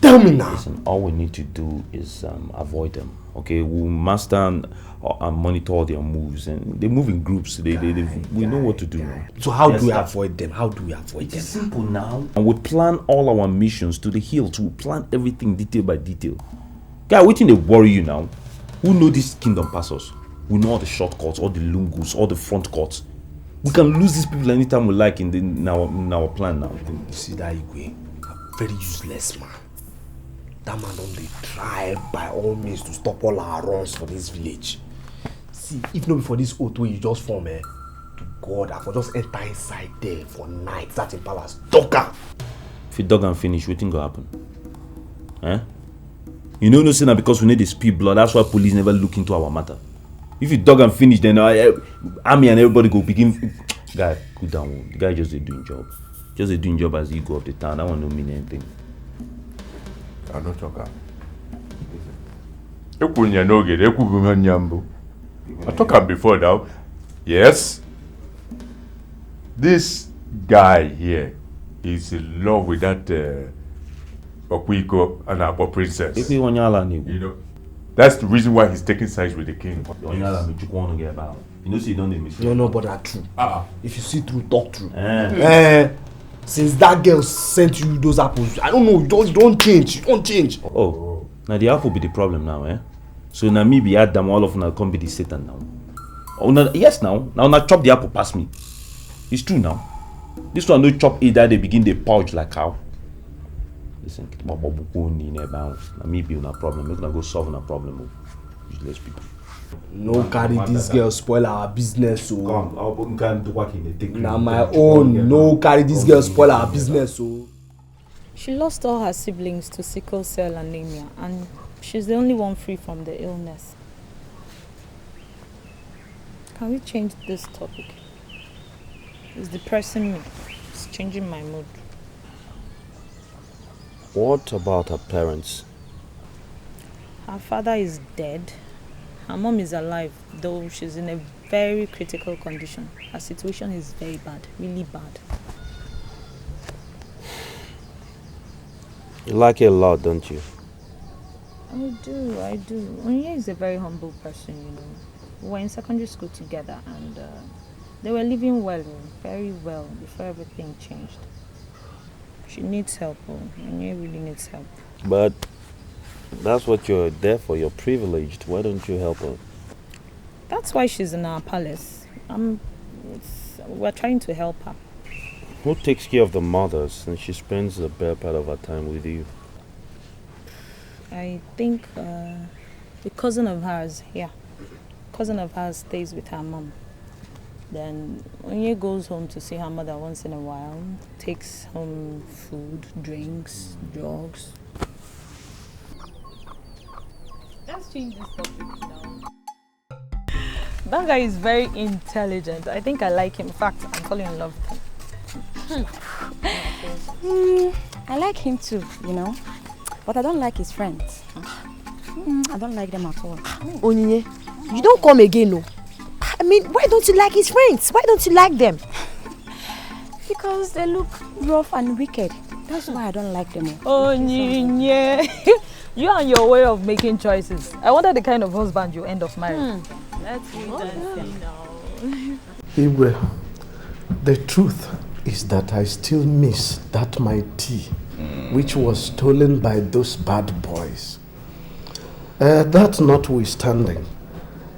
Tell me now. Listen, all we need to do is avoid them. Okay, we'll master and monitor their moves, and they move in groups. We know what to do. So how do we avoid them? How do we avoid them? It's simple now. And we plan all our missions to the hills. We plan everything detail by detail. Guy, waiting they worry you now. Who know this kingdom pass us? We know all the shortcuts, all the lungus, all the front cuts. We can lose these people anytime we like in our plan now. You see that Igwe? Very useless man. That man don't try by all means to stop all our runs for this village. See, if not for this oath where you just form, to God, I could just enter inside there for night. That's in palace. Dogger! If you dog and finish, what think will happen? Eh? You know, no saying that because we need to speed blood, that's why police never look into our matter. If you dog and finish, then army and everybody go begin. Guy, cool down. The guy just a doing job. Just a doing job as he go up the town. That one don't mean anything. I don't talk. I talked before now. Yes. This guy here is in love with that Wazico and our princess. You know, that's the reason why he's taking sides with the king. You know, see, don't miss. No, but that's true. If you see through, talk through. Since that girl sent you those apples, I don't know, you don't change. You don't change. Oh, now the apple be the problem now, eh? So now me be Adam, all of them come be the Satan now. Oh, now, yes, now chop the apple past me. It's true now. This one no chop either, they begin they pouch like cow. Listen, now me be no problem. We're gonna go solve a problem. Useless people. No carry this girl spoil our business. So now my own. No carry this girl spoil our business. So she lost all her siblings to sickle cell anemia, and she's the only one free from the illness. Can we change this topic? It's depressing me. It's changing my mood. What about her parents? Her father is dead. Her mom is alive, though she's in a very critical condition. Her situation is very bad, really bad. You like her a lot, don't you? I do. Onye is a very humble person, you know. We were in secondary school together and they were living well, very well, before everything changed. She needs help, Onye really needs help. But that's what you're there for, you're privileged. Why don't you help her? That's why she's in our palace. We're trying to help her. Who takes care of the mothers and she spends the better part of her time with you? I think a cousin of hers, cousin of hers stays with her mom. Then Onye goes home to see her mother once in a while, takes home food, drinks, drugs. Let's change this topic now. That guy is very intelligent. I think I like him. In fact, I'm falling in love with him. I like him too, you know. But I don't like his friends. I don't like them at all. Onyinye, you don't come again, no. I mean, why don't you like his friends? Why don't you like them? Because they look rough and wicked. That's why I don't like them. Onyinye, you and your way of making choices. I wonder the kind of husband you end up marrying. Let's read and now. Igwe, the truth is that I still miss that my tea, which was stolen by those bad boys. That notwithstanding,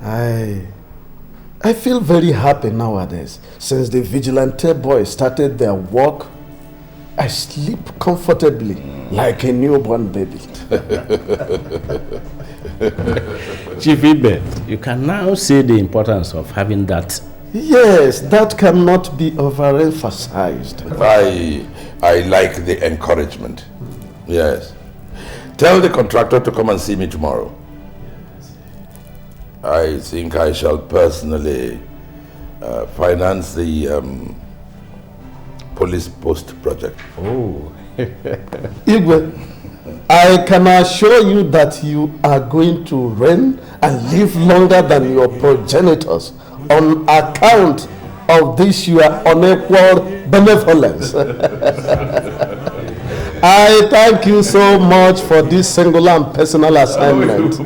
I feel very happy nowadays. Since the Vigilante boys started their work, I sleep comfortably like a newborn baby. Chief Ibe, you can now see the importance of having that. Yes, that cannot be overemphasized. I like the encouragement. Yes. Tell the contractor to come and see me tomorrow. I think I shall personally finance the police post project. Oh. Igwe, I can assure you that you are going to reign and live longer than your progenitors on account of this your unequal benevolence. I thank you so much for this singular and personal assignment.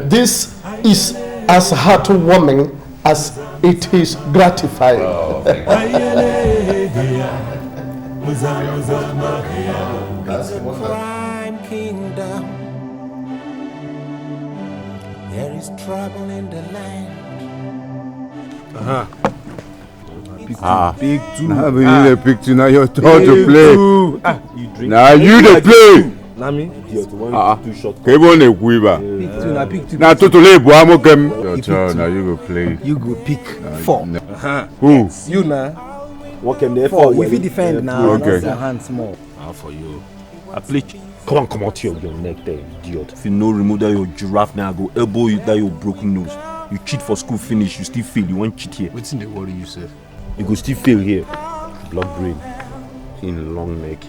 This is as heartwarming as it is gratifying. Crime kingdom. There is trouble in the land. Big two. Now we need a picture. Now your turn to play. Now you the play. Nami, Keep on the quiver. Now to lay Buamo game. Your turn. Now you go play. You go pick 4. Who? You now. What can they 4. If you defend now, okay. your hands small. For you. I play. Come on out your neck there, idiot. If you no remove that your giraffe now, I go elbow you that your broken nose. You cheat for school finish, you still fail. You won't cheat here. What's in the worry you say? You go still fail here. Blood brain. In long neck.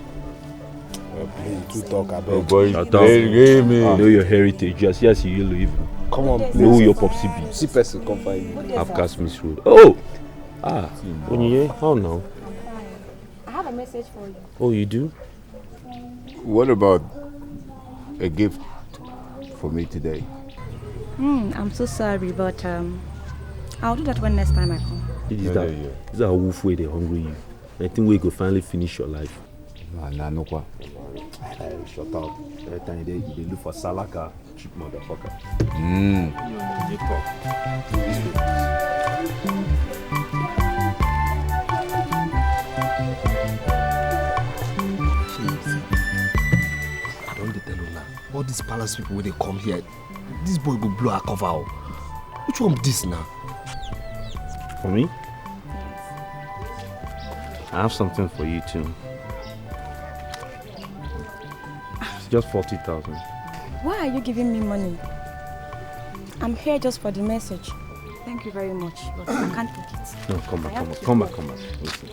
To talk about. Oh boy, shut up. Know your heritage. Just yes, you yellow even. Come on, please. Know your popsy be. See person come find you. I've cast Miss Road. Oh! Onyinye, how now? I have a message for you. Oh, you do? What about a gift for me today? I'm so sorry, but I'll do that when next time I come. This is a wolf way they hungry you. I think we could finally finish your life. No kwa. Shut up. Every time they look for Salaka, cheap motherfucker. I don't tell you now. All these palace people when they come here, this boy go blow our cover out. Which one this now? For me? I have something for you too. It's just 40,000. Why are you giving me money? I'm here just for the message. Thank you very much, but I can't take it. No, come back. Listen.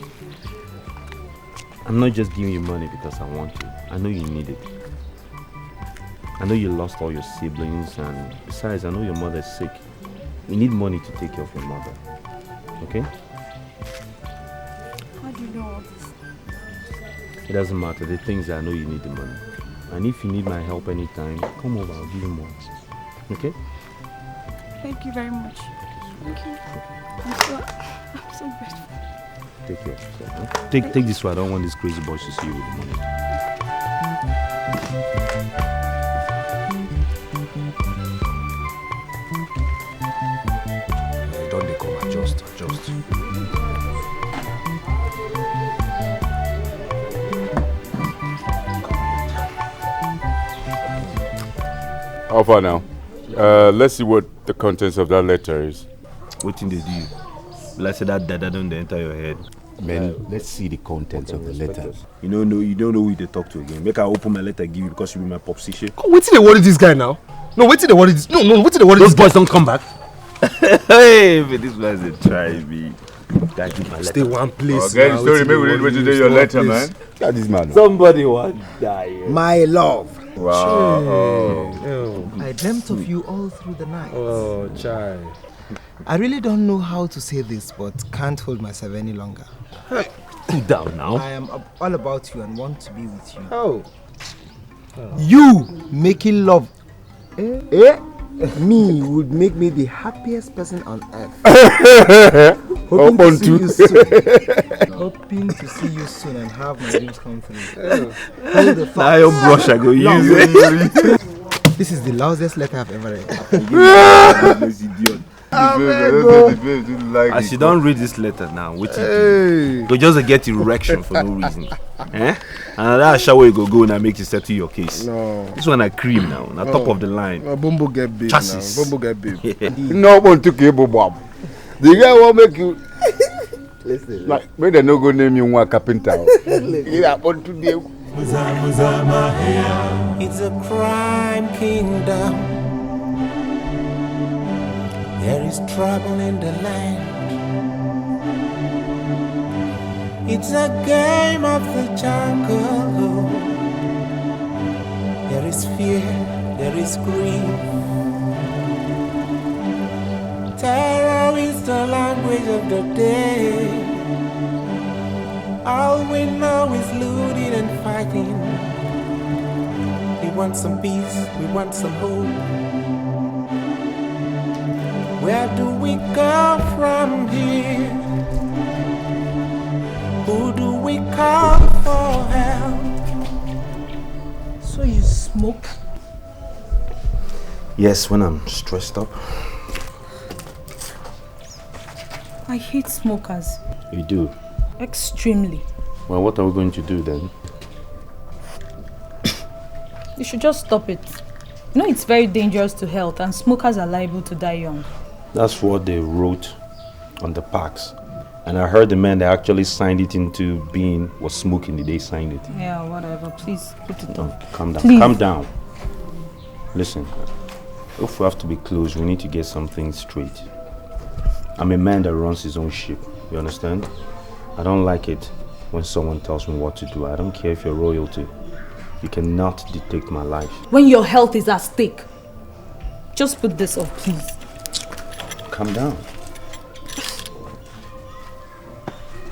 I'm not just giving you money because I want you. I know you need it. I know you lost all your siblings, and besides, I know your mother is sick. You need money to take care of your mother. Okay? How do you know all this? It doesn't matter. The things I know you need the money. And if you need my help anytime, come over, I'll give you more. Okay? Thank you very much. Thank you. I'm so grateful. Take care. Huh? Take this one. I don't want these crazy boys to see you with the money. Don't they come adjust. How far now? Let's see what the contents of that letter is. What thing they do? Let's say that dada don't enter your head. Man, let's see the contents of the letter. You don't know who they talk to again. Make I open my letter, give you because you be my popsy shit. Wait till they worry this guy now. No, wait till they worry this. No, wait till they worry Those this boys don't come back. Hey, but this man's a try me. Gotta give my letter. Stay one place. Get the story. Maybe we read what you do your letter, man. Got this man. Somebody want die. My love. Wow. I dreamt of you all through the night. Oh, child. I really don't know how to say this, but can't hold myself any longer. Hey, cool down now. I am all about you and want to be with you. Oh. You making love me would make me the happiest person on earth. Hoping to see you soon and have my dreams come true. Hold the now your brush I go use it. This is the loudest letter I've ever read. As you don't read this letter now, what you do? Go just get erection for no reason. And that shower you go and make you settle your case. No. This one a cream now, on top of the line. Bumbo get big Chassis. now. Bumbo get big. No one to cable Bob. The guy will make you. Listen. Like, where they no go name you one carpenter. Yeah, on today. It's a crime kingdom. There is trouble in the land. It's a game of the jungle. There is fear, there is grief. Terror is the language of the day. All we know is looting and fighting. We want some peace, we want some hope. Where do we go from here? Who do we call for help? So you smoke? Yes, when I'm stressed up. I hate smokers. You do? Extremely. Well, what are we going to do then? You should just stop it. You know it's very dangerous to health and smokers are liable to die young. That's what they wrote on the packs. And I heard the man that actually signed it into being was smoking the day he signed it. Yeah, whatever. Please put it on. Calm down. Please. Calm down. Listen, if we have to be close, we need to get something straight. I'm a man that runs his own ship. You understand? I don't like it when someone tells me what to do. I don't care if you're royalty. You cannot dictate my life. When your health is at stake, just put this off, please. Calm down.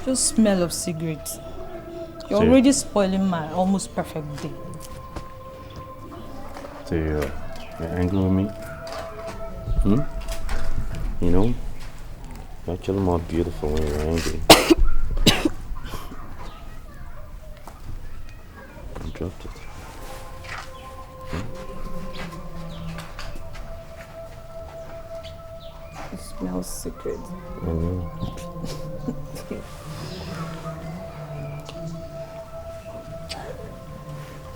Just smell of cigarettes. You're See. already spoiling my almost perfect day. So you're angry with me? You know, you're actually more beautiful when you're angry. I dropped it. It smells secret. I know.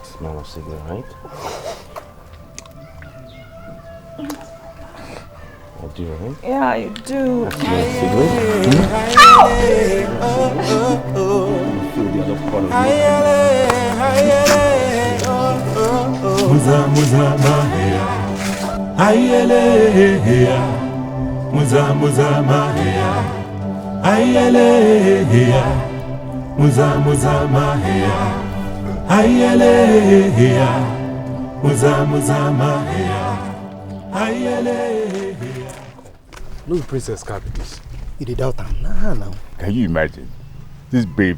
Smell of cigarette, right? I do, right? Yeah, you do. I smell cigarette. Feel the other part of me. Muza muza mahea, ayele hea. Muza muza mahea, ayele hea. Muza muza mahea. Ayele hea. Muza muza mahea. Ayele hea. No princess can't be this. You did doubt him. Nah, no. Can you imagine this babe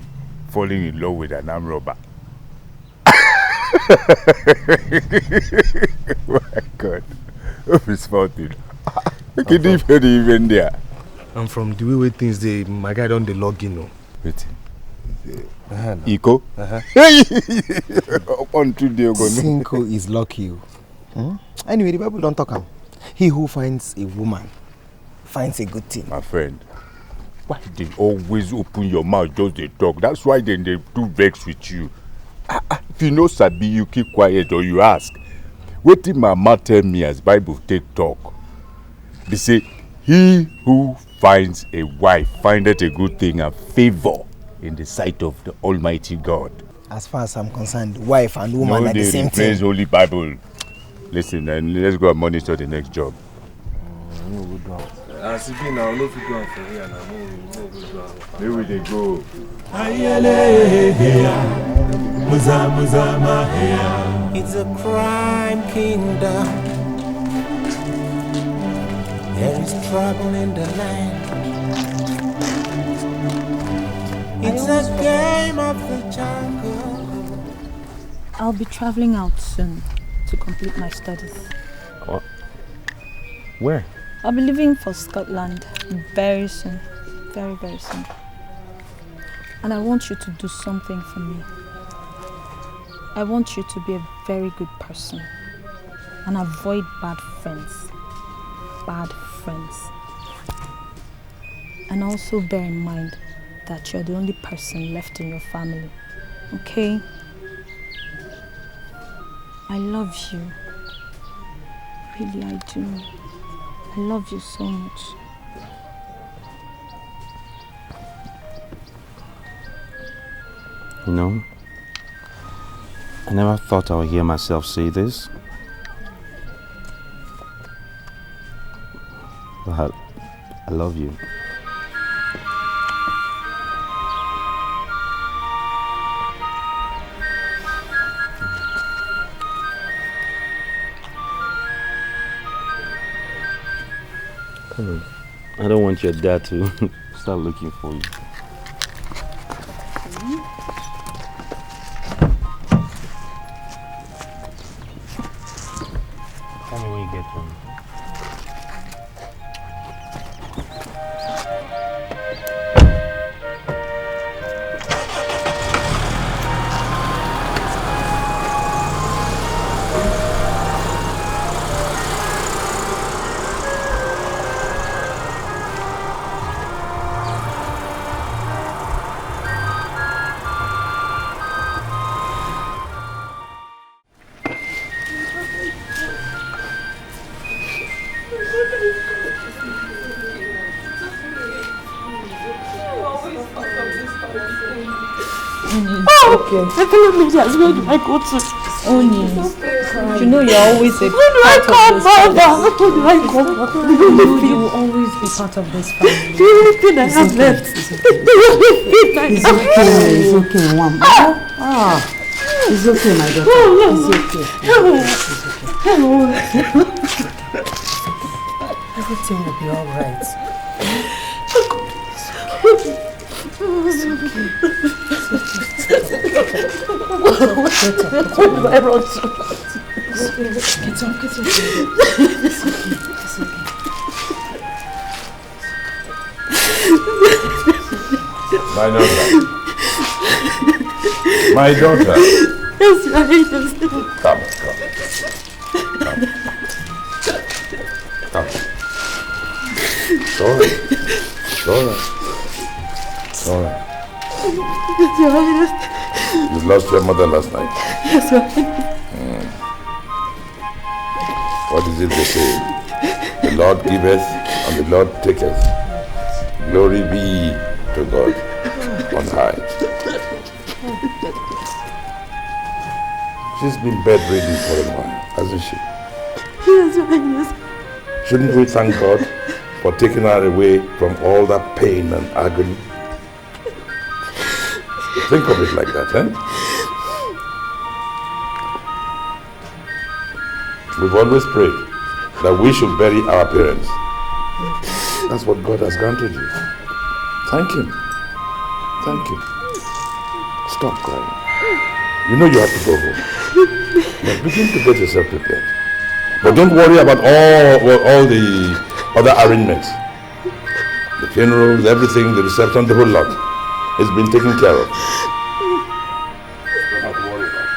falling in love with an armed robber? My God, hope it's fountain. Look at the even there. And from the way things they, my guy don't log in. No. Wait. No. Eco? On 2 days ago. Cinco is lucky. Anyway, the Bible don't talk him. He who finds a woman finds a good thing. My friend, why they always open your mouth just they talk? That's why then they do vex with you. If you know Sabi, you keep quiet or you ask. What did my mama tell me as Bible take talk? They say, he who finds a wife findeth a good thing and favor in the sight of the Almighty God. As far as I'm concerned, wife and woman are the same thing. Praise Holy Bible. Listen, and let's go and monitor the next job. As if now, no figure for here now. Where will they go? Muza muza mahea. It's a crime kingdom. There is trouble in the land. It's a game of the jungle. I'll be traveling out soon to complete my studies. What? Where? I'll be leaving for Scotland very soon. Very, very soon. And I want you to do something for me. I want you to be a very good person and avoid bad friends. Bad friends. And also bear in mind that you're the only person left in your family. Okay? I love you. Really, I do. I love you so much. You know, I never thought I would hear myself say this. But I love you. I don't want your dad to start looking for you. Tell me when you get home. Okay. Where do I go to? Oni, you know you're always a part of this family. Where do I come? You will always be part of this family. The only thing I have left. It's okay, Mom. It's okay, my daughter. It's okay. Everything will be alright. It's okay. What do I run to? Get up. My daughter. My daughter. Yes, right. Come. Sorry. Yes, right. You lost your mother last night. Yes, right. What is it they say? The Lord giveth and the Lord taketh. Glory be to God on high. She's been bedridden for a while, hasn't she? Yes, right. Shouldn't we thank God for taking her away from all that pain and agony? Think of it like that, eh? We've always prayed that we should bury our parents. That's what God has granted you. Thank Him. Thank you. Stop crying. You know you have to go home. Now begin to get yourself prepared. But don't worry about all the other arrangements. The funerals, everything, the reception, the whole lot. It's been taken care of. Don't have to worry about it.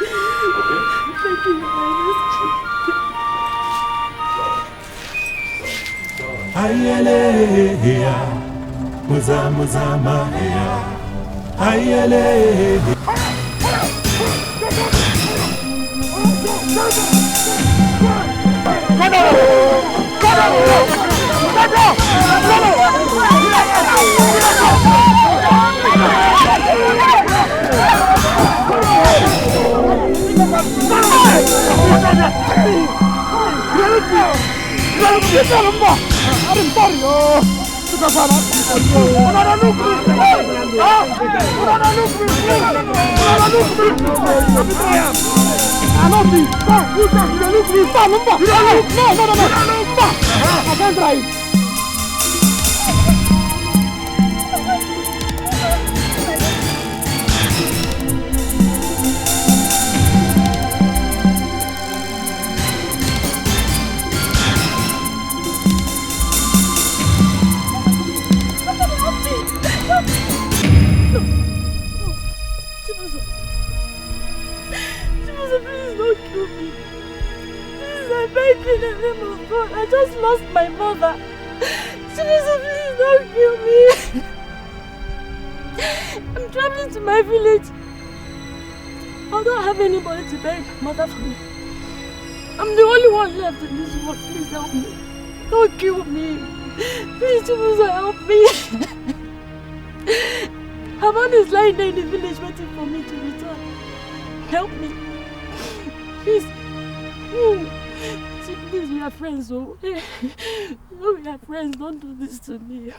Okay? Thank you, Ayele, muza muza mahea. Ayele. I just lost my mother. Chibuzo, please don't kill me. I'm traveling to my village. I don't have anybody to bury my mother for me. I'm the only one left in this world. Please help me. Don't kill me. Please, Chibuzo, help me. Haman is lying there in the village waiting for me to return. Help me. Please. Please, we are friends, so we are friends. Don't do this to me.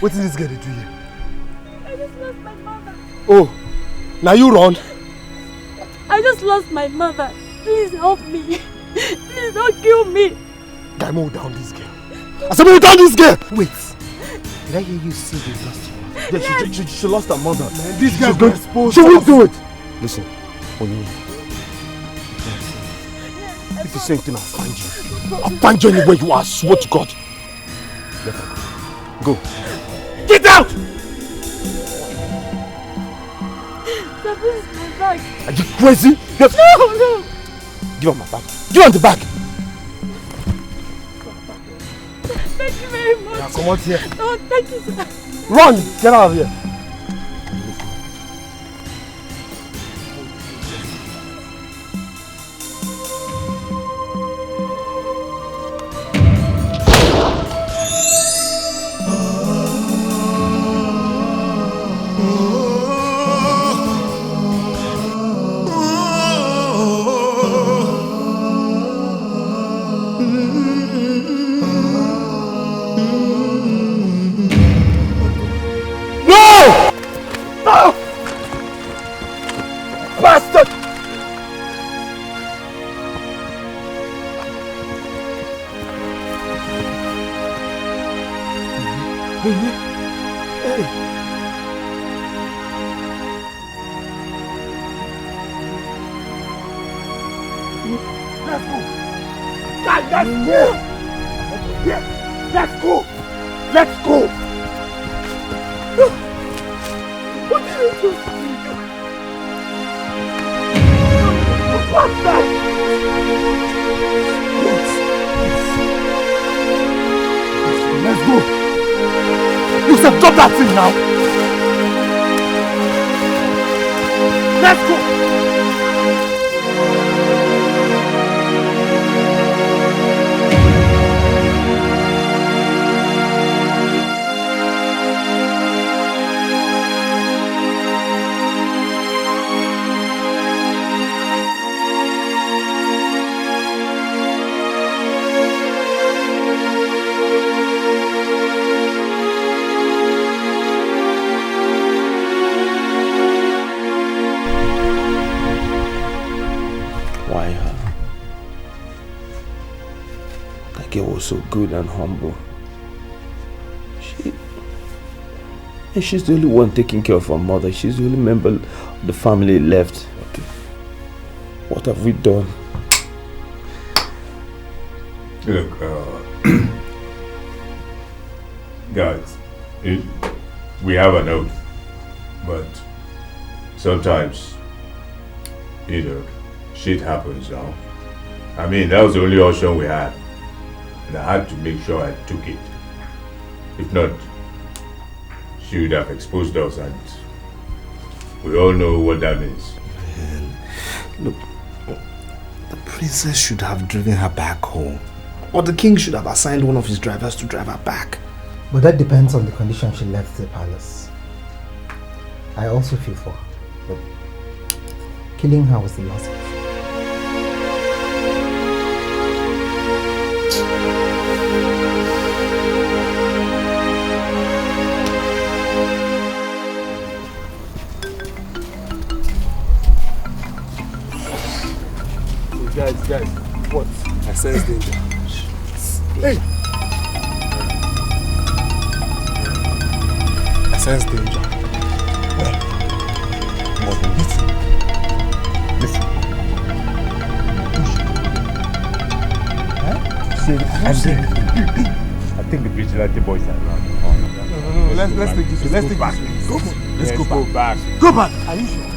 What is this girl do here? I just lost my mother. Oh, now you run. I just lost my mother. Please help me. Please don't kill me. Guy, move down this girl. I said move down this girl. Wait. Did I hear you say you lost your mother? Yes. She lost her mother. Man, this girl going exposed. She won't do it. Listen, Onye. If you say anything, I'll find you. I'll find you anywhere you are. I swear to God. Let her go. Go. Get out! This is my bag. Are you crazy? No! Give her my bag. Give her the bag. Thank you very much. Now come out here. No, thank you, sir. Run! Get out of here. No! Let's go. Guys, let's go. Yeah, let's go. Let's go. What did you do? What's that? Let's go. You said drop that thing now. Let's go. Girl was so good and humble. She's the only one taking care of her mother. She's the only member of the family left. Okay. What have we done? Look, guys, we have an oath, but sometimes, shit happens now. I mean, that was the only option we had. And I had to make sure I took it. If not, she would have exposed us, and we all know what that means. Look, the princess should have driven her back home. Or the king should have assigned one of his drivers to drive her back. But that depends on the condition she left the palace. I also feel for her, but killing her was the last option. Guys, what? I sense danger. Hey! I sense danger. Well, listen. Huh? I think the Vigilante boys are around. No, let's take this. Let's take back. Let's go back. Go back. Are you sure?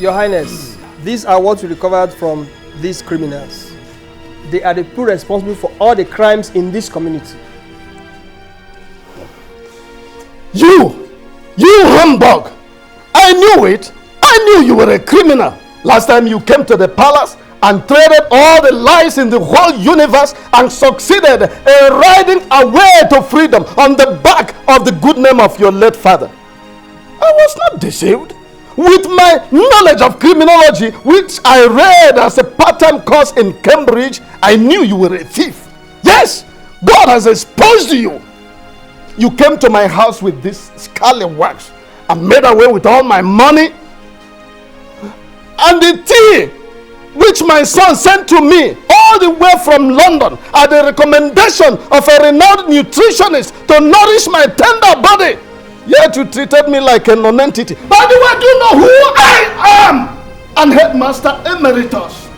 Your Highness, these are what we recovered from these criminals. They are the people responsible for all the crimes in this community. You humbug! I knew it! I knew you were a criminal. Last time you came to the palace and traded all the lies in the whole universe and succeeded in riding away to freedom on the back of the good name of your late father. I was not deceived. With my knowledge of criminology, which I read as a part-time course in Cambridge, I knew you were a thief. Yes, God has exposed you. You came to my house with this scallywags and made away with all my money. And the tea which my son sent to me all the way from London at the recommendation of a renowned nutritionist to nourish my tender body. Yet you treated me like a non-entity. By the way, do you know who I am? And Headmaster Emeritus.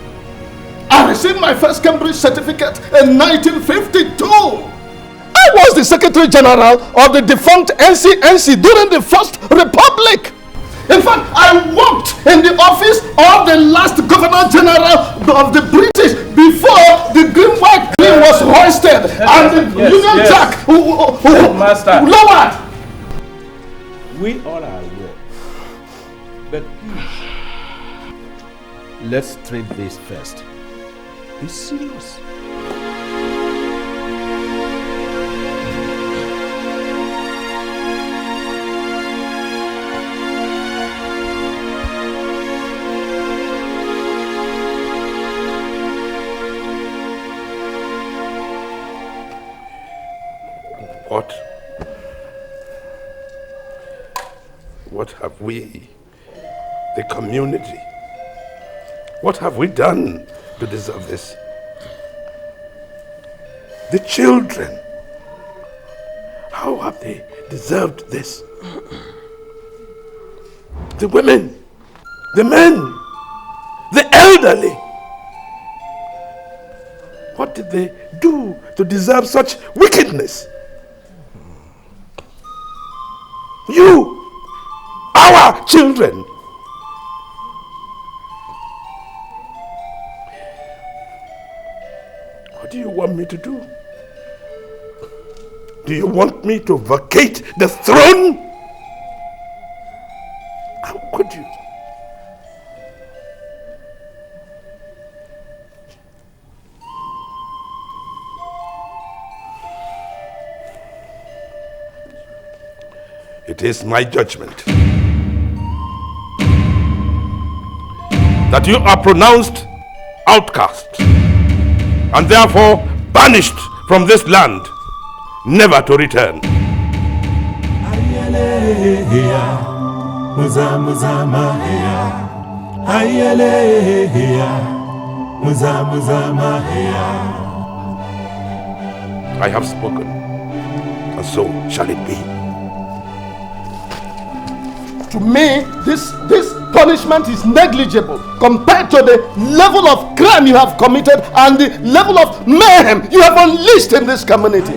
I received my first Cambridge certificate in 1952. I was the Secretary General of the defunct NCNC during the First Republic. In fact, I worked in the office of the last Governor General of the British before the green white queen was hoisted and the Union Jack lowered. We all are aware. But please, let's treat this first. Be serious. What have we, the community, what have we done to deserve this? The children, how have they deserved this? The women, the men, the elderly. What did they do to deserve such wickedness? You, our children. What do you want me to do? Do you want me to vacate the throne? How could you? It is my judgment that you are pronounced outcast and therefore banished from this land, never to return. I have spoken, and so shall it be. To me, this punishment is negligible compared to the level of crime you have committed and the level of mayhem you have unleashed in this community.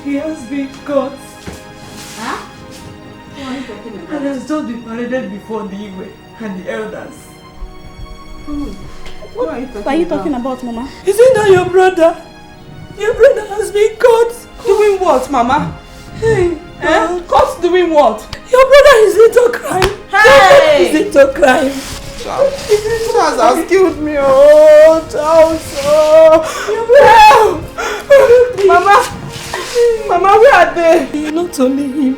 He has been caught. Huh? What are you talking about? And has just been paraded before the Igwe and the elders. What are you talking about, Mama? Isn't that your brother? Your brother has been caught. Doing what, Mama? Hey, Caught doing what? your brother is into crime. Hey! He's into crime. Charles has killed me. Oh, Charles. Help! Mama, where are they? Not only him.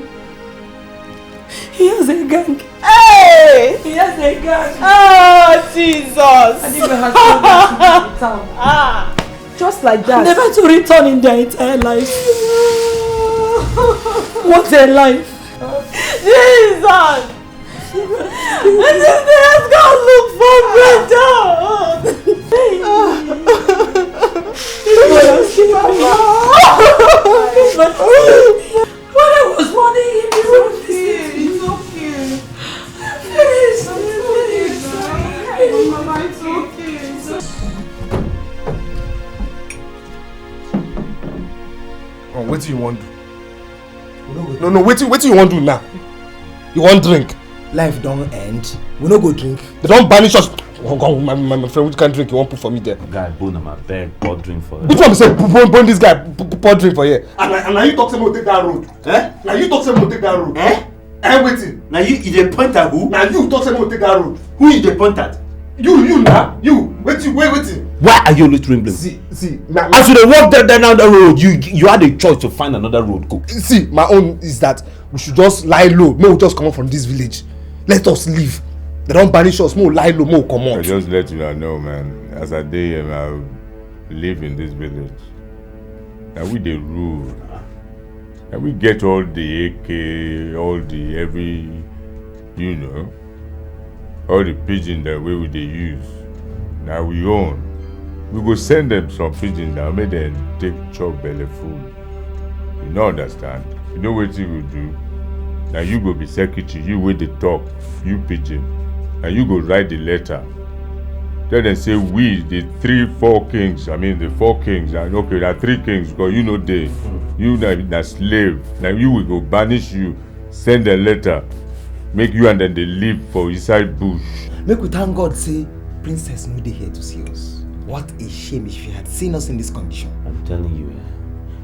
He has a gang. Hey! He has Oh, Jesus! I think we have to town. Just like that. Never to return in their entire lives. What's their life? Jesus! And then they have gone look for Brenda! When I was running in the road, it's okay. It's okay. Mama, it's okay. Oh, what do you want to do? No, what do you want to do now? You want drink? Life don't end. We no go drink. They don't banish us. Oh, my friend, which kind of drink you want to put for me there? Guy, bone on my bed, pour drink for Which one say bone this guy, pour drink for here? And now you talk to me to take that road. Eh? Now you talk to me to take that road. Eh? Waiting. Now you dey point at who? Now you talk to me to take that road. Who you dey point at? You now. You. Waiting. Why are you always trembling? See. As you dey walk down the road, you had a choice to find another road go. See, my own is that we should just lie low. May we just come out from this village. Let us leave. They don't banish us. More lie low, more come on. I just let you know, man. As a day, I live in this village. And we the rule. And we get all the AK, all the every, all the pigeon that we would use. Now we own. We go send them some pigeon now, make them take chop belly food. You know understand? You know what you will do? Now you go be secretary, you with the talk, you pigeon. And you go write the letter. Then they say we, the 4 kings, the 4 kings, and okay, there are 3 kings, because they, you na slave. Now you will go banish you, send a letter, make you and then they live for inside bush. Make we thank God say, Princess no dey here to see us. What a shame if she had seen us in this condition. I'm telling you.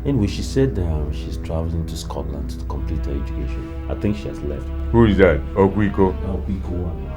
Anyway, she said she's traveling to Scotland to complete her education. I think she has left. Who is that? Okwiko? Okwiko.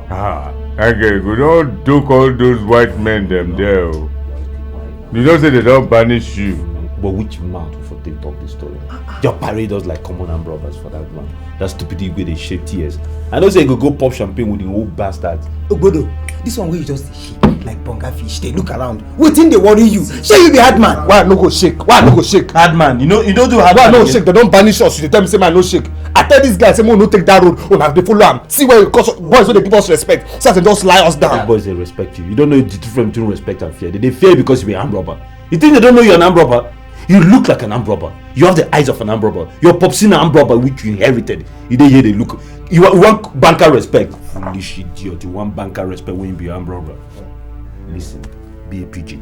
Okay, we don't duke all those white men them there. You don't say they don't banish you. But which mouth for they talk this story? Your parade us like common armed robbers for that man. That stupid way they shed tears. I know say you go pop champagne with the old bastards. Ogbodo, this one where you just shake like bunga fish. They look around. Waiting they worry you. Shey you be hard man. Why no go shake? Hard man. You don't do hard man. Why no shake? They don't banish us. You tell me say man no shake. I tell this guy say man no take that road. Oh now they follow am. See where boys wey they give us respect. So they just lie us down. The boys they respect you. You don't know the difference between respect and fear. They fear because you be an armed robber. You think they don't know you're an armed robber? You look like an armed robber. You have the eyes of an armed robber. Your pop's an armed robber which you inherited. You didn't hear they look. You want banker respect. Foolish idiot. You want banker respect when you be an armed robber. Listen, be a pigeon.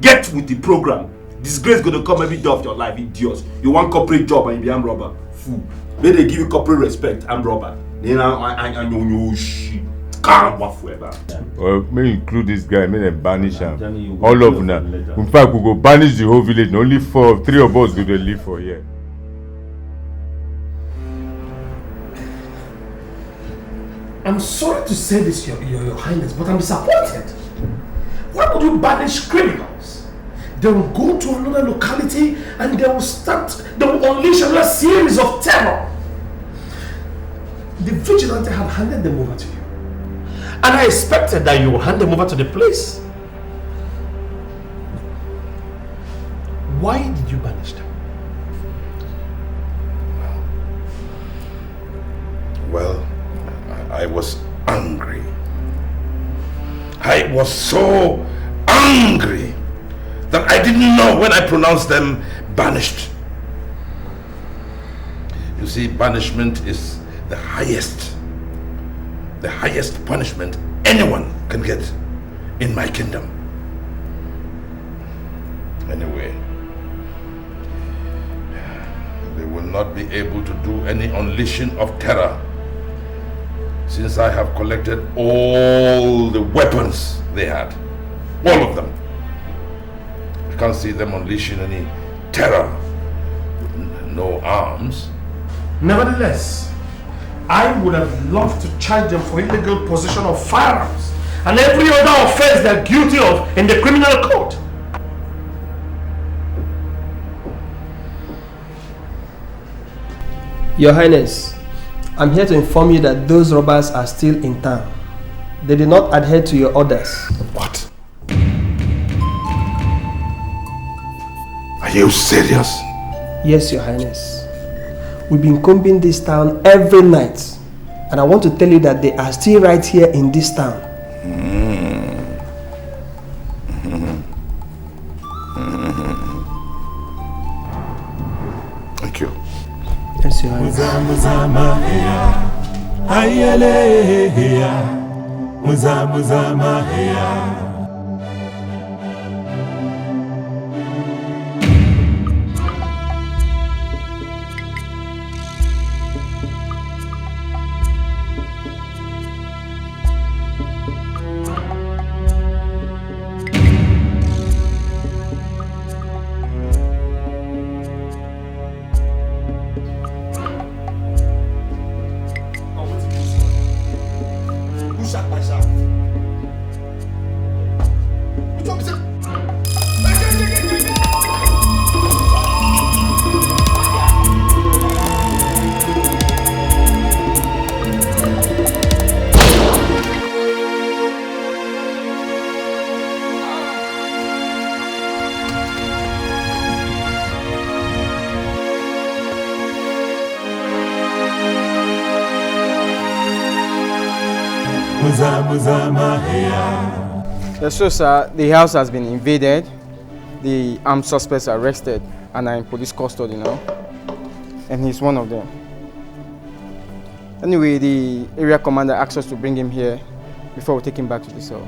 Get with the program. Disgrace gonna come every day of your life, idiots. You want corporate job and you be armed robber. Fool. Then they give you corporate respect, armed robber. Then I know shit. Can't work forever. Well, may include this guy, may them banish him. All of them. In fact, we go banish the whole village. Only 3 of us go to live for here. I'm sorry to say this, your Highness, but I'm disappointed. Why would you banish criminals? They will go to another locality and they will unleash another series of terror. The Vigilante had handed them over to you. And I expected that you would hand them over to the police. Why did you banish them? Well, I was angry. I was so angry that I didn't know when I pronounced them banished. You see, banishment is the highest punishment anyone can get in my kingdom. Anyway, they will not be able to do any unleashing of terror since I have collected all the weapons they had. All of them. I can't see them unleashing any terror with no arms. Nevertheless, I would have loved to charge them for illegal possession of firearms and every other offense they're guilty of in the criminal code. Your Highness, I'm here to inform you that those robbers are still in town. They did not adhere to your orders. What? Are you serious? Yes, Your Highness. We've been combing this town every night. And I want to tell you that they are still right here in this town. Thank you. Yes, Your Highness. Yes, so sir, the house has been invaded, the armed suspects are arrested and are in police custody now, and he's one of them. Anyway, the area commander asked us to bring him here before we take him back to the cell.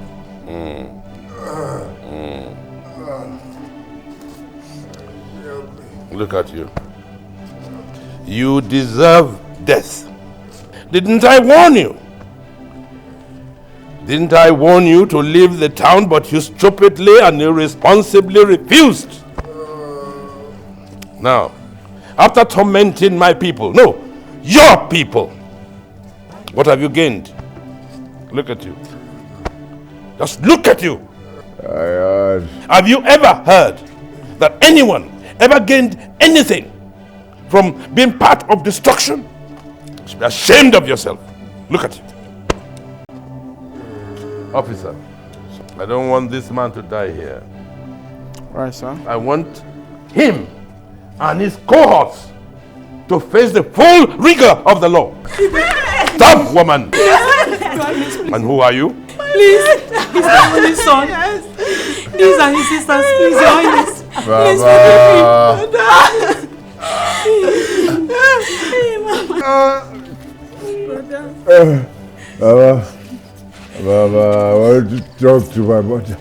Look at you. You deserve death. Didn't I warn you? Didn't I warn you to leave the town, but you stupidly and irresponsibly refused? Now, after tormenting my people, no, your people, what have you gained? Look at you. Just look at you. Have you ever heard that anyone ever gained anything from being part of destruction? You should be ashamed of yourself. Look at you. Officer, I don't want this man to die here. Right, sir. I want him and his cohorts to face the full rigor of the law. Stop, woman! And who are you? Please, he's my only son. Yes. These are his sisters. Please, Your Highness. Please Baba, I want to talk to my mother.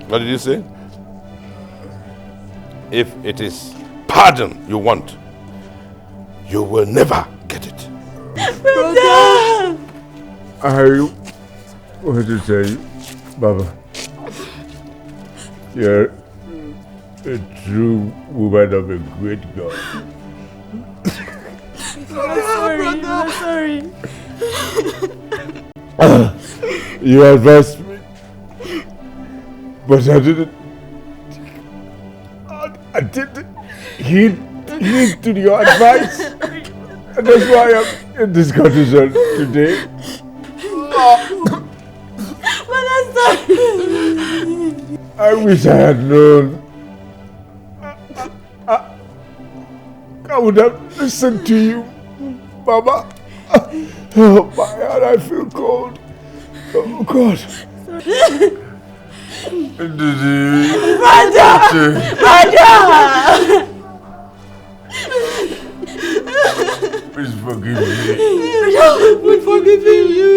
What did you say? If it is pardon you want, you will never get it. Brother! I want to tell you, Baba, you're a true woman of a great God. I'm sorry. You advised me, but I didn't heed to your advice, and that's why I'm in this condition today. But I'm sorry. I wish I had known. I would have listened to you, Mama. Oh, my heart, I feel cold. Oh, God. Brother! Please forgive me. We're forgiving you.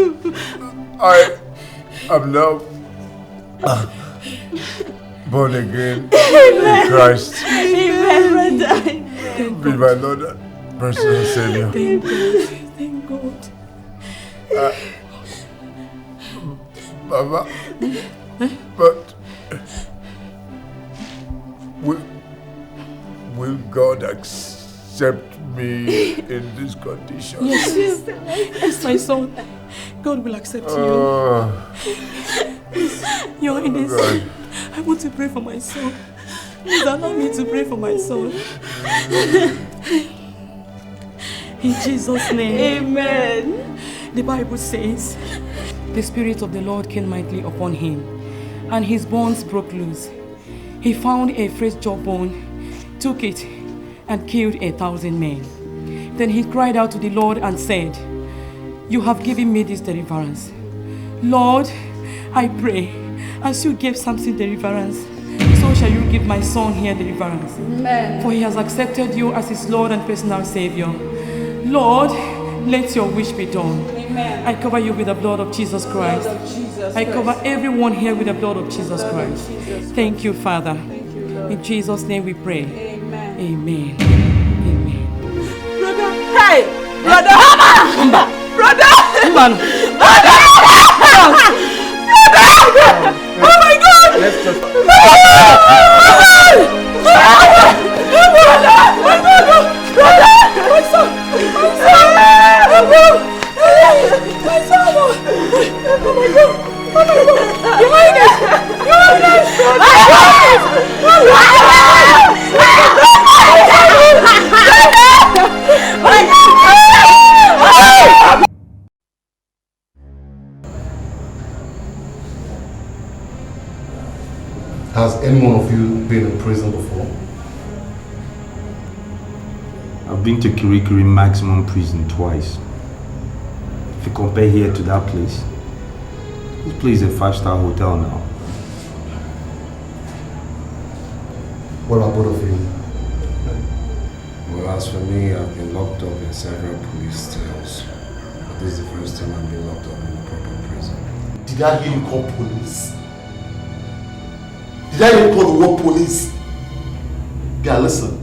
I am now born again Amen. in Christ. Amen, brother. Be my Lord and personal Savior. Thank God. Mama, but will God accept me in this condition? Yes, my son. God will accept you. Please, Your Highness, I want to pray for my son. Please allow me to pray for my son. In Jesus' name. Amen. The Bible says, the Spirit of the Lord came mightily upon him, and his bonds broke loose. He found a fresh jawbone, took it, and killed 1,000 men. Then he cried out to the Lord and said, "You have given me this deliverance. Lord, I pray, as you gave Samson deliverance, so shall you give my son here deliverance. Amen. For he has accepted you as his Lord and personal Savior. Lord, let your wish be done." Amen. I cover you with the blood of Jesus Christ. Blood of Jesus I cover Christ. everyone here with the blood of Jesus Blood of Christ. Jesus Thank you, Father. Thank you, Lord. In Jesus' name we pray. Amen. Amen. Brother, hey! Brother! Brother! Brother! Oh my God! Let's just... Has any one of you been in prison before? I've been to Kirikiri Maximum Prison twice. If you compare here to that place, this place is a 5-star hotel now. What about both of you? Well, as for me, I've been locked up in several police cells. But this is the first time I've been locked up in a proper prison. Did I hear you call police? Did I hear you call the word police? Guy, listen.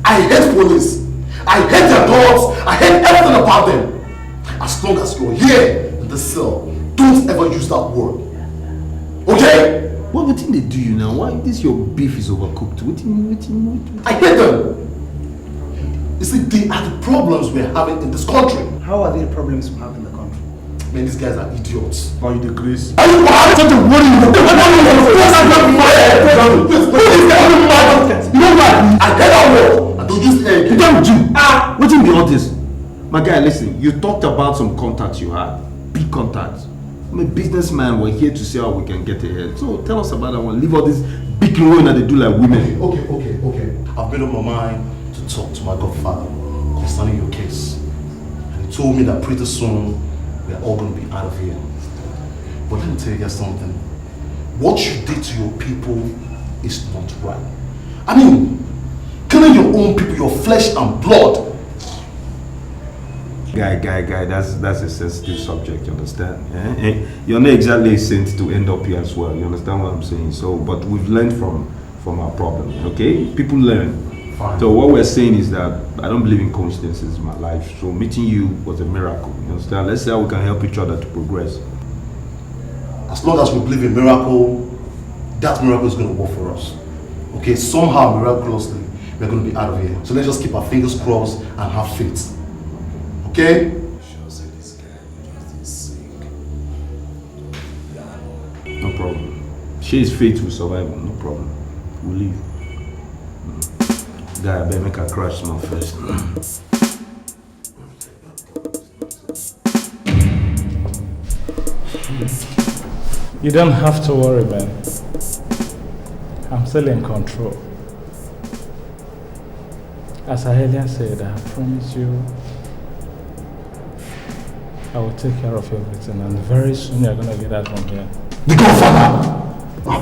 I hate police. I hate their dogs. I hate everything about them. As long as you're here in the cell, don't ever use that word. Okay? What thing they do you now? Why this your beef is overcooked? What? I hate them. You see, they are the problems we're having in this country. How are they the problems we have in the country? Man, these guys are idiots. Are you the grace? Are you mad? Such a worry. You know what? I hate that word. I don't use egg. You don't do. What do you be all this? My guy, listen. You talked about some contacts you had. Big contacts. I'm a businessman. We're here to see how we can get ahead. So tell us about that one. Leave all this big role that they do like women. Okay. I've made up my mind to talk to my godfather concerning your case. And he told me that pretty soon we're all going to be out of here. But let me tell you guys something. What you did to your people is not right. I mean, killing your own people, your flesh and blood. Guy, that's a sensitive subject, you understand? You're not exactly a saint to end up here as well, you understand what I'm saying? So, but we've learned from our problem, okay? People learn. Fine. So what we're saying is that I don't believe in coincidences in my life. So meeting you was a miracle, you understand? Let's see how we can help each other to progress. As long as we believe in miracle, that miracle is going to work for us. Okay, somehow, miraculously, we're going to be out of here. So let's just keep our fingers crossed and have faith. Okay? No problem. She is faith will survive, no problem. We'll leave. Guy, I better make her crash my first. You don't have to worry, man. I'm still in control. As I earlier said, I promise you I will take care of everything, and very soon you're gonna get out from here. The Godfather! I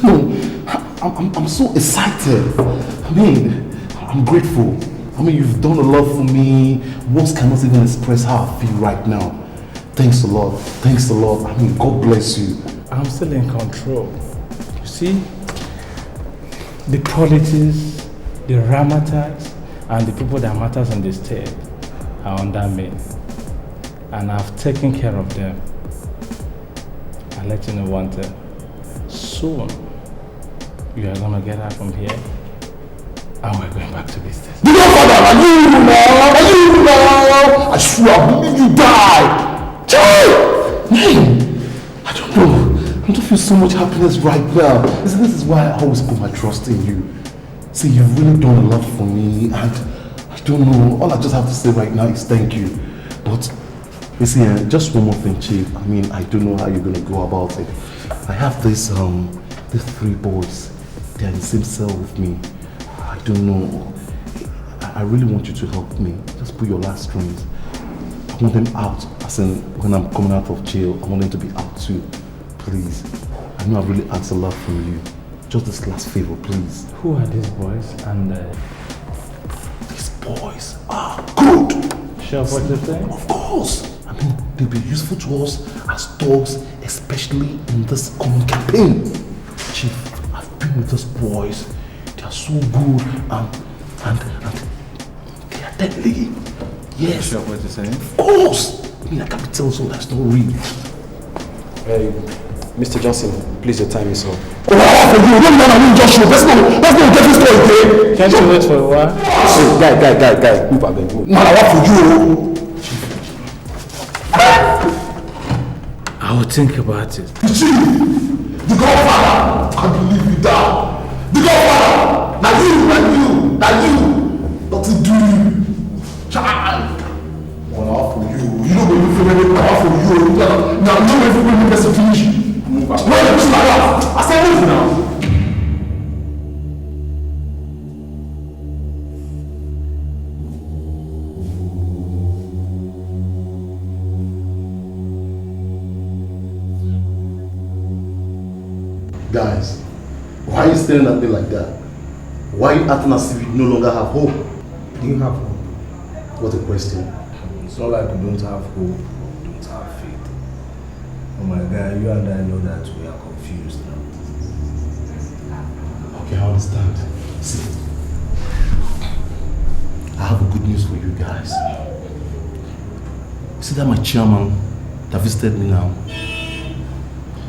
don't know. I'm so excited. I mean, I'm grateful. I mean, you've done a lot for me. Words cannot even express how I feel right now. Thanks a lot. Thanks a lot. I mean, God bless you. I'm still in control. You see, the politics, the Ramatas, and the people that matters in the state are under me. And I've taken care of them. I'll let you know one thing. Soon, you are gonna get out from here, and we're going back to business. The Godfather, are you now? I swear I will make you die. Man, I don't know. I don't feel so much happiness right now. This is why I always put my trust in you. See, you've really done a lot for me, and I don't know. All I just have to say right now is thank you. But You see, just one more thing, Chief. I mean, I don't know how you're gonna go about it. I have these 3 boys. They're in the same cell with me. I don't know. I really want you to help me. Just put your last strings. I want them out. As in, when I'm coming out of jail, I want them to be out too. Please. I know I've really asked a lot from you. Just this last favor, please. Who are these boys? And these boys are good. Sure what you're saying? Of course. I mean, they'll be useful to us as dogs, especially in this coming campaign. Chief, I've been with these boys. They are so good and they are deadly. Yes. Sure what you're saying? Of course. I mean, I can't be telling someone that's not real. Hey, Mr. Johnson, please, your time is up. Oh, for you, don't man, I mean Joshua. Let's not get this story again. Can't you wait for a while? Hey, guy, move out there. Man, I want for you. I will think about it. The chief, the godfather, I believe you down. The godfather, now you. Nothing do you. Child. One hour for you. You know when you feel any power for you. Now you know every woman gets to finish. Move out. Why don't you like that? I said move now. Guys, why are you staring at me like that? Why are you acting as if you no longer have hope? Do you have hope? What a question. It's not like we don't have hope, we don't have faith. Oh my God, you and I know that we are confused now. Okay, I understand. See, I have a good news for you guys. See that my chairman that visited me now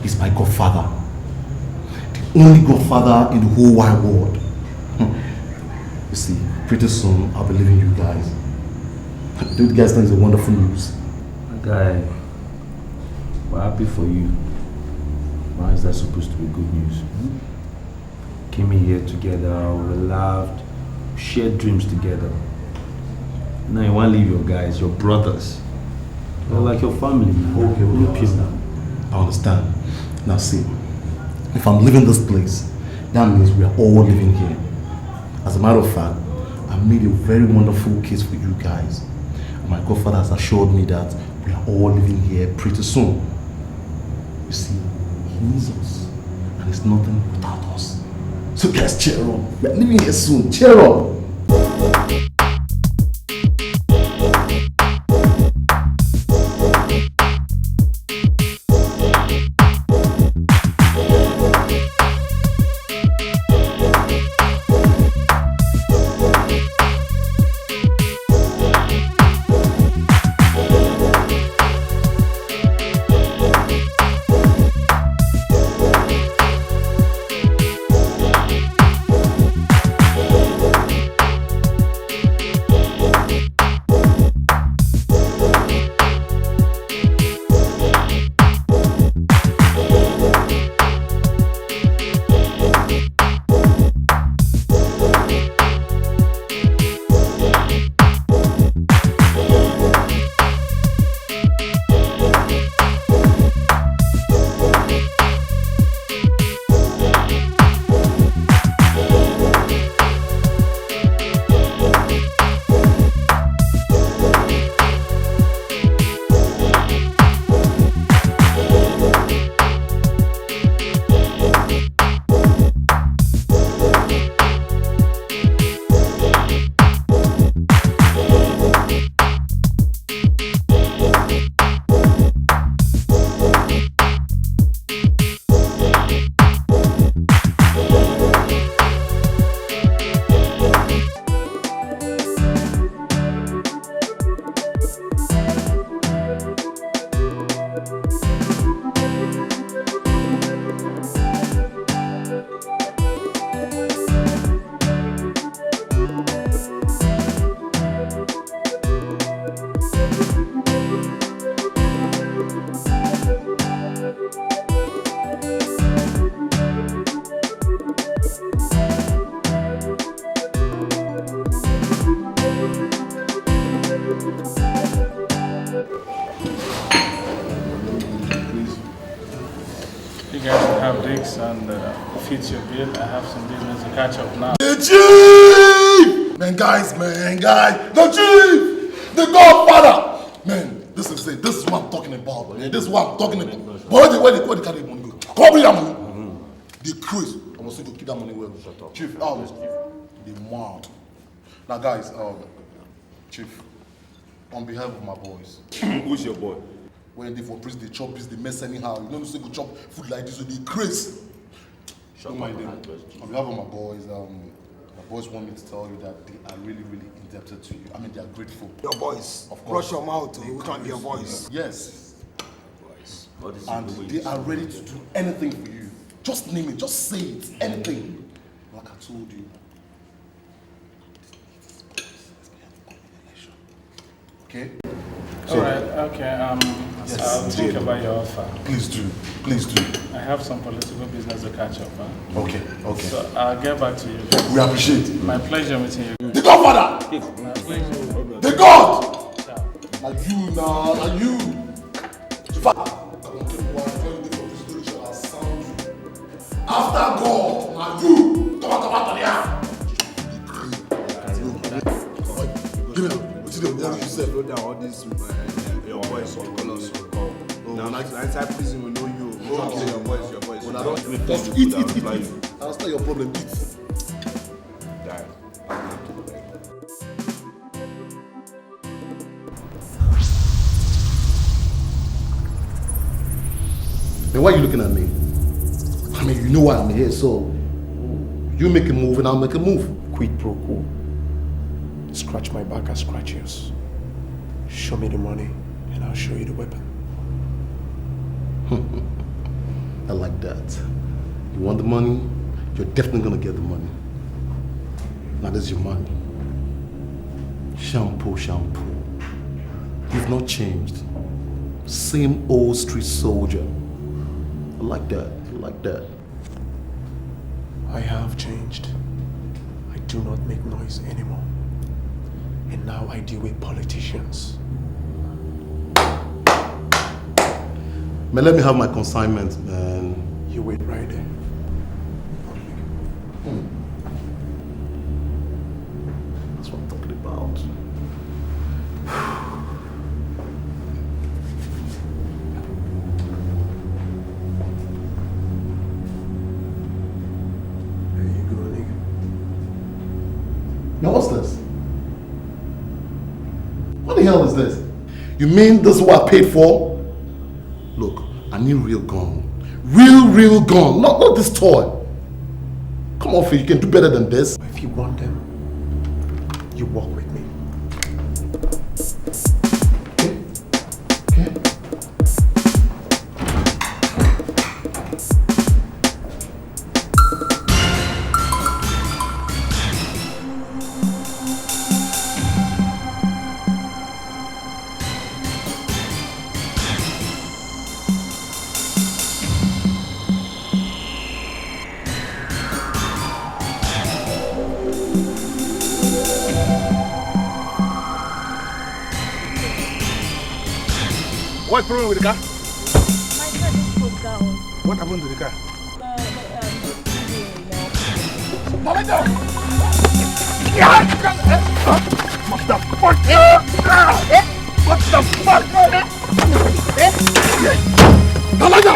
is my godfather. The only godfather in the whole wide world. You see, pretty soon I'll be leaving you guys. Do you guys think it's a wonderful news? Guy, we're happy for you. Why is that supposed to be good news? Came in here together, we laughed, shared dreams together. Now you want to leave your guys, your brothers. They're like your family. Okay, I understand. Now see, if I'm leaving this place, that means we are all living here. As a matter of fact, I made a very wonderful case for you guys. And my godfather has assured me that we are all living here pretty soon. You see, he needs us, and it's nothing without us. So guys, cheer up. We're living here soon. Cheer up. guys should have drinks and fit your bill. I have some business to catch up now. The chief! Man, guys, the chief! The godfather! Man, this is it. This is what I'm talking about, man. This is what I'm talking about. But where the carry money go? Come here, man. The craze. I must go keep that money well. Chief, the mad. Now, guys, Chief, on behalf of my boys. Who's your boy? When they for prison, they chop this, they mess anyhow. You know, say go chop food like this, so they craze. Don't mind them. On behalf of my boys, want me to tell you that they are really, really indebted to you. I mean, they are grateful. Your boys. Of course. Brush your mouth. Which one be your boys? Yes. And they are ready to do anything for you. Just name it. Just say it. Anything. Like I told you. Okay? Alright, okay, I'll think about your offer. Please do. I have some political business to catch up, huh? Okay. So I'll get back to you. We appreciate it. My pleasure meeting you. The Godfather! The God! Are you now? Are you? After God, are you? Come on, give me that. What you said? Slow down all this, your voice will call us. Now, inside prison, we know you. Go and say your voice. When I don't eat. I'll start your problem. Eat. Then why are you looking at me? I mean, you know why I'm here, so you make a move and I'll make a move. Quid pro quo. Scratch my back, I scratch yours. Show me the money and I'll show you the weapon. I like that. You want the money? You're definitely gonna get the money. Now this is your money. Shampoo. You've not changed. Same old street soldier. I like that. I have changed. I do not make noise anymore. And now I deal with politicians. Man, let me have my consignment, man. You wait right there. That's what I'm talking about. There you go, nigga. Now what's this? What the hell is this? You mean this is what I paid for? Look, I need real gun. Real gun, not this toy. Come on, Phil, you can do better than this. If you want them, you walk with me. What's the problem with the car? My car just broke down. What happened to the car? What the fuck? What the fuck?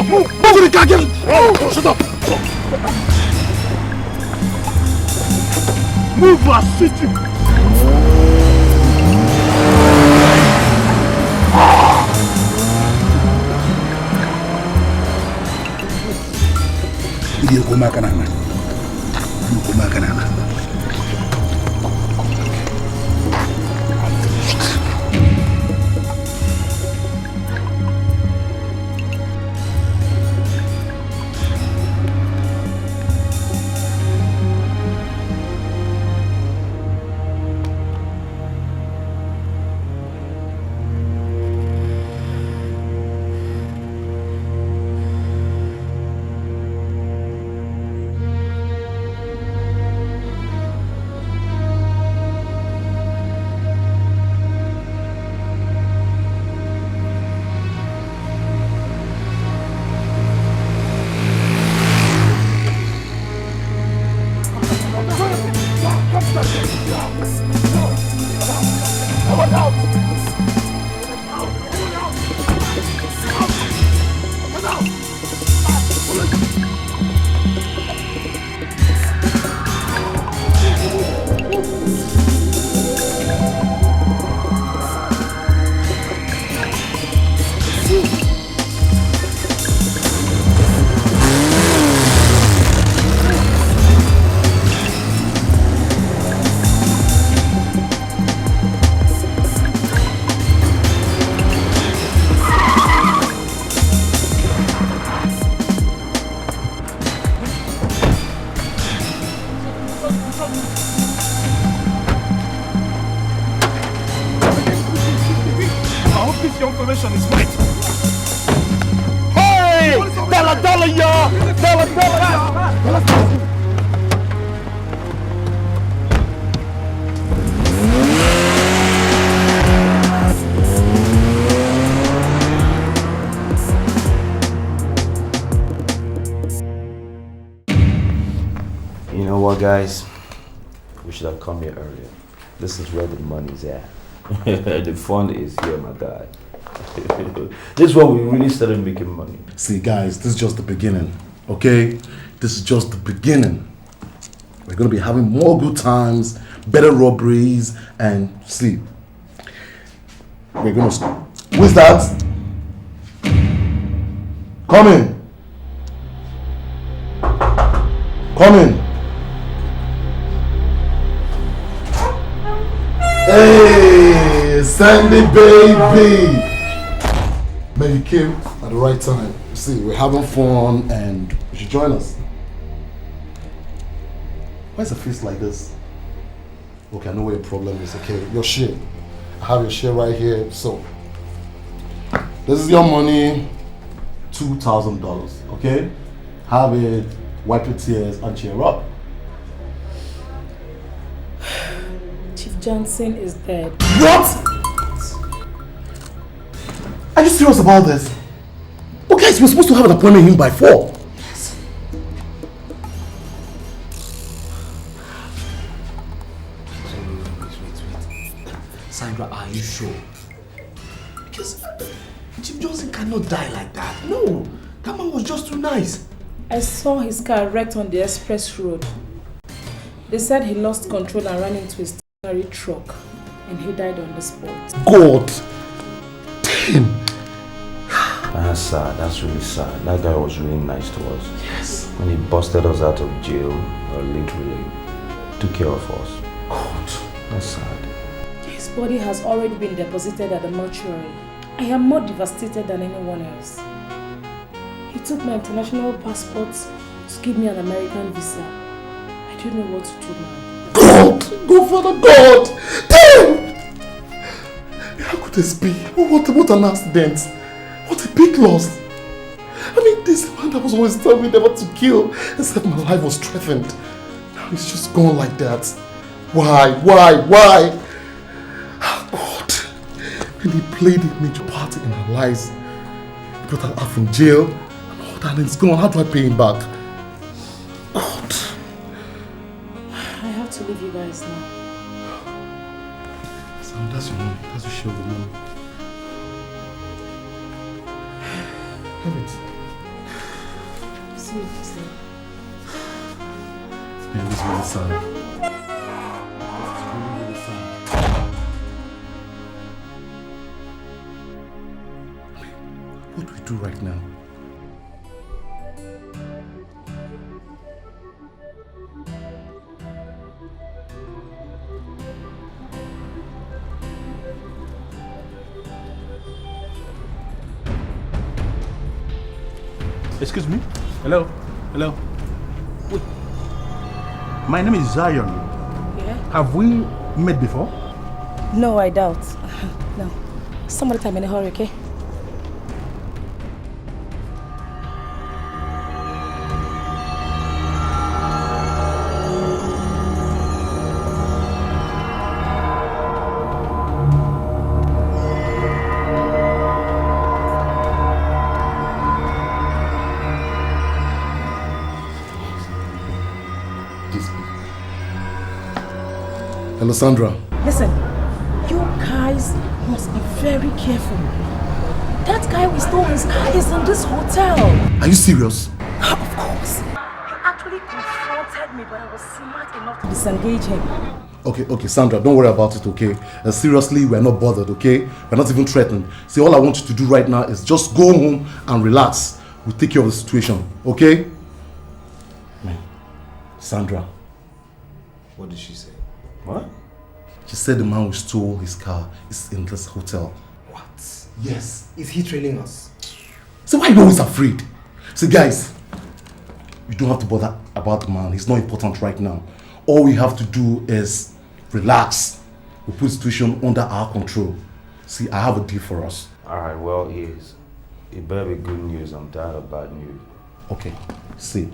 Move the car, get it! Shut up! Move our city! Kuma kanana. your information is right. Hey! Dollar, y'all! Dollar, y'all! You know what, guys? We should have come here earlier. This is where the money's at. The fun is here, my guy. This is where we really started making money. See, guys, this is just the beginning, okay? This is just the beginning. We're gonna be having more good times, better robberies, and see. We're gonna. Who's that? Come in. Come in. Hey, Sandy baby. Man, you came at the right time. See, we're having fun and you should join us. Why is a face like this? Okay, I know where your problem is, okay? Your share. I have your share right here. So, this is your money, $2,000, okay? Have it, wipe your tears and cheer up. Chief Johnson is dead. What? Are you serious about this? Oh guys, we're supposed to have an appointment with him by 4. Yes. Wait. Sandra, are you sure? Because Chief Johnson cannot die like that. No, that man was just too nice. I saw his car wrecked on the express road. They said he lost control and ran into a stationary truck and he died on the spot. God! Damn! That's sad. That's really sad. That guy was really nice to us. Yes. When he busted us out of jail, literally took care of us. God. That's sad. His body has already been deposited at the mortuary. I am more devastated than anyone else. He took my international passport to give me an American visa. I don't know what to do now. God! God, Father God! Damn! How could this be? What an accident! What a big loss! I mean, this man that was always telling me never to kill, except my life was threatened. Now he's just gone like that. Why? God! And he played a major part in our lives. He got her out from jail, and all that, and it's gone. How do I pay him back? God! I have to leave you guys now. Sam, that's your money. That's your share of the money. Have it. See you next time. Yeah, this is really sad. This is really, really sad. What do we do right now? Excuse me? Hello? Wait. My name is Zion. Yeah? Have we met before? No, I doubt. No. Some other time in a hurry, okay? Hello, Sandra. Listen, you guys must be very careful. That guy we stole his car is in this hotel. Are you serious? Of course. He actually confronted me, but I was smart enough to disengage him. Okay, Sandra, don't worry about it, okay? Seriously, we're not bothered, okay? We're not even threatened. See, all I want you to do right now is just go home and relax. We'll take care of the situation, okay? Man, Sandra. What did she say? What? She said the man who stole his car is in this hotel. What? Yes. Is he trailing us? So why are you always afraid? See, guys, you don't have to bother about the man. He's not important right now. All we have to do is relax. We put the situation under our control. See, I have a deal for us. Alright, well, it better be good news. I'm tired of bad news. Okay, see.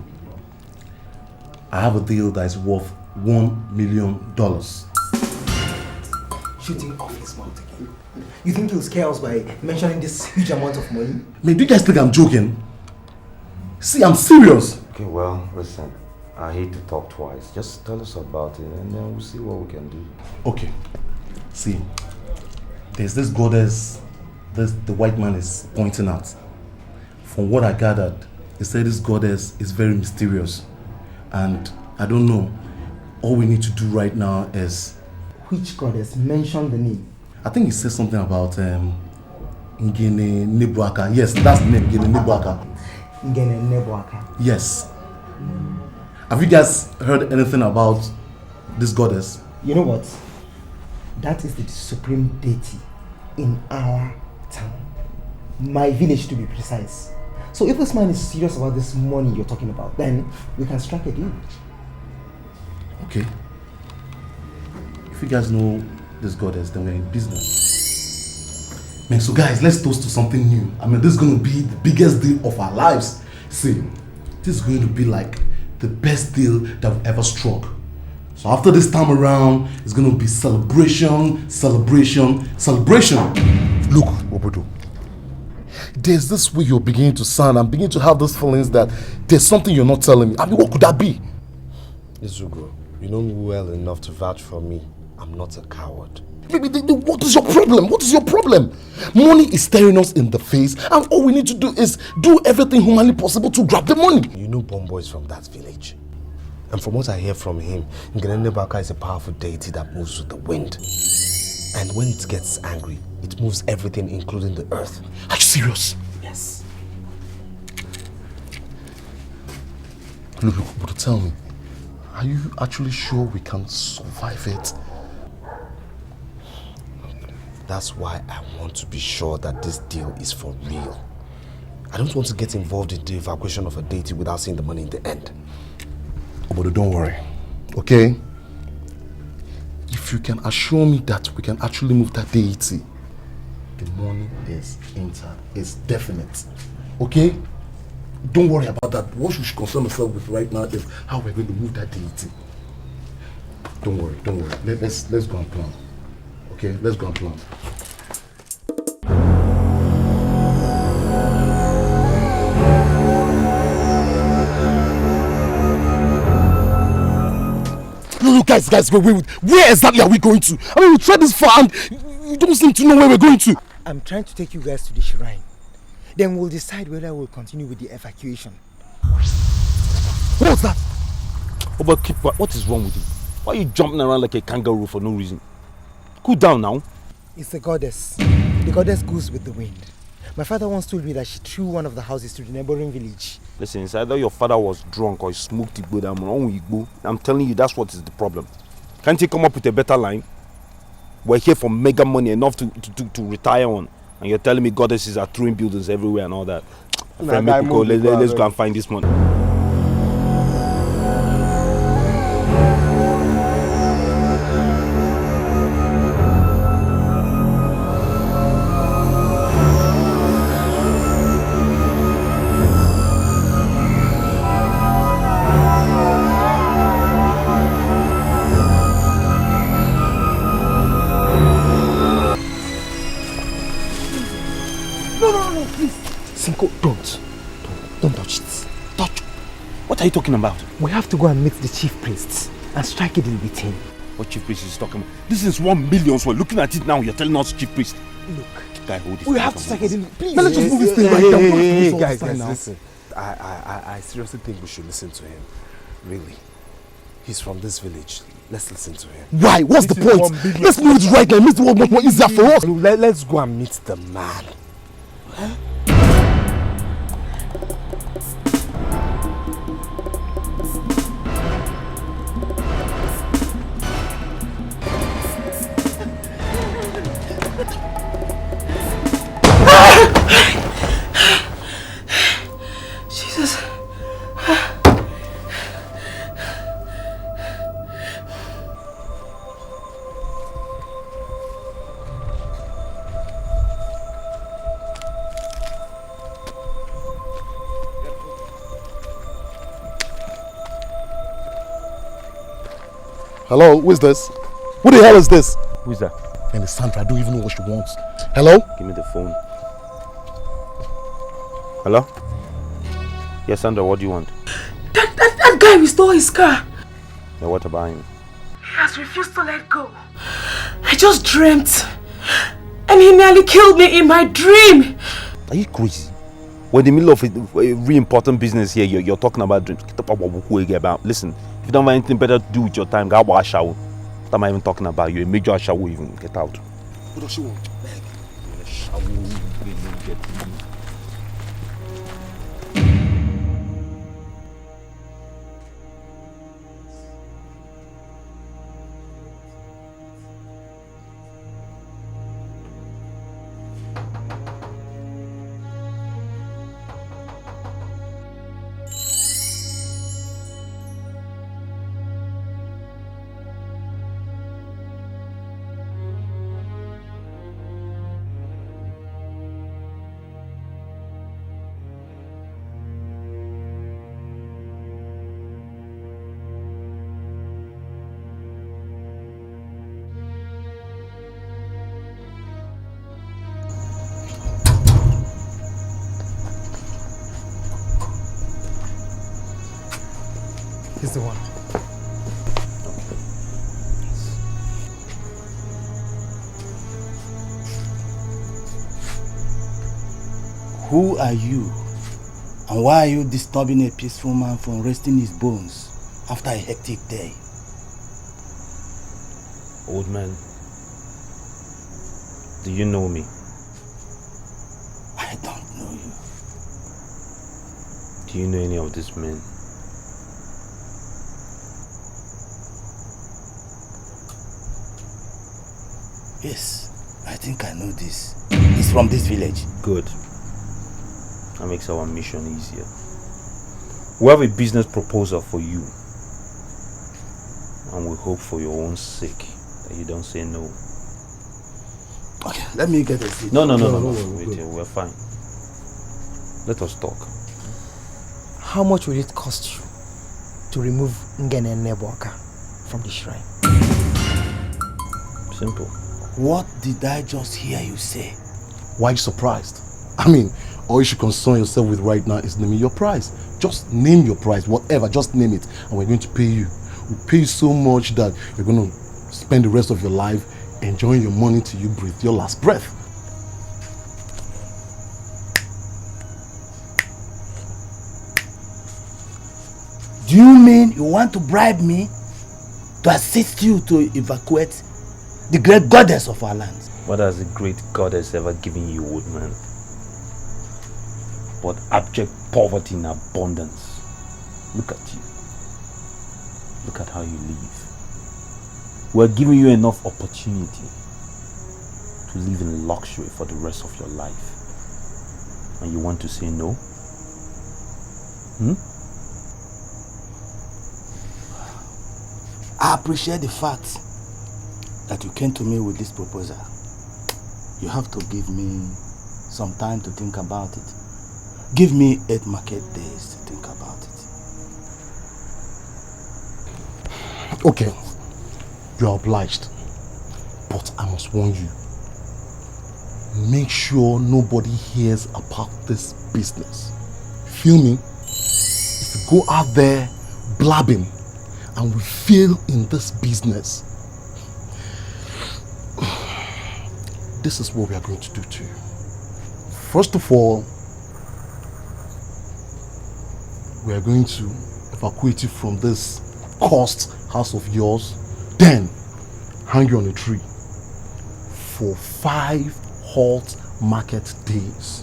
I have a deal that is worth $1 million. Shooting off his mouth again. You think he'll scare us by mentioning this huge amount of money? Man, do you guys think I'm joking? See, I'm serious. Okay, well, listen. I hate to talk twice. Just tell us about it and then we'll see what we can do. Okay. See, there's this goddess the white man is pointing at. From what I gathered, he said this goddess is very mysterious. And I don't know. All we need to do right now is... Which goddess? Mention the name. I think he said something about Ngene Nebuaka. Yes, that's the name, Ngene Nebuaka. Ngene Nebuaka. Yes. Have you guys heard anything about this goddess? You know what? That is the supreme deity in our town. My village, to be precise. So if this man is serious about this money you're talking about, then we can strike a deal. Okay. If you guys know this goddess, then we're in business. Man, so guys, let's toast to something new. I mean, this is going to be the biggest deal of our lives. See, this is going to be like the best deal that we've ever struck. So after this time around, it's going to be celebration, celebration, celebration. Look, Obodo, there's this way you're beginning to sound. I'm beginning to have those feelings that there's something you're not telling me. I mean, what could that be? Izugo, you know me well enough to vouch for me. I'm not a coward. Baby, what is your problem? What is your problem? Money is staring us in the face, and all we need to do is do everything humanly possible to grab the money. You know Bombo is from that village. And from what I hear from him, Ngene Nebuaka is a powerful deity that moves with the wind. And when it gets angry, it moves everything, including the earth. Are you serious? Yes. Look, but tell me, are you actually sure we can survive it? That's why I want to be sure that this deal is for real. I don't want to get involved in the evacuation of a deity without seeing the money in the end. Oh, but don't worry, okay? If you can assure me that we can actually move that deity, the money is entered, it's definite, okay? Don't worry about that. What we should concern ourselves with right now is how we're going to move that deity. Don't worry, don't worry. Let's go and plan. Okay, let's go and plan. No, guys, wait. Where exactly are we going to? I mean, we tried this far and you don't seem to know where we're going to. I'm trying to take you guys to the shrine. Then we'll decide whether we'll continue with the evacuation. What's that? Oh, but what is wrong with you? Why are you jumping around like a kangaroo for no reason? Cool down now. It's the goddess. The goddess goes with the wind. My father once told me that she threw one of the houses to the neighboring village. Listen, it's either your father was drunk or he smoked Igbo. I'm telling you, that's what is the problem. Can't you come up with a better line? We're here for mega money enough to retire on. And you're telling me goddesses are throwing buildings everywhere and all that. Friend, let's go and find this money. Don't touch it. What are you talking about? We have to go and meet the chief priests and strike a deal with him. What chief priest is talking about? This is 1 million, so we're looking at it now. You're telling us chief priest. Look, guy, hold this. We have to strike a deal. Please. Let's just move this thing right down. Hey, guys, listen. I seriously think we should listen to him. Really. He's from this village. Let's listen to him. Why? What's the point? Let's move it right now. It makes the world much more easier for us. Let's go and meet the man. Huh? Jesus. Hello, who is this? Who the hell is this? Who is that? And it's Sandra, I don't even know what she wants. Hello? Give me the phone. Hello? Yes, Sandra, what do you want? That guy restore his car. Yeah, what about him? He has refused to let go. I just dreamt. And he nearly killed me in my dream. Are you crazy? We're in the middle of a really important business here. You're talking about dreams. Listen, if you don't have anything better to do with your time, go wash shower. What am I even talking about? You're a major shower even. Get out. What does she want? He's the one. Who are you? And why are you disturbing a peaceful man from resting his bones after a hectic day? Old man, do you know me? I don't know you. Do you know any of these men? Yes, I think I know this. He's from this village. Good. That makes our mission easier. We have a business proposal for you. And we hope for your own sake that you don't say no. Okay, let me get a seat. No. Wait here, we're fine. Let us talk. How much will it cost you to remove Ngene Neboka from the shrine? Simple. What did I just hear you say? Why are you surprised? I mean, all you should concern yourself with right now is naming your price. Just name your price, whatever, just name it, and we're going to pay you. We'll pay you so much that you're going to spend the rest of your life enjoying your money till you breathe your last breath. Do you mean you want to bribe me to assist you to evacuate the great goddess of our land? What has the great goddess ever given you, old man? But abject poverty in abundance. Look at you. Look at how you live. We're giving you enough opportunity to live in luxury for the rest of your life. And you want to say no? I appreciate the fact that you came to me with this proposal. You have to give me some time to think about it. Give me 8 market days to think about it. Okay, you are obliged, but I must warn you. Make sure nobody hears about this business. Feel me? If you go out there blabbing and we fail in this business, this is what we are going to do to you. First of all, we are going to evacuate you from this cursed house of yours, then hang you on a tree for 5 hot market days,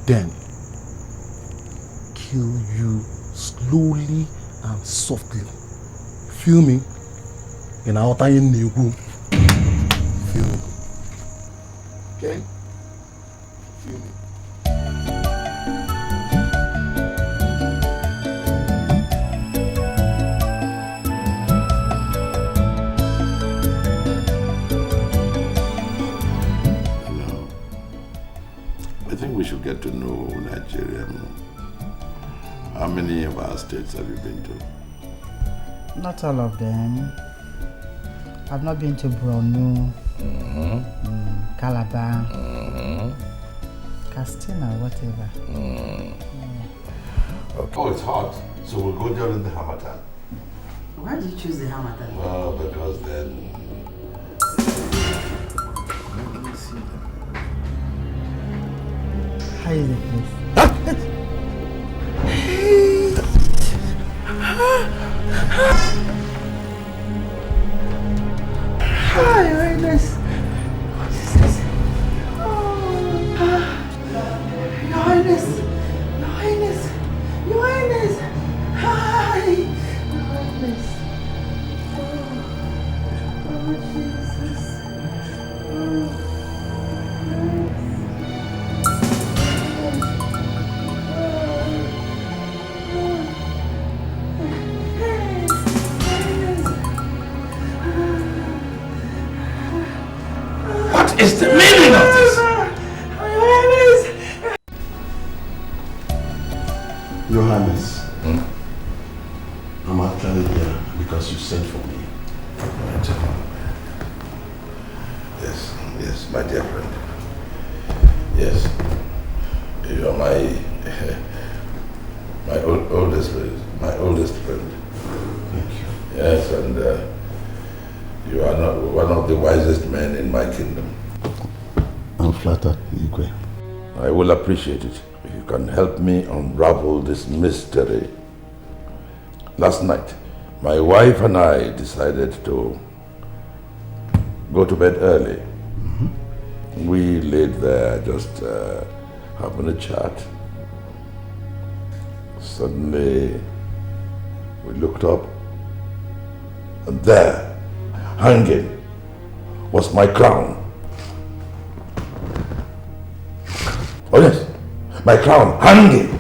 then kill you slowly and softly. Feel me? In our time, feel me? Okay? Feel me? I think we should get to know Nigeria more. How many of our states have you been to? Not all of them. I've not been to Borno, Calabar, Castina, whatever. Okay. Oh, it's hot, so we'll go there in the Hamatan. Why did you choose the Hamatan? Well, because then... Let me see them. How is the place? Hi, Your Highness. What is this? Your Highness. Your Highness. Your Highness. Hi. Your Highness. Oh, Jesus. What is the meaning of this? Your Highness, I'm actually here because you sent for me. Yes, yes, my dear friend. Yes, you are my oldest friend. Thank you. Yes, and you are not one of the wisest men in my kingdom. I'm flattered, Igwe. I will appreciate it if you can help me unravel this mystery. Last night, my wife and I decided to go to bed early. We laid there just having a chat. Suddenly, we looked up, and there, hanging, was my crown. Oh yes, my crown hanging.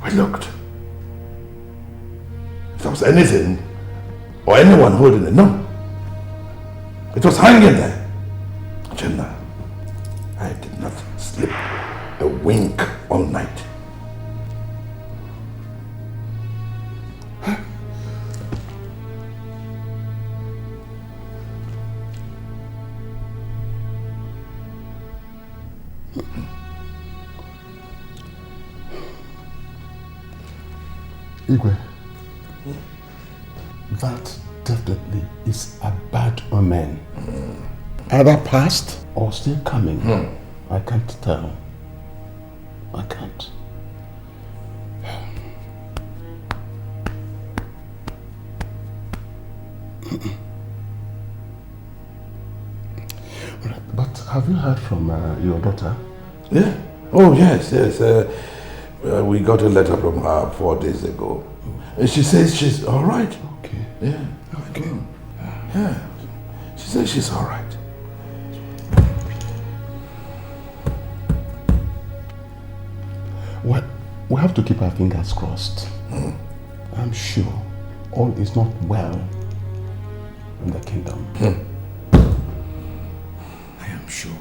I looked. If there was anything or anyone holding it, no. It was hanging there. Jenna, I did not sleep a wink all night. Igwe, that definitely is a bad omen. Either past or still coming. I can't tell. I can't. But have you heard from your daughter? Yeah. Oh yes, yes. We got a letter from her 4 days ago. She says she's all right. Okay. Yeah. Okay. Yeah. She says she's all right. Well, we have to keep our fingers crossed. I'm sure all is not well in the kingdom. I am sure.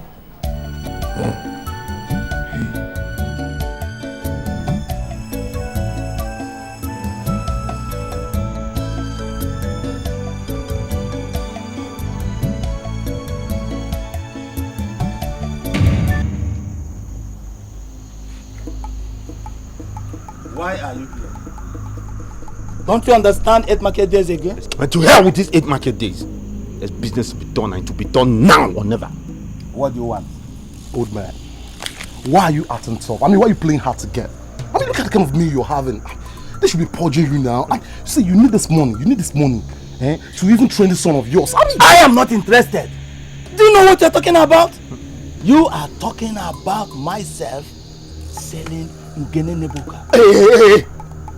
Why are you here? Don't you understand 8 market days again? But to hell with these 8 market days. There's business to be done and to be done now or never. What do you want? Old man, why are you acting tough? I mean, why are you playing hard to get? I mean, look at the kind of meal you're having. They should be purging you now. See, you need this money. You need this money to even train this son of yours. I am not interested. Do you know what you're talking about? You are talking about myself selling Ugene Nebuka. Hey.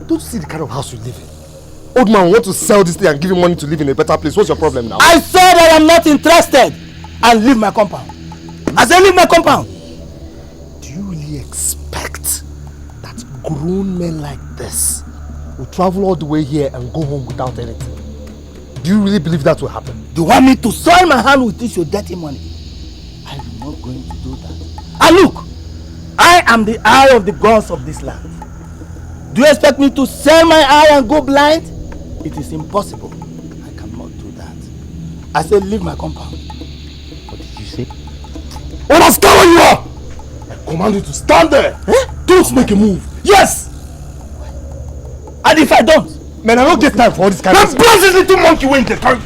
Don't you see the kind of house you live in? Old man, want to sell this thing and give you money to live in a better place. What's your problem now? I said I am not interested and leave my compound. I said leave my compound. Do you really expect that grown men like this will travel all the way here and go home without anything? Do you really believe that will happen? Do you want me to soil my hand with this your dirty money? I am not going to do that. And look, I am the eye of the gods of this land. Do you expect me to sell my eye and go blind? It is impossible. I cannot do that. I said leave my compound. What did you say? Understand where you are! I command you to stand there! Eh? Don't make a move! Yes! And if I don't? Man, I don't get time for all this kind of... Blast this little monkey when they carry...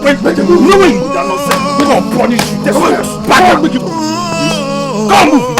Wait, make a move! No way! That nonsense! We're gonna punish you! Come on, back up! Make it move! Come move!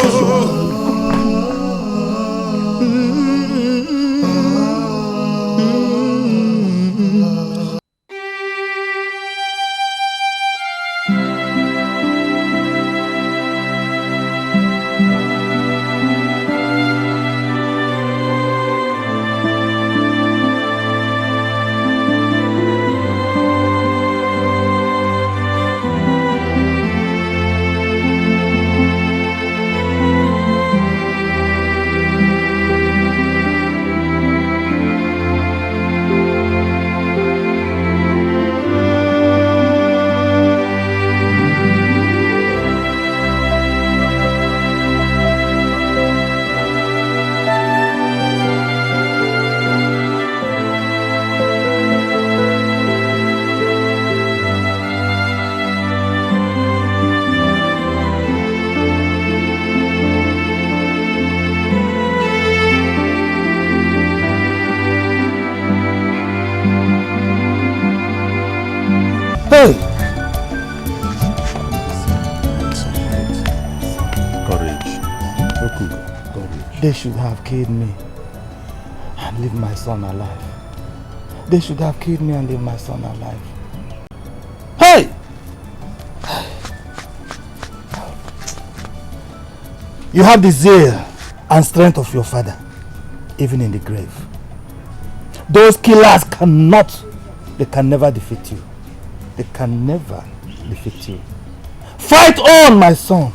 Hey! Courage. They should have killed me and leave my son alive. They should have killed me and leave my son alive. Hey! You have the zeal and strength of your father, even in the grave. Those killers they can never defeat you. They can never defeat you. Fight on, my son.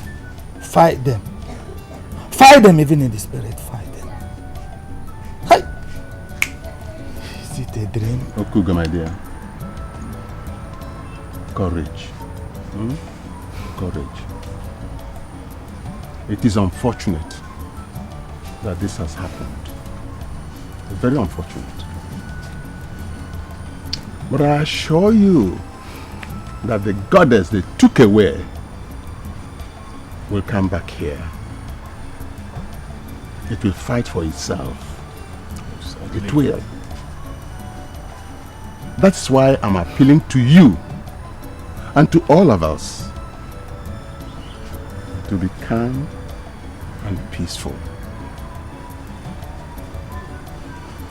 Fight them. Fight them even in the spirit. Fight them. Hey! Is it a dream? Okuga, my dear. Courage. Courage. It is unfortunate that this has happened. Very unfortunate. But I assure you that the goddess they took away will come back here. It will fight for itself. It will. That's why I'm appealing to you and to all of us to be calm and peaceful.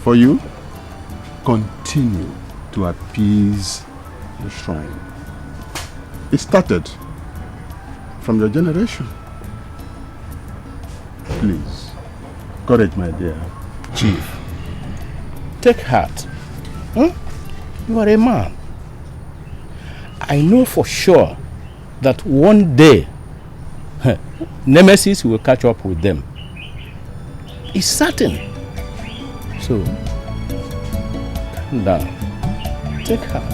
For you, continue to appease the shrine. It started from your generation. Please, courage, my dear. Chief, take heart. You are a man. I know for sure that one day Nemesis will catch up with them. It's certain. So, calm down. Take heart.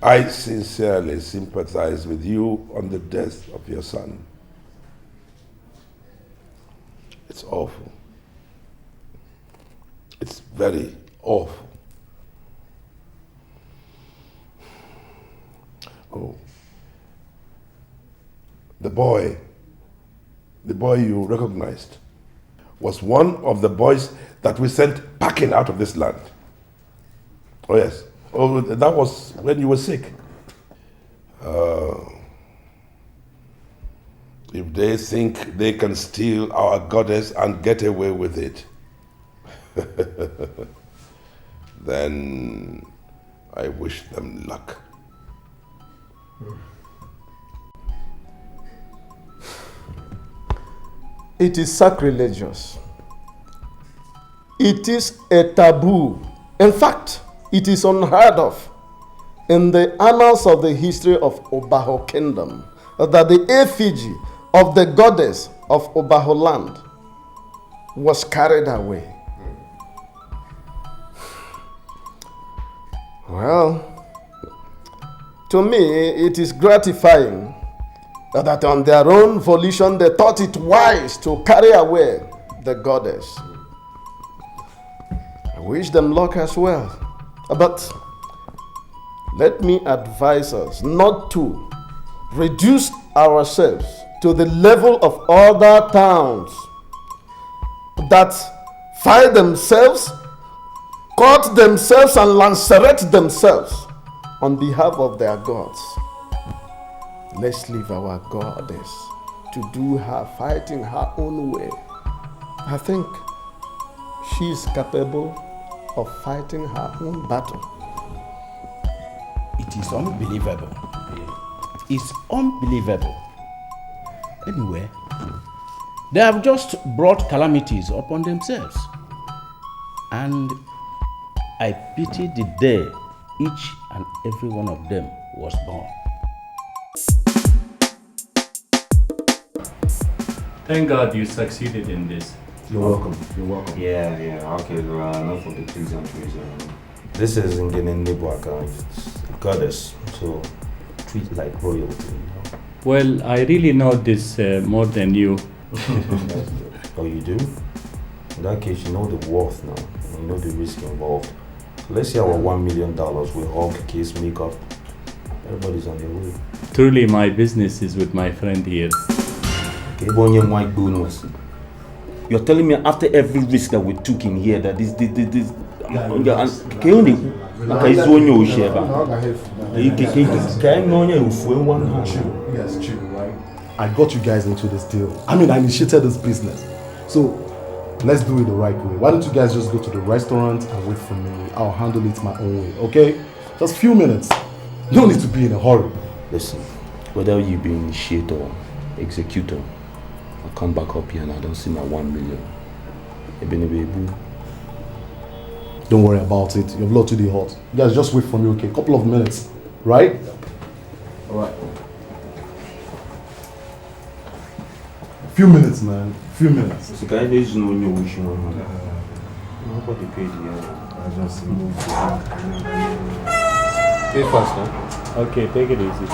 I sincerely sympathize with you on the death of your son. It's awful. It's very awful. Oh. The boy you recognized was one of the boys that we sent packing out of this land. Oh yes. Oh, that was when you were sick. If they think they can steal our goddess and get away with it, then I wish them luck. It is sacrilegious. It is a taboo. In fact, it is unheard of in the annals of the history of Obaho Kingdom that the effigy of the goddess of Obaho land was carried away. Well, to me, it is gratifying that on their own volition they thought it wise to carry away the goddess. I wish them luck as well. But let me advise us not to reduce ourselves to the level of other towns that fight themselves, cut themselves, and lacerate themselves on behalf of their gods. Let's leave our goddess to do her fighting her own way. I think she is capable of fighting her own battle. It is unbelievable. It's unbelievable. Anyway, they have just brought calamities upon themselves. And I pity the day each and every one of them was born. Thank God you succeeded in this. You're welcome. You're welcome. Yeah. Okay, enough of the pleasantries. This is Ngene Nebuaka. It's a goddess, so treat it like royalty. You know? Well, I really know this more than you. Oh, you do? In that case, you know the worth now. You know the risk involved. So let's say our $1 million with Hulk, case makeup. Everybody's on their way. Truly, my business is with my friend here. Okay, white bonus. You're telling me after every risk that we took in here that this Yes, true, right? I got you guys into this deal. I mean, I initiated this business. So let's do it the right way. Why don't you guys just go to the restaurant and wait for me? I'll handle it my own way, okay? Just a few minutes. No need to be in a hurry. Listen, whether you be initiator or executor, I'll come back up here and I don't see my 1 million. Don't worry about it. Your blood too dey hot. You guys just wait for me, okay? Couple of minutes, right? Alright. Few minutes, man. Few minutes. The guy is no new wish you want. Nobody paid you. I just moved. Pay fast, huh? Okay, take it easy.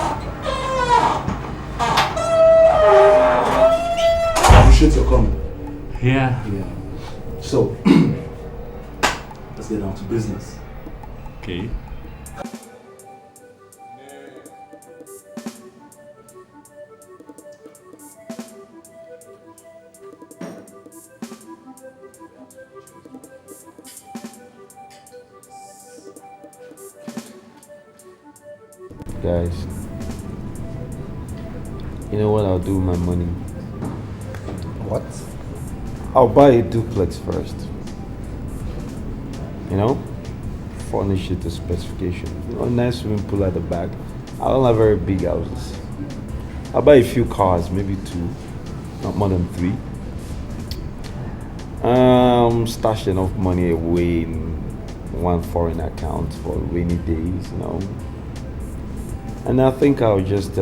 Appreciate your coming. Yeah. So, let's get down to business. Okay. Guys, you know what I'll do with my money? What? I'll buy a duplex first. You know? Furnish it to specification. You know, a nice swimming pool at the back. I don't have very big houses. I'll buy a few cars, maybe 2, not more than 3. Stash enough money away in one foreign account for rainy days, you know. And I think I'll just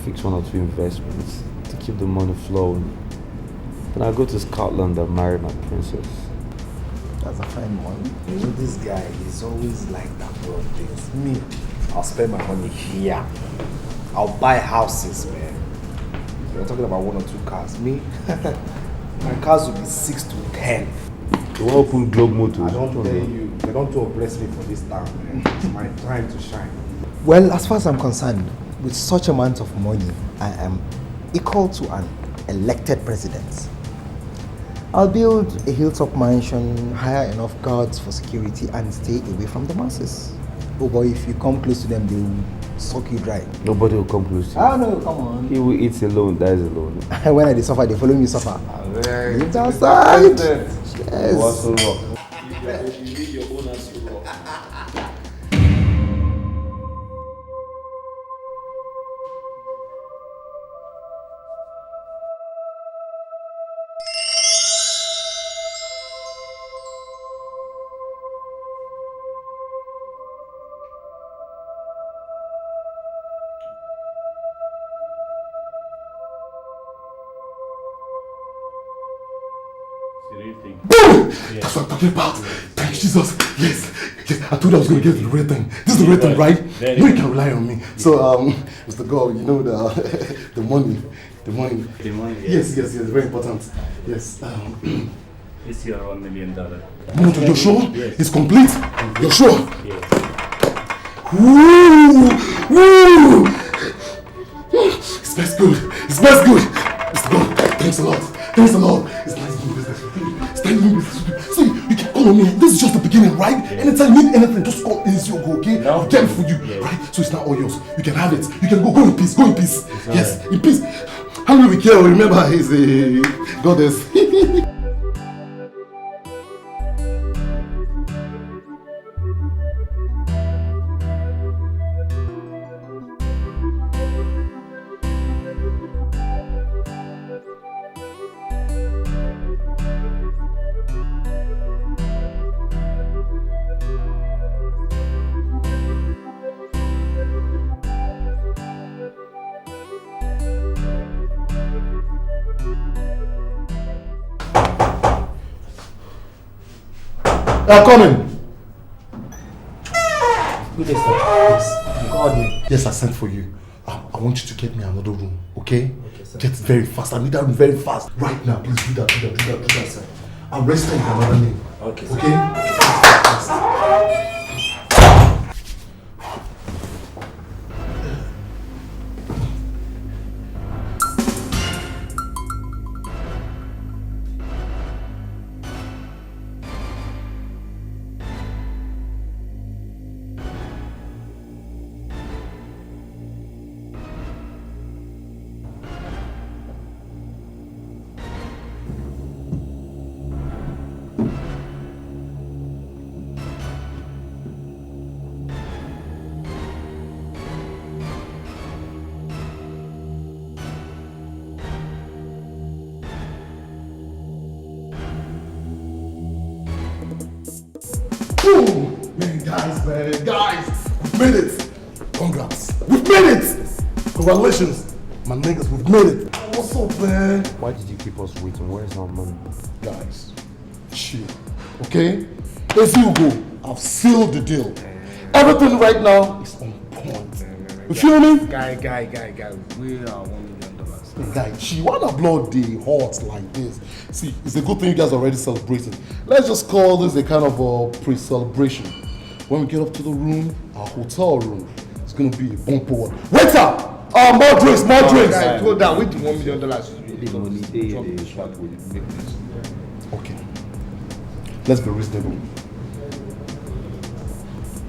fix 1 or 2 investments to keep the money flowing. Then I'll go to Scotland and marry my princess. That's a fine one. You know, this guy is always like that for things. Me, I'll spend my money here. I'll buy houses, man. You're talking about 1 or 2 cars. Me, my cars will be 6 to 10. You want to open Globe Motors? I don't tell you. They don't bless me for this town, man. It's my time to shine. Well, as far as I'm concerned, with such amount of money, I am equal to an elected president. I'll build a hilltop mansion, hire enough guards for security, and stay away from the masses. Oh boy, if you come close to them, they will suck you dry. Nobody will come close to you. Oh no, come on. He will eat alone, dies alone. When I suffer, they follow me suffer. It's outside. Yes. You are so rock. You need your own as you rock. Boom! That's what I'm talking about. Thank you, Jesus. Yes. I told you I was going to get the real thing. This is the real thing, right? You know you can rely on me. So, Mr. God, you know the money. The money. The money. Yes, very important. Yes. It's your $1 million. No, you're sure? Yes. It's complete? You're sure? Yes. Woo! It smells good. Mr. God, thanks a lot. It's nice doing business with you. See, you can call on me. This is just the beginning, right? Anytime you need anything, just call Ezuruonye, okay? I'll get it for you, right? So it's not all yours. You can have it. You can go in peace. Yes, in peace. How will we care? Remember, he's a goddess. They are coming. Good day, sir. Yes. You called me. Yes, I sent for you. I want you to get me another room, okay? Get it very fast. I need that room very fast. Right now, please do that, sir. I'm resting with another name. Okay, sir. Okay? Guys, we've made it. Congrats. We've made it. Congratulations. My niggas, we've made it. What's up, man? Why did you keep us waiting? Where's our money? Guys, chill. Okay? Ezuruonye, I've sealed the deal. Everything right now is on point. You feel me? Guy, we are $1 million. Guy, chill. Why not blow the hearts like this? See, it's a good thing you guys are already celebrating. Let's just call this a kind of a pre-celebration. When we get up to the room, our hotel room, it's gonna be a bumper one. Waiter! More drinks! Guys, go down with the $1 million. Okay. Let's be reasonable.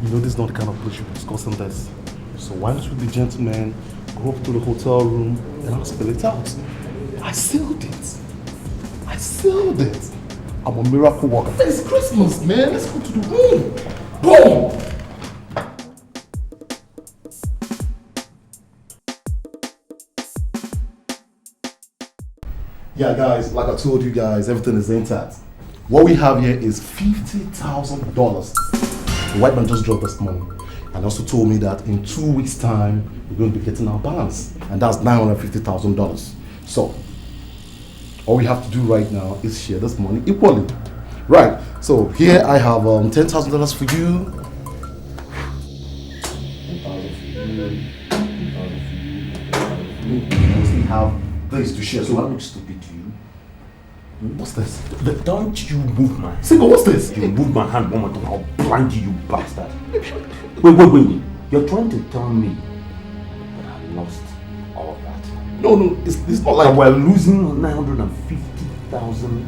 You know this is not the kind of place you're discussing this. So why don't you be gentlemen, go up to the hotel room and I'll spell it out. I sealed it. I'm a miracle worker. It's Christmas, man. Let's go to the room. Boom! Yeah, guys, like I told you guys, everything is intact. What we have here is $50,000. The white man just dropped us money and also told me that in 2 weeks' time, we're going to be getting our balance. And that's $950,000. So, all we have to do right now is share this money equally. Right, so here I have $10,000 for you. We mostly have this to share, so I look stupid to you. What's this? Don't you move my hand. Single, what's this? You move my hand one more time, I'll blind you, you bastard. Wait. You're trying to tell me that I lost all that? No, it's not like... we're losing $950,000.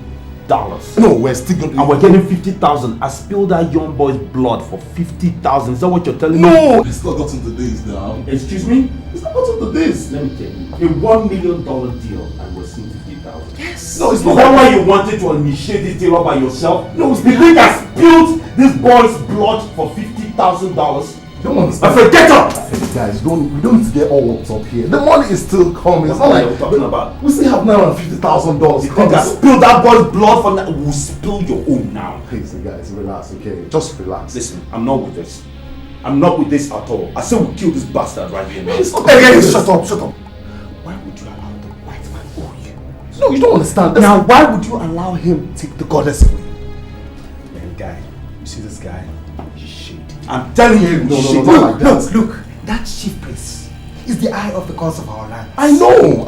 No, we're still going to... And we're getting 50,000. I spilled that young boy's blood for 50,000. Is that what you're telling me? No! It's not gotten to this now. Excuse me? It's not gotten to this. Let me tell you. A $1 million deal and we're seeing 50,000. Yes! No, it's not. Is that why you wanted to initiate this deal all by yourself? No, it's the thing that spilled this boy's blood for $50,000. Don't understand. I said, get up! Guys, we don't need to get all worked up here. The money is still coming. It's not like we're talking about. We still have $950,000. You think I spilled that boy's blood for that? We'll spill your own now. Please, guys, relax, okay? Just relax. Listen, I'm not with this. I'm not with this at all. I said we'll kill this bastard right here now. Shut up. Why would you allow the white man owe you? No, you don't understand. Now, why would you allow him to take the goddess away? Man, guy, You see this guy? He's shady. I'm telling you, No, look, look, that chief priest is the eye of the cause of our land. I know.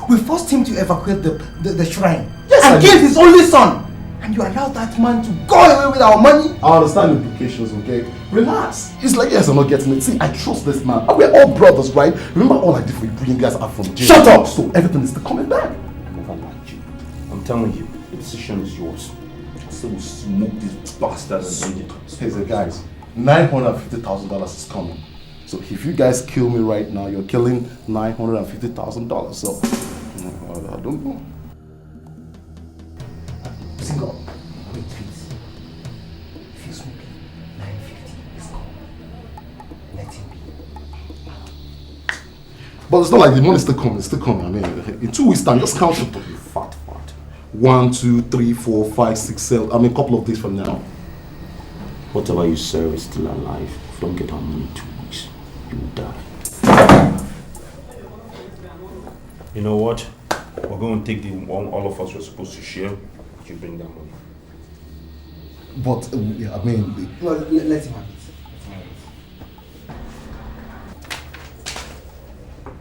We forced him to evacuate the shrine. Yes, and I killed know. his only son. And you allowed that man to go away with our money? I understand the implications, okay? Relax. It's like, yes, I'm not getting it. See, I trust this man. And we're all brothers, right? Remember all I did for you, bringing guys out from jail? Shut up! So everything is still coming back. I never liked you. I'm telling you, the decision is yours. I still will smoke this bastard and bring it. Hey, so guys, $950,000 is coming. So if you guys kill me right now, you're killing $950,000. So, I don't know. Single. Wait, please. If you smoke 950, it's gone. Let him be. But it's not like the money's still coming. It's still coming. I mean, in 2 weeks' time, just count it. Fat. 1, 2, 3, 4, 5, 6, 7. I mean, a couple of days from now. Whatever you serve is still alive. If you don't get our money in 2 weeks, you will die. You know what? We're going to take the one all of us were supposed to share. You bring that money. But, yeah, I mean... No, let him have it.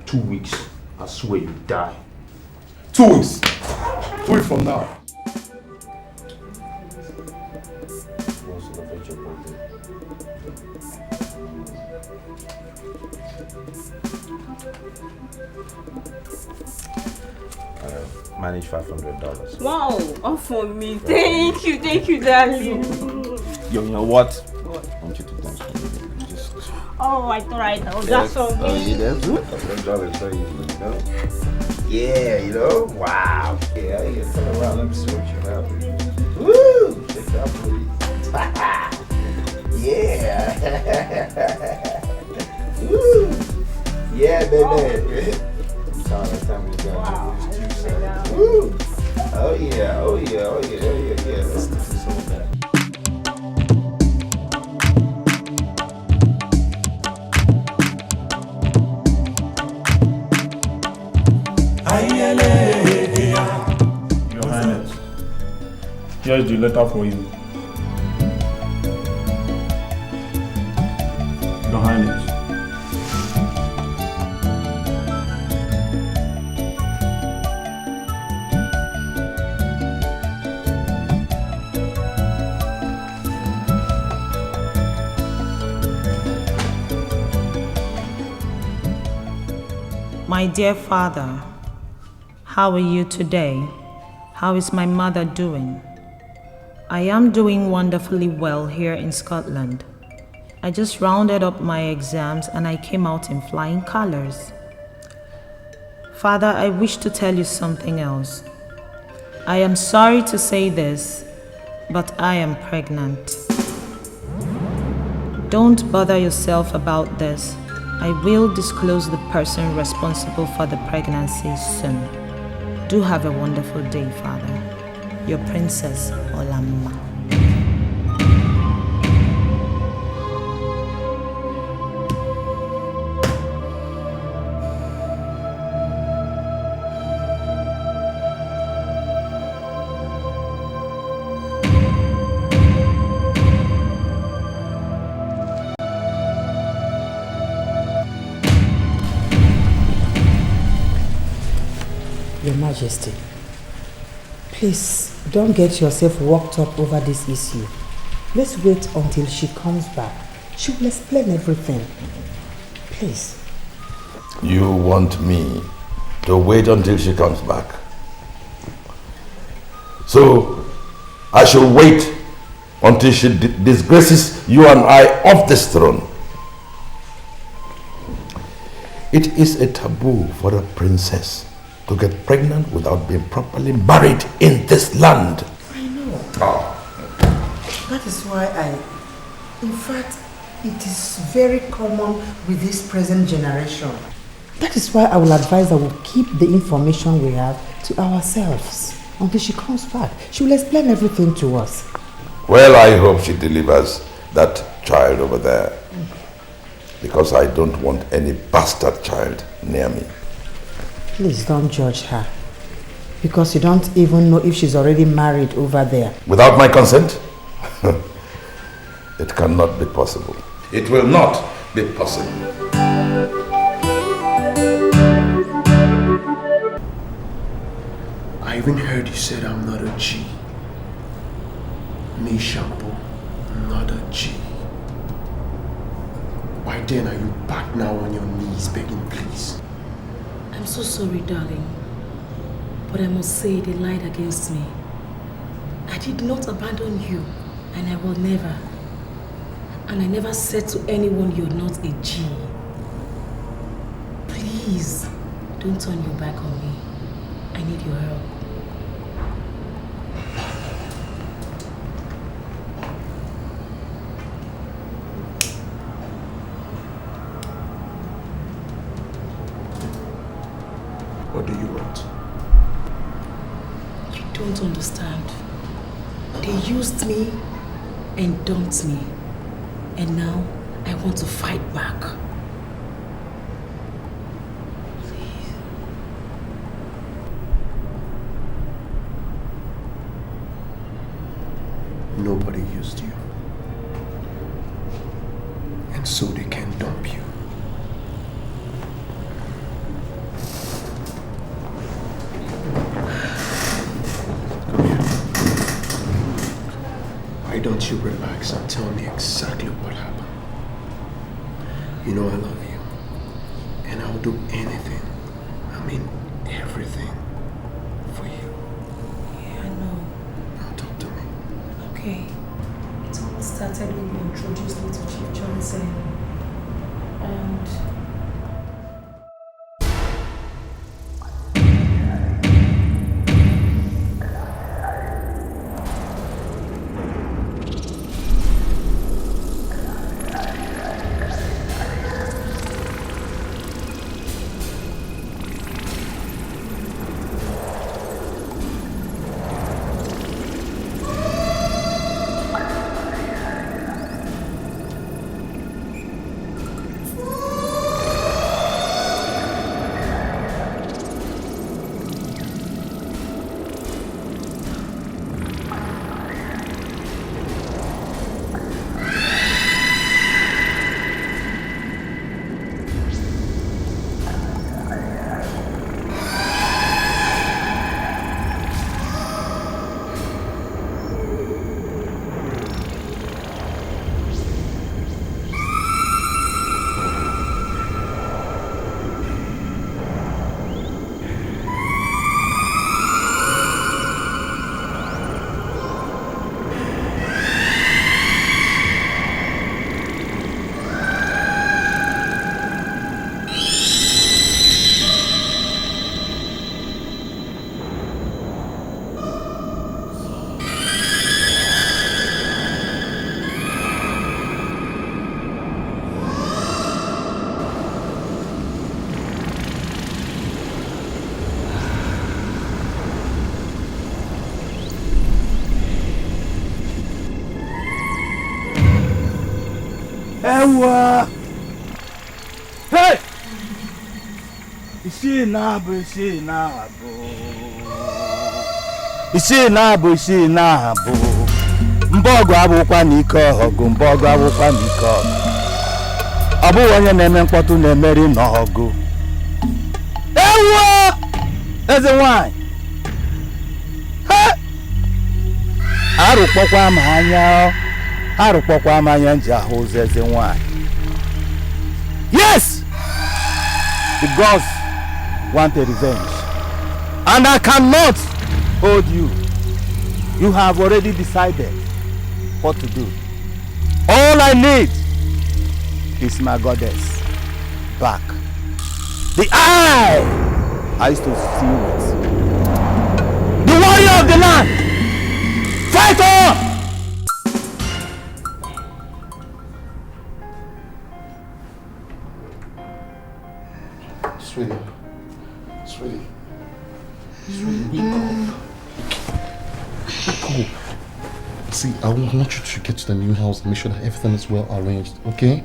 2 weeks. I swear you die. 2 weeks. 2 weeks from now. Manage $500. Wow, all for me. Thank you, darling. Yo, you know what? What? I want you to dance with me. Just... Oh, I thought I know. That's for me. That's good. $500 is very easy, you know? Yeah, you know? Wow. Yeah, turn around. Let me see what you have. Woo! Shake that booty. Yeah. Woo! Yeah, baby. Time we got. Wow. Woo! Oh yeah. Let's do some of that. Your Highness, here's the letter for you. Your Highness. My dear father, how are you today? How is my mother doing? I am doing wonderfully well here in Scotland. I just rounded up my exams and I came out in flying colors. Father, I wish to tell you something else. I am sorry to say this, but I am pregnant. Don't bother yourself about this. I will disclose the person responsible for the pregnancy soon. Do have a wonderful day, Father. Your Princess Olamma. Your Majesty, please don't get yourself worked up over this issue. Let's wait until she comes back. She will explain everything. Please. You want me to wait until she comes back? So, I shall wait until she disgraces you and I off this throne. It is a taboo for a princess to get pregnant without being properly married in this land. I know. That is why in fact, it is very common with this present generation. That is why I will advise that we'll keep the information we have to ourselves until she comes back. She will explain everything to us. Well, I hope she delivers that child over there. Because I don't want any bastard child near me. Please don't judge her. Because you don't even know if she's already married over there. Without my consent? It cannot be possible. It will not be possible. I even heard you said I'm not a G. Me, Shampoo, not a G. Why then are you back now on your knees begging please? I'm so sorry, darling. But I must say they lied against me. I did not abandon you, and I will never. And I never said to anyone you're not a G. Please, don't turn your back on me. I need your help. What do you want? You don't understand. They used me and dumped me. And now I want to fight back. Please. Nobody used you. And so they can dump you. Why don't you relax and tell me exactly what happened? You know I love you. And I'll do anything, I mean everything, for you. Yeah, I know. Now talk to me. Okay. It all started when you introduced me to Chief Johnson. And Hey! Isi na-abụ isi na-abụ. Isi na-abụ isi na-abụ. Mbọgụ abụkwa n'ike ọgụ, mbọgụ abụkwa n'ike ọgụ. Ọ bụghị onye na-eme mkpọtụ na-emeri n'ọgụ. Ewo! Eze nwanyị. Arụkpọkwa m anya. Arụkpọkwa m anya nji ahụ ụzọ eze nwanyị. Yes! The gods want a revenge. And I cannot hold you. You have already decided what to do. All I need is my goddess back. The eye I used to see with. The warrior of the land. Fight on! Sweetie, wake up. Wake up. See, I want you to get to the new house and make sure that everything is well arranged, okay?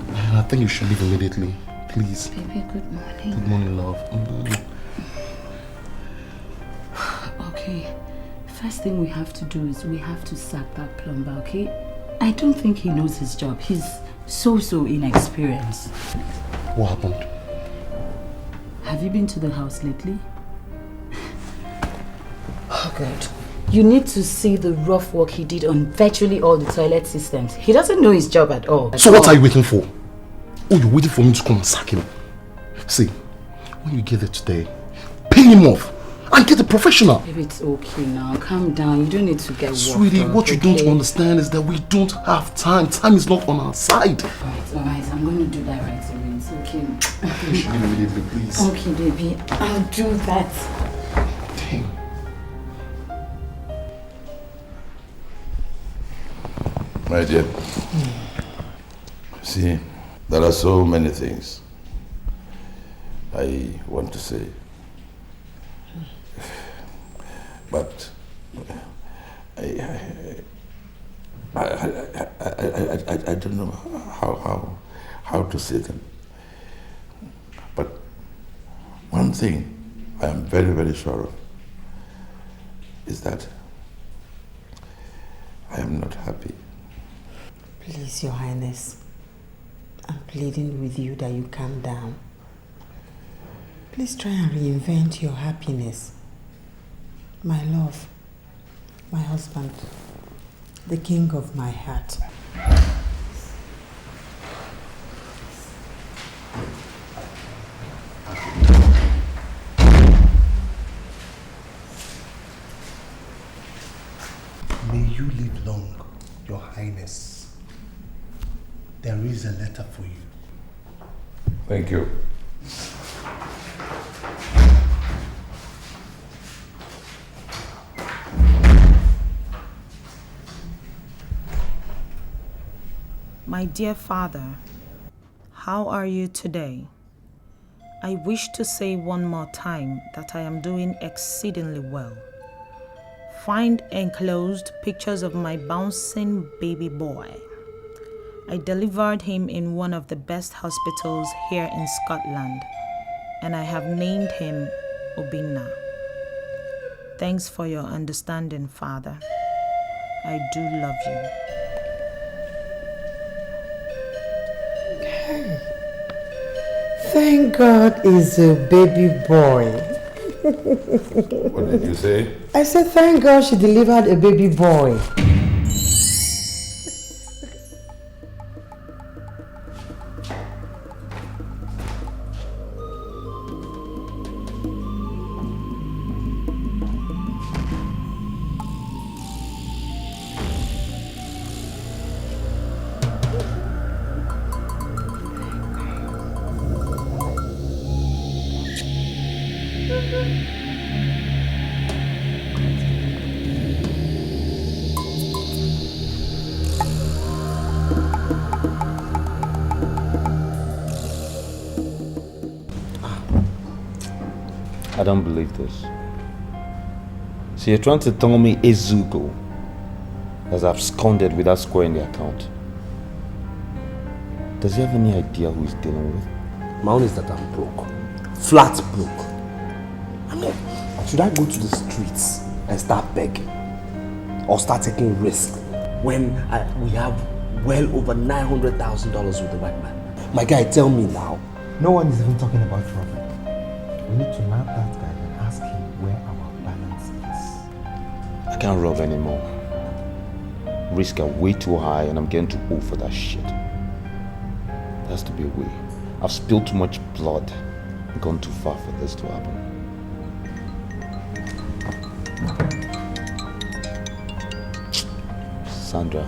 And I think you should leave immediately, please. Baby, good morning. Good morning, love. Okay, first thing we have to do is we have to sack that plumber, okay? I don't think he knows his job. He's so inexperienced. What happened? Have you been to the house lately? Oh God. You need to see the rough work he did on virtually all the toilet systems. He doesn't know his job at all. So what are you waiting for? Oh, you're waiting for me to come and sack him. See, when you get there today, pay him off and get a professional. Baby, it's okay now. Calm down. You don't need to get worked Sweetie, up, what you okay? don't understand is that we don't have time. Time is not on our side. Alright. I'm going to do that right away. It's okay. Please. Okay, baby. I'll do that. Damn. My dear, see, there are so many things I want to say, but I don't know how to say them. But one thing I am very, very sure of is that I am not happy. Please, Your Highness, I'm pleading with you that you calm down. Please try and reinvent your happiness. My love, my husband, the king of my heart. May you live long, Your Highness. There is a letter for you. Thank you. My dear father, how are you today? I wish to say one more time that I am doing exceedingly well. Find enclosed pictures of my bouncing baby boy. I delivered him in one of the best hospitals here in Scotland, and I have named him Obinna. Thanks for your understanding, Father. I do love you. Thank God he's a baby boy. What did you say? I said thank God she delivered a baby boy. I don't believe this. So you're trying to tell me Ezuruonye has absconded with that square in the account? Does he have any idea who he's dealing with? My own is that I'm broke. Flat broke. I mean, should I go to the streets and start begging? Or start taking risks when we have well over $900,000 with the white man? My guy, tell me now. No one is even talking about robbery. We need to nab that guy and ask him where our balance is. I can't rob anymore. Risks are way too high and I'm getting too old for that shit. There has to be a way. I've spilled too much blood and gone too far for this to happen. Sandra,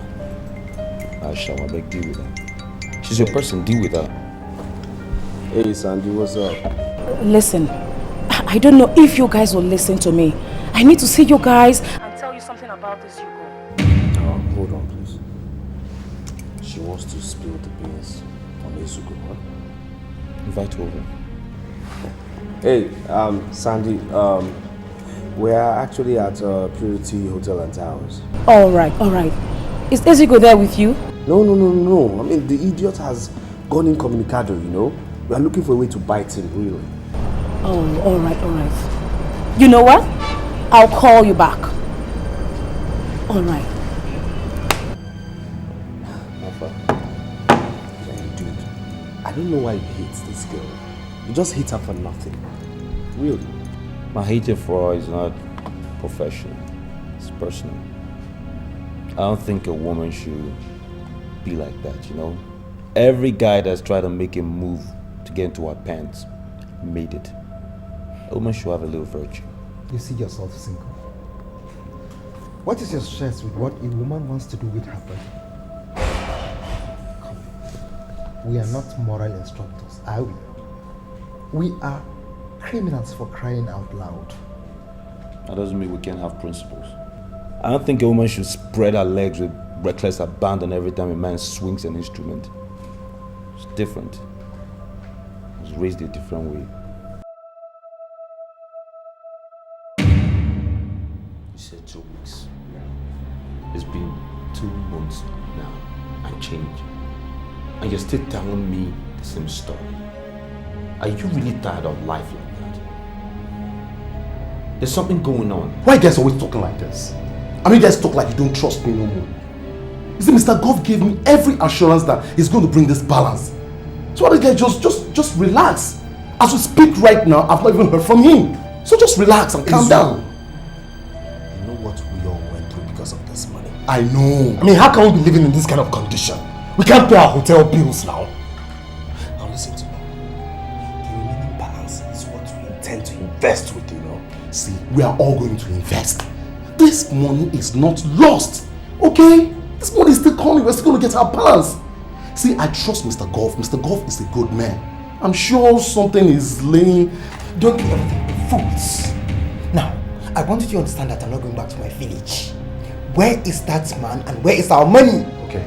I shall beg, deal with her. She's your person, deal with her. Hey Sandy, what's up? Listen, I don't know if you guys will listen to me. I need to see you guys and tell you something about this Hugo. Hold on, please. She wants to spill the beans on Ezuruonye, huh? Invite her over. Hey, Sandy, we are actually at Purity Hotel and Towers. Alright. Is Ezuruonye there with you? No. I mean, the idiot has gone incommunicado, you know? We are looking for a way to bite him, really. Oh, alright. You know what? I'll call you back. Alright. I don't know why he hates this girl. He just hates her for nothing. Really. My hatred for her is not professional. It's personal. I don't think a woman should be like that, you know? Every guy that's tried to make a move to get into her pants made it. A woman should have a little virtue. You see yourself single. What is your stress with what a woman wants to do with her body? Come. We are not moral instructors, are we? We are criminals for crying out loud. That doesn't mean we can't have principles. I don't think a woman should spread her legs with reckless abandon every time a man swings an instrument. It's different. I was raised a different way. You said 2 weeks. It's been 2 months now and change. And you're still telling me the same story. Are you really tired of life like that? There's something going on. Why are you guys always talking like this? I mean, you guys talk like you don't trust me no more. You see, Mr. Goff gave me every assurance that he's going to bring this balance. So why don't you guys just relax? As we speak right now, I've not even heard from him. So just relax and calm down. You know what we all went through because of this money? I know. I mean, how can we be living in this kind of condition? We can't pay our hotel bills now. Now listen to me. The remaining balance is what we intend to invest with, you know. See, we are all going to invest. This money is not lost, okay? This money is still coming. We're still going to get our balance. See, I trust Mr. Goff. Mr. Goff is a good man. I'm sure something is laying. Don't do everything with fools. Now, I want you to understand that I'm not going back to my village. Where is that man and where is our money? Okay.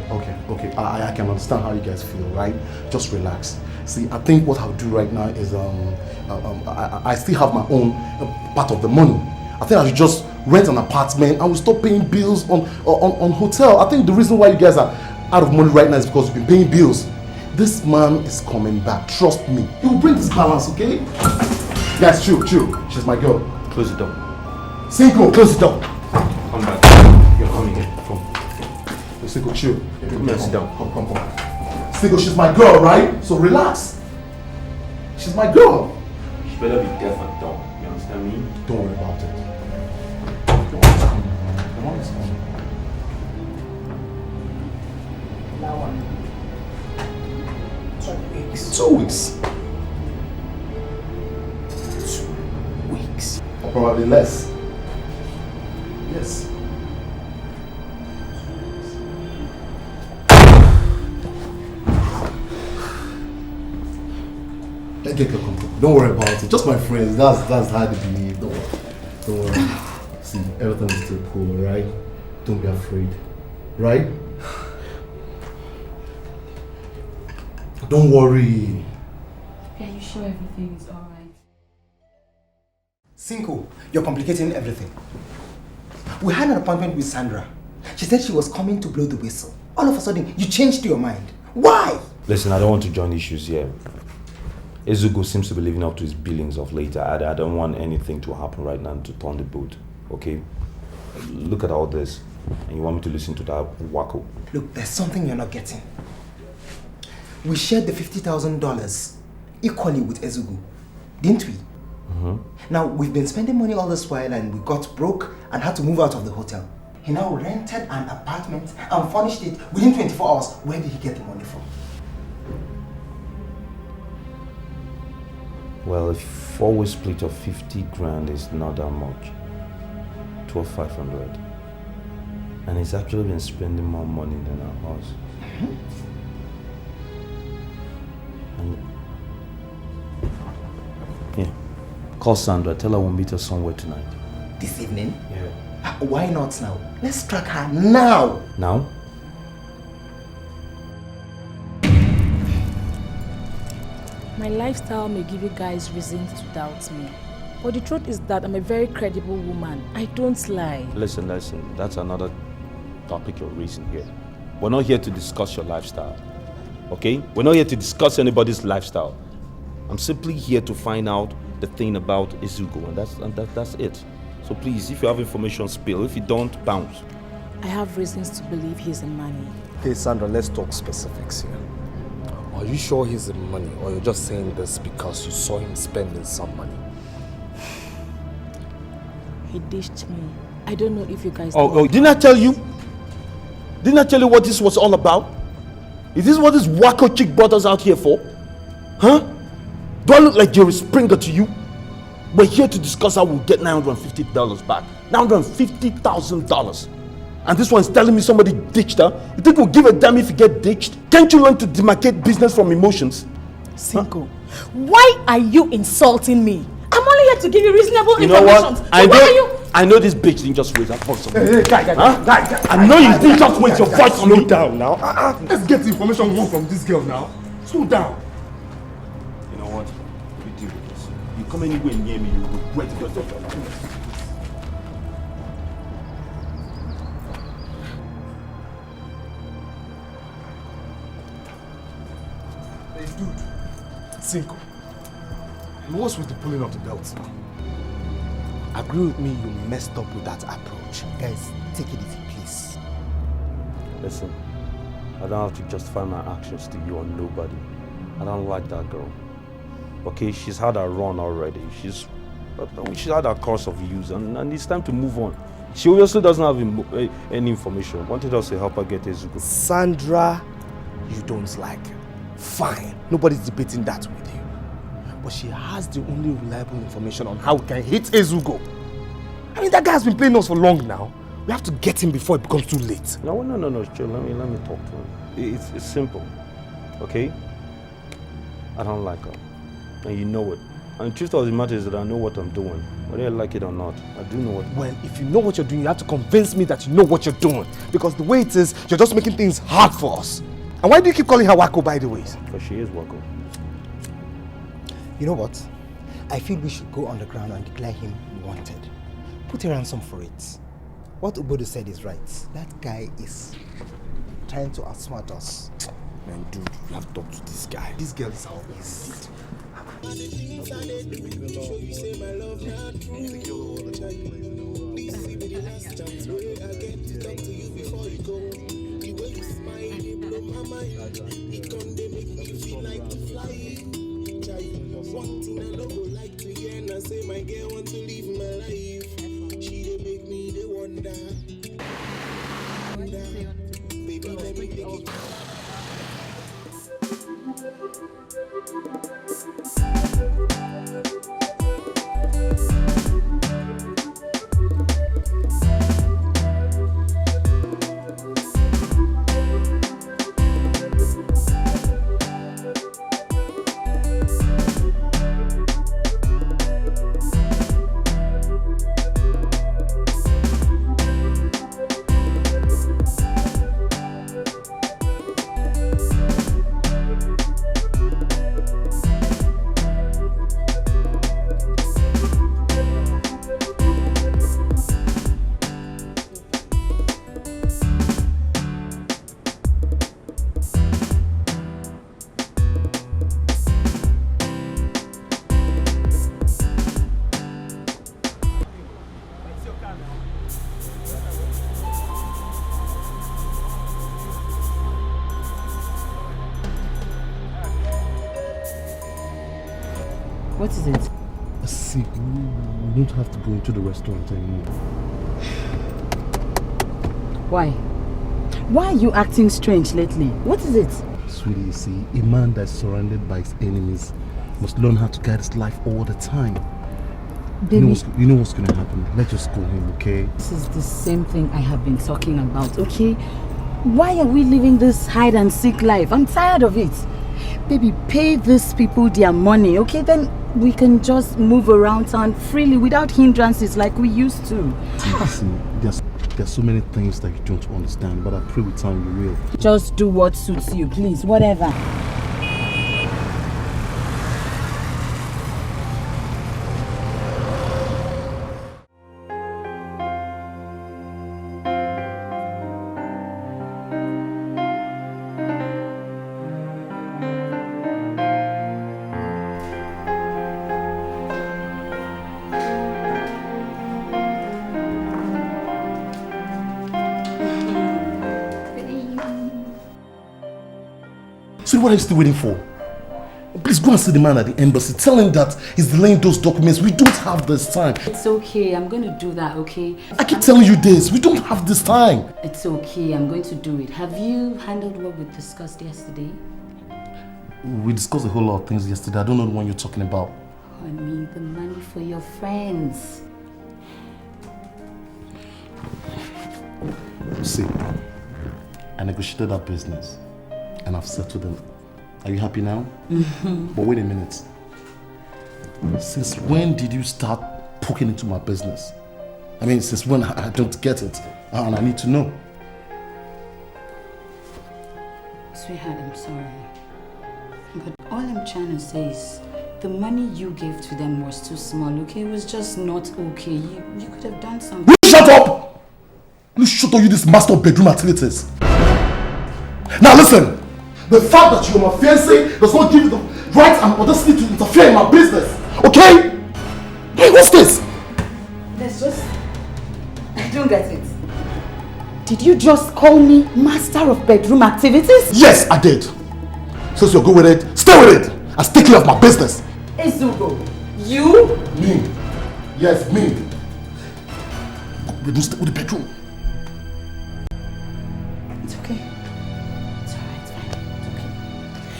I can understand how you guys feel, right? Just relax. See, I think what I'll do right now is I still have my own part of the money. I think I should just rent an apartment and we'll stop paying bills on hotel. I think the reason why you guys are out of money right now is because you've been paying bills. This man is coming back. Trust me. He will bring this balance, okay? Guys, chill. She's my girl. Close the door. Cinco, close the door. Come back. You're coming here. Come. Cinco, chill. Come here, sit down. Come. Cinco, she's my girl, right? So relax. She's my girl. She better be deaf and dumb. You understand me? Don't worry about it. Now one. 2 weeks. 2 weeks. Or probably less. Yes. Let's get comfortable. Don't worry about it. Just my friends. That's how they believe. Don't worry. See, everything is still cool, right? Don't be afraid. Right? Don't worry. Are you sure everything is alright? Cinco, you're complicating everything. We had an appointment with Sandra. She said she was coming to blow the whistle. All of a sudden, you changed your mind. Why? Listen, I don't want to join issues here. Ezugo seems to be living up to his billings of late. I don't want anything to happen right now to turn the boat, okay? Look at all this, and you want me to listen to that wacko. Look, there's something you're not getting. We shared the $50,000 equally with Ezugo, didn't we? Mm-hmm. Now, we've been spending money all this while and we got broke and had to move out of the hotel. He now rented an apartment and furnished it within 24 hours. Where did he get the money from? Well, a four-way split of 50 grand is not that much. 12,500. And he's actually been spending more money than our house. Mm-hmm. And yeah, call Sandra. Tell her we'll meet her somewhere tonight. This evening? Yeah. Why not now? Let's track her now. Now? My lifestyle may give you guys reasons to doubt me. But the truth is that I'm a very credible woman. I don't lie. Listen. That's another topic you're raising here. We're not here to discuss your lifestyle. Okay? We're not here to discuss anybody's lifestyle. I'm simply here to find out the thing about Ezugo, and that's it. So please, if you have information, spill. If you don't, bounce. I have reasons to believe he's a money. Okay, Sandra, let's talk specifics here. Are you sure he's the money, or you're just saying this because you saw him spending some money? He dished me. I don't know if you guys Oh, didn't I tell you? Didn't I tell you what this was all about? Is this what this wacko chick brought us out here for? Huh? Do I look like Jerry Springer to you? We're here to discuss how we'll get $950 back. $950,000. And this one's telling me somebody ditched her? You think we'll give a damn if you get ditched? Can't you learn to demarcate business from emotions? Cinco, why are you insulting me? I'm only here to give you reasonable You know information. what? I know this bitch didn't just raise her voice on me. Hey, guy. I know you didn't just raise your voice on me. Slow down now. Let's get the information we want from this girl now. Slow down. You know what? You deal with this. You come anywhere near me, you regret yourself. Hey, dude. Cinco. What's with the pulling of the belts now? Agree with me, you messed up with that approach. Guys, take it easy, please. Listen, I don't have to justify my actions to you or nobody. I don't like that girl. Okay, she's had her run already. She's had her course of use, and it's time to move on. She obviously doesn't have any information. Wanted us to help her get Ezugo. Sandra, you don't like her. Fine, nobody's debating that with you. But she has the only reliable information on how we can hit Ezugo. I mean, that guy has been playing us for long now. We have to get him before it becomes too late. No, chill. Let me talk to him. It's simple, okay? I don't like her, and you know it. And the truth of the matter is that I know what I'm doing, whether I like it or not. I do know what. Well, if you know what you're doing, you have to convince me that you know what you're doing. Because the way it is, you're just making things hard for us. And why do you keep calling her Wacko, by the way? Because she is Wacko. You know what? I feel we should go underground and declare him wanted. Put a ransom for it. What Ubodo said is right. That guy is trying to outsmart us. Man, dude, you have to talk to this guy. This girl is our ace. One thing I don't like to hear, and I say my girl want to live my life. She dey make me dey wonder. Baby, let me take it. What is it? See, we don't have to go into the restaurant anymore. Why? Why are you acting strange lately? What is it? Sweetie, you see, a man that's surrounded by his enemies must learn how to guide his life all the time. Baby, you know what's going to happen. Let's just go home, okay? this is the same thing I have been talking about, okay? Why are we living this hide and seek life? I'm tired of it. Baby, pay these people their money, okay? Then we can just move around town freely without hindrances like we used to. See, there's so many things that you don't understand, but I pray with time you will. Just do what suits you, please, whatever. So what are you still waiting for? Please go and see the man at the embassy. Tell him that he's delaying those documents. We don't have this time. It's okay. I'm going to do that, okay? I keep telling you this. We don't have this time. It's okay. I'm going to do it. Have you handled what we discussed yesterday? We discussed a whole lot of things yesterday. I don't know the one you're talking about. I mean, the money for your friends. See, I negotiated that business and I've settled them. Are you happy now? But wait a minute. Since when did you start poking into my business? I mean, since when? I don't get it. And I need to know. Sweetheart, I'm sorry. But all I'm trying to say is the money you gave to them was too small, okay? It was just not okay. You could have done something. Will you shut up! Will you shut up, you this master of bedroom activities? Now listen! The fact that you're my fiancé does not give you the right and audacity to interfere in my business, okay? Hey, what's this? Let's just... I don't get it. Did you just call me master of bedroom activities? Yes, I did. Since you're good with it, stay with it and stay clear of my business. Ezuruonye, you? Me. Yes, me. We don't stay with the bedroom. It's okay. It's alright, it's fine. It's okay.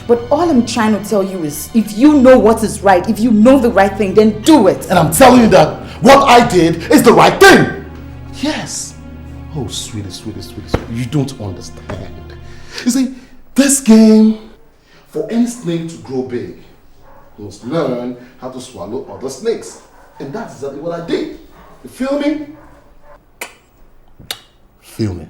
But all I'm trying to tell you is, if you know what is right, if you know the right thing, then do it. And I'm telling you that what I did is the right thing. Yes. Oh, sweetie, sweetie, sweetie, sweetie. You don't understand. You see, this game, for any snake to grow big, you must learn how to swallow other snakes. And that's exactly what I did. You feel me? Feel me?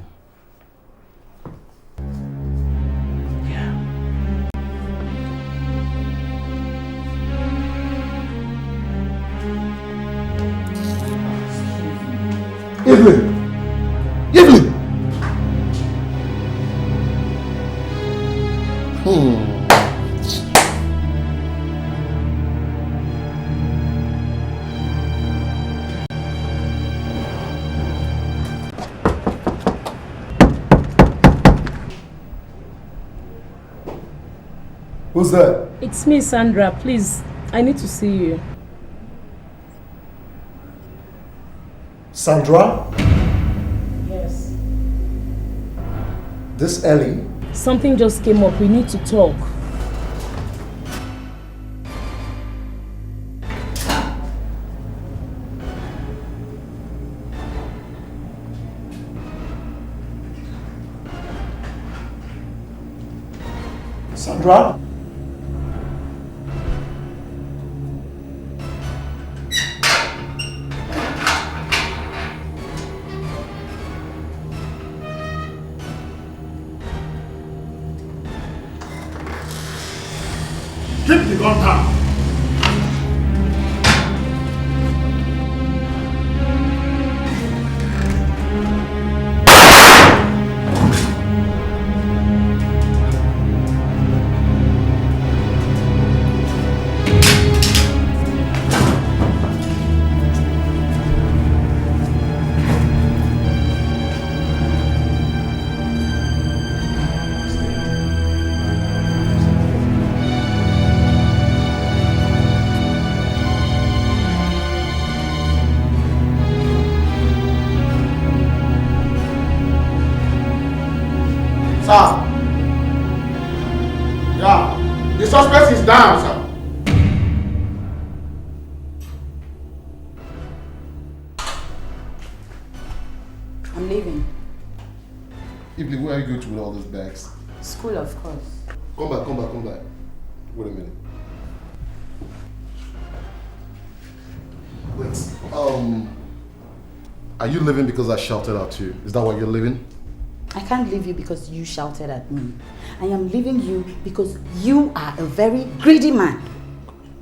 Evelyn! Evelyn! Who's that? It's me, Sandra. Please, I need to see you. Sandra? Yes. This early? Something just came up. We need to talk. Sandra? Keep the gun down. Sir. Yeah. The suspect is down, sir. I'm leaving. Evelyn, where are you going to with all these bags? School, of course. Come back, come back, come back. Wait a minute. Wait, are you leaving because I shouted at you? Is that why you're leaving? I can't leave you because you shouted at me. I am leaving you because you are a very greedy man.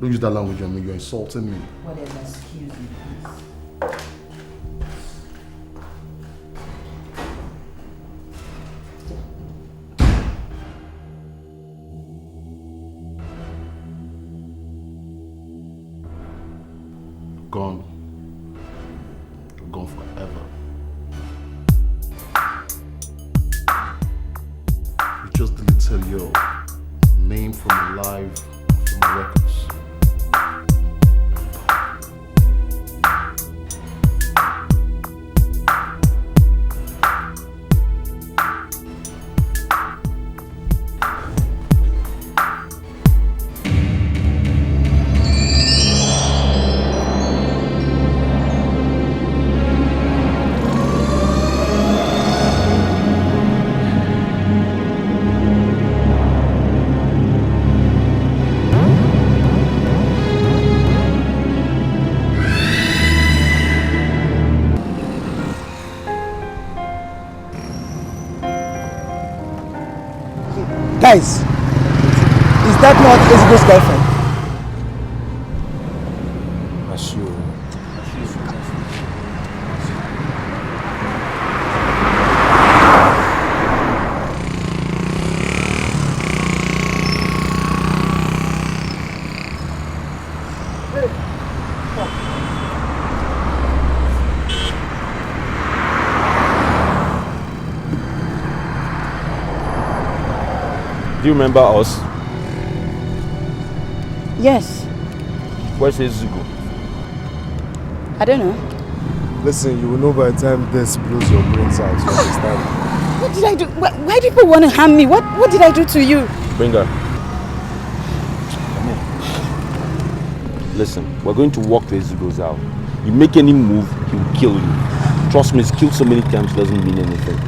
Don't use that language on me, you're insulting me. Whatever, excuse me, please. Gone. Gone forever. You just deleted your name from my life, from my records. Guys, is that not Ezugo's girlfriend? Do you remember us? Yes. Where's Ezugo? I don't know. Listen, you will know by the time this blows your brains out, you understand? What did I do? Why do people want to harm me? What did I do to you? Bring her. Listen, we're going to walk to Ezugo's house. You make any move, he'll kill you. Trust me, he's killed so many times doesn't mean anything.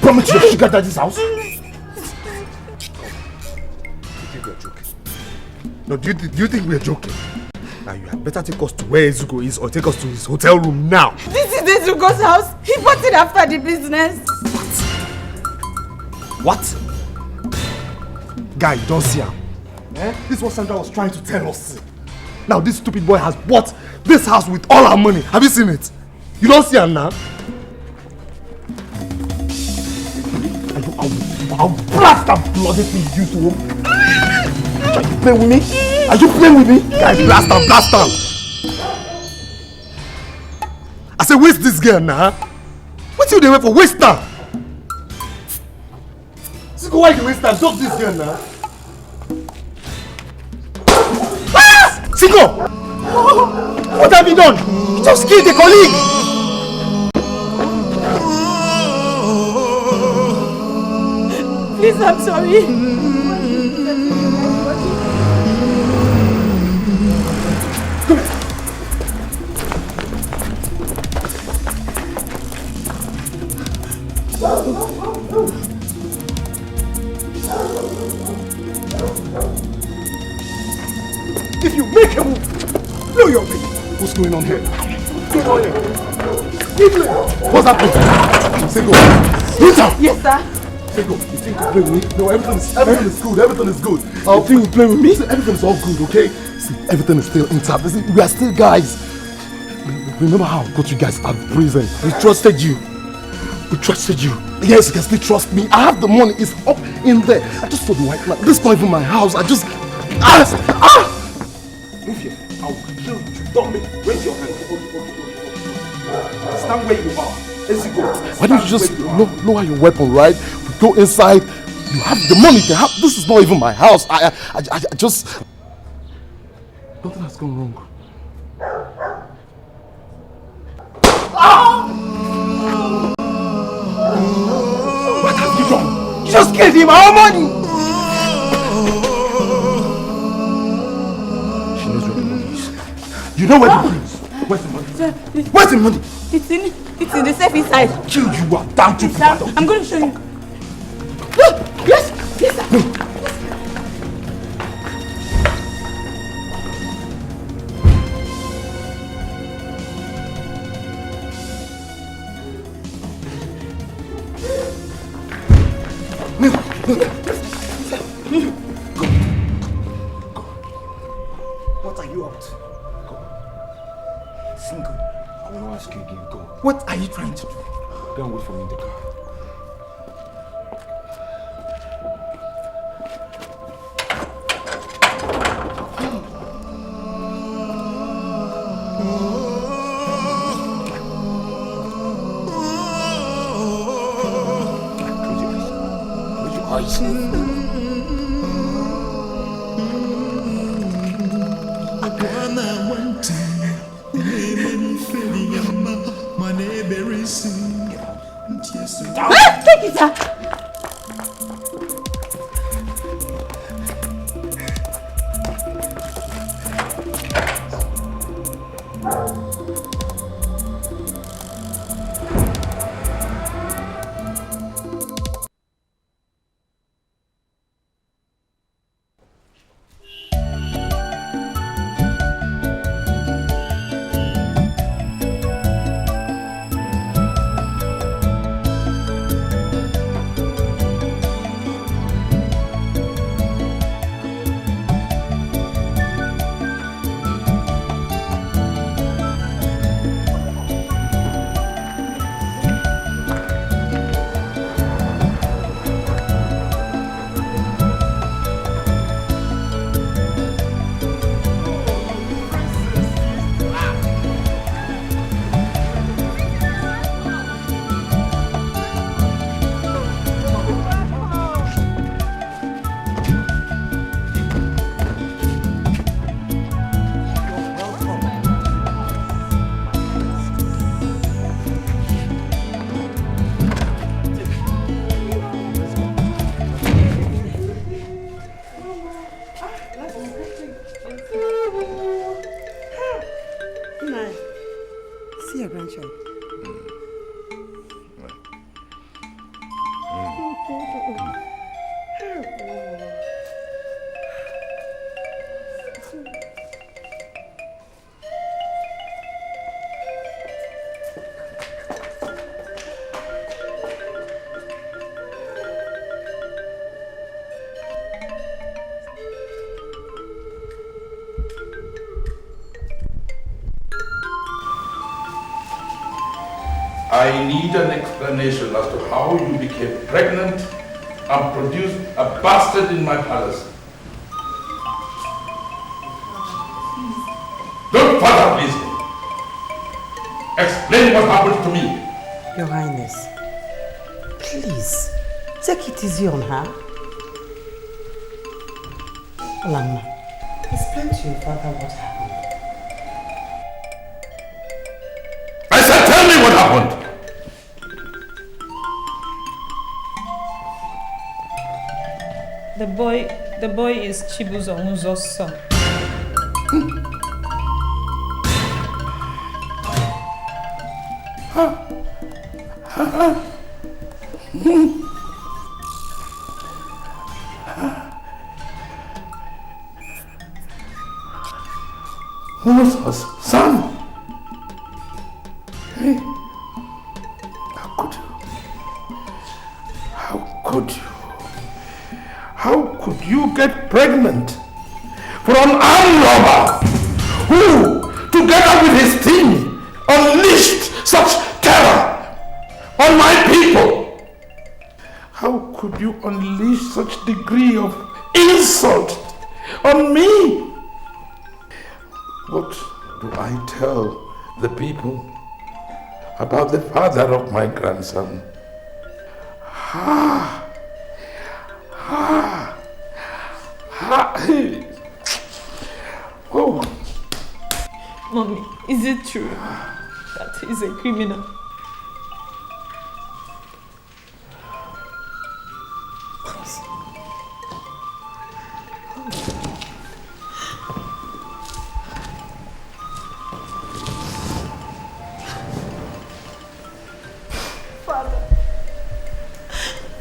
Promise your sugar daddy's house? You think we're joking? No, do you think we're joking? Now you had better take us to where Ezugo is or take us to his hotel room now. This is Ezugo's house. He bought it after the business. What? Guy, you don't see him. Eh? This is what Sandra was trying to tell us. Now this stupid boy has bought this house with all our money. Have you seen it? You don't see him now? I'll blast that bloody thing you to him. Are you playing with me? Are you playing with me? Guy, blast him, blast him. I said, waste this girl now. What you doing for? Waste her. Siko, why you waste her? Drop this girl now. Ah! Siko! What have you done? You just killed a colleague. Please, I'm sorry. If you make a move, blow your way. What's going on here? What's going on here? What's happening? Siko, Rita! Yes, sir. Siko, you think you play with me? No, everything is good. Everything is good. You think you play with me? Everything is all good, okay? See, everything is still intact. See, we are still guys. Remember how I got you guys out of prison? We trusted you. We trusted you. Yes, you can still trust me. I have the money. It's up in there. I just saw the white man. This is not even my house. I just... Move here. I will kill you. Don't make... Raise your hand. Stand where you are. Ezugo. Why don't you just lower your weapon, right? We go inside. You have the money to have. This is not even my house. I just... Nothing has gone wrong. What have you done? You just killed him. Our money. She knows where the money is. You know where the money is. Where's the money? Where's the money? It's in the safe inside. Kill you, are damn too bad. I'm going to show you. Look! Yes! Yes, sir! No. What are you up to? Go. Single. I will not ask you again. Go. What are you trying to do? Go and wait for me in the car. Take it out! I need an explanation as to how you became pregnant and produced a bastard in my palace. Don't further please me. Explain what happened to me. Your Highness, please, take it easy on her. Lama, explain to your father what happened. I said tell me what happened. The boy is Chibu's Onwuzo's son. Onwuzo's son? Hey, how could you get pregnant for an armed robber who, together with his team, unleashed such terror on my people? How could you unleash such degree of insult on me? What do I tell the people about the father of my grandson? Oh. Mommy, is it true that he's a criminal?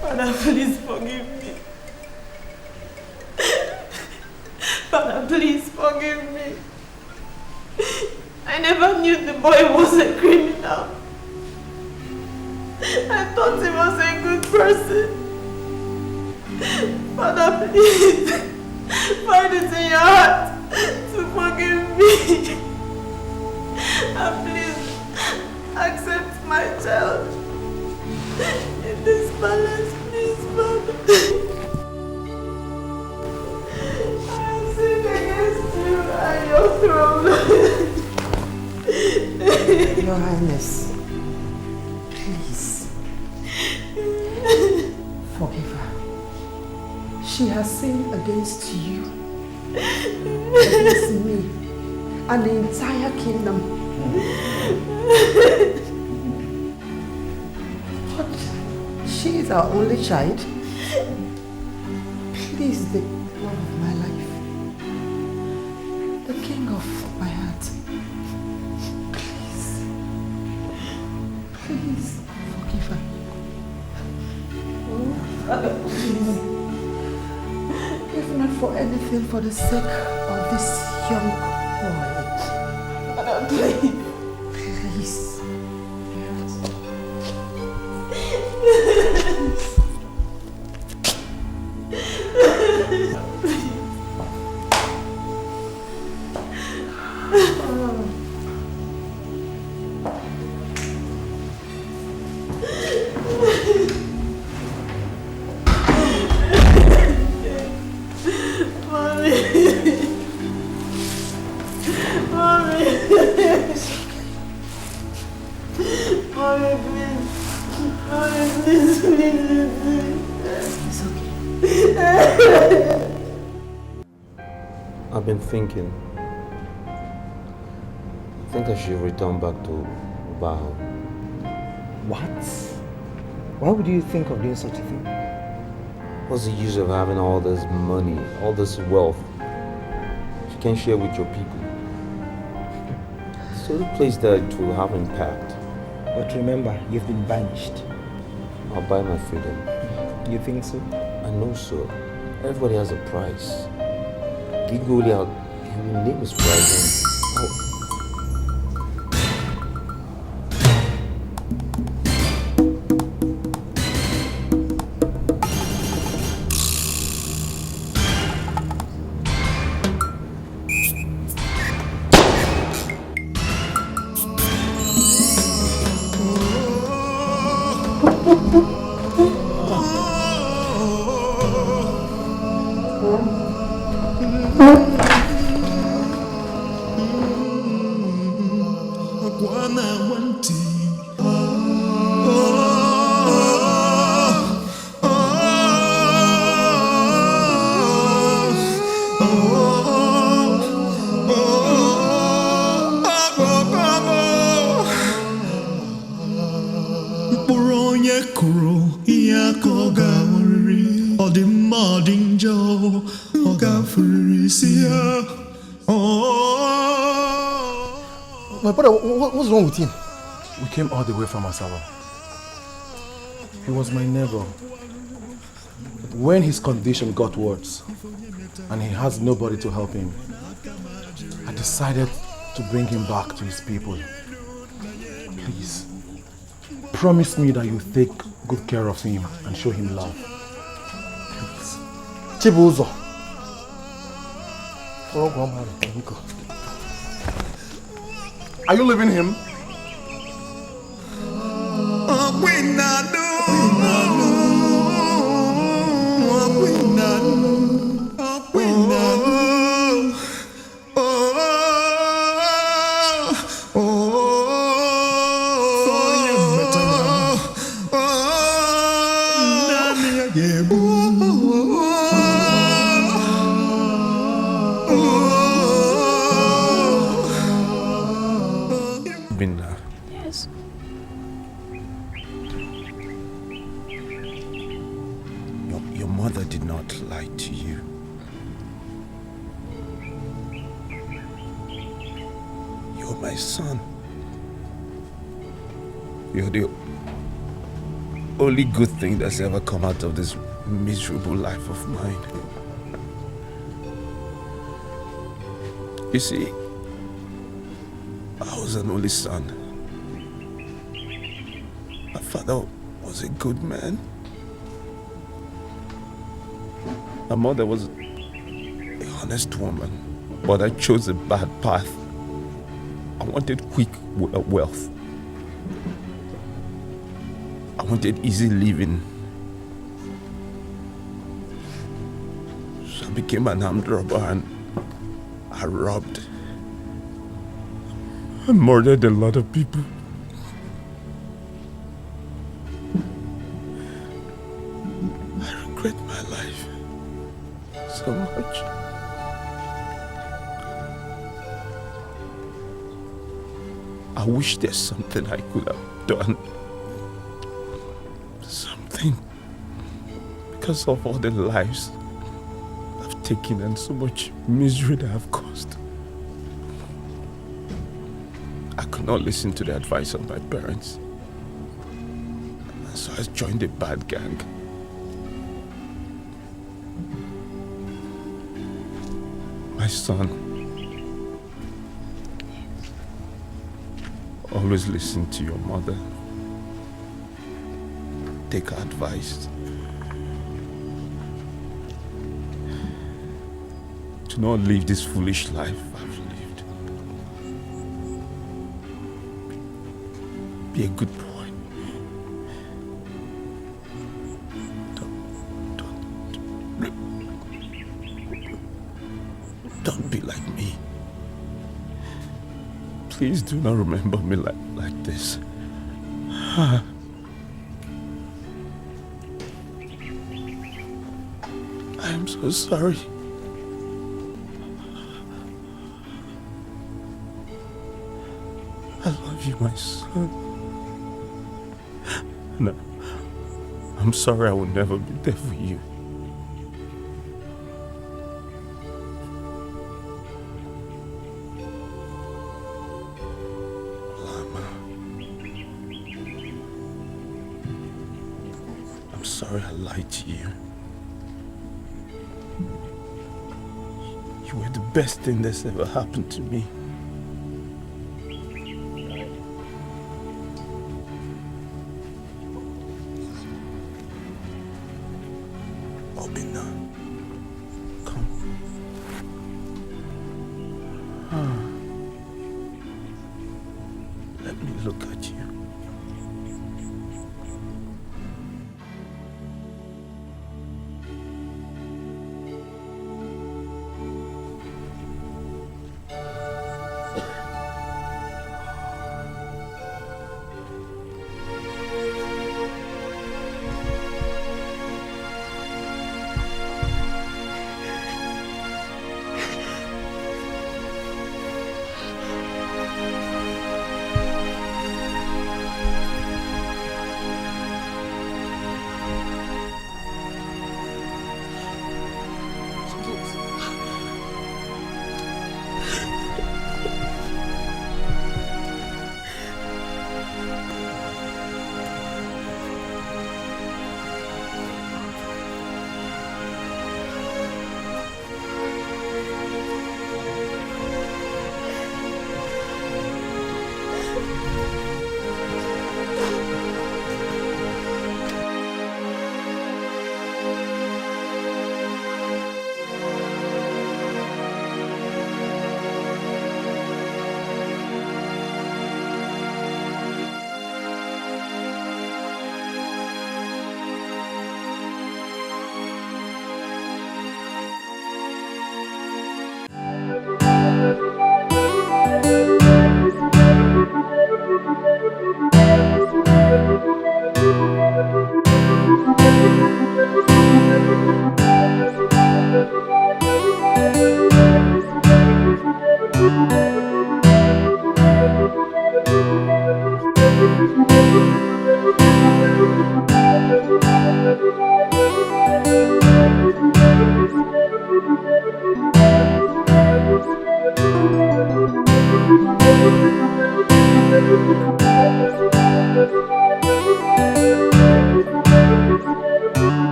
Father, please forgive me. Father, please forgive me. I never knew the boy was a criminal. I thought he was a good person. Father, please find it in your heart to forgive And please accept my child in this palace, please, Mama. I have sinned against you and your throne. Your Highness, please forgive her. She has sinned against you, against me, and the entire kingdom. But she is our only child. Please, the love of my life, the king of my heart. Please forgive her. Father, please. If not for anything, for the sake of this young boy. Father, please. Please. I've been thinking. I think I should return back to Bao. What? Why would you think of doing such a thing? What's the use of having all this money, all this wealth, if you can't share with your people? It's the only place that it will have impact. But remember, you've been banished. I'll buy my freedom. You think so? I know so. Everybody has a price. Legally, your name is rising. My brother, what's wrong with him? We came all the way from Asaba. He was my neighbor. When his condition got worse and he has nobody to help him, I decided to bring him back to his people. Please, promise me that you'll take good care of him and show him love. Please. Chibuzo. Are you leaving him? Yes. Your mother did not lie to you. You're my son. You're the only good thing that's ever come out of this miserable life of mine. You see, I was an only son. My father was a good man. My mother was an honest woman, but I chose a bad path. I wanted quick wealth. I wanted easy living. So I became an armed robber and I robbed. I murdered a lot of people. I regret my life so much. I wish there's something I could have done. Something. Because of all the lives I've taken and so much misery that I've caused. I could not listen to the advice of my parents. And so I joined a bad gang. My son, always listen to your mother. Take her advice. Do not live this foolish life I've lived. Be a good boy. Don't be like me. Please do not remember me like this. I am so sorry. I love you, my son. No, I'm sorry I will never be there for you. I'm sorry I lied to you. You were the best thing that's ever happened to me. Obina, come. Let me look at you.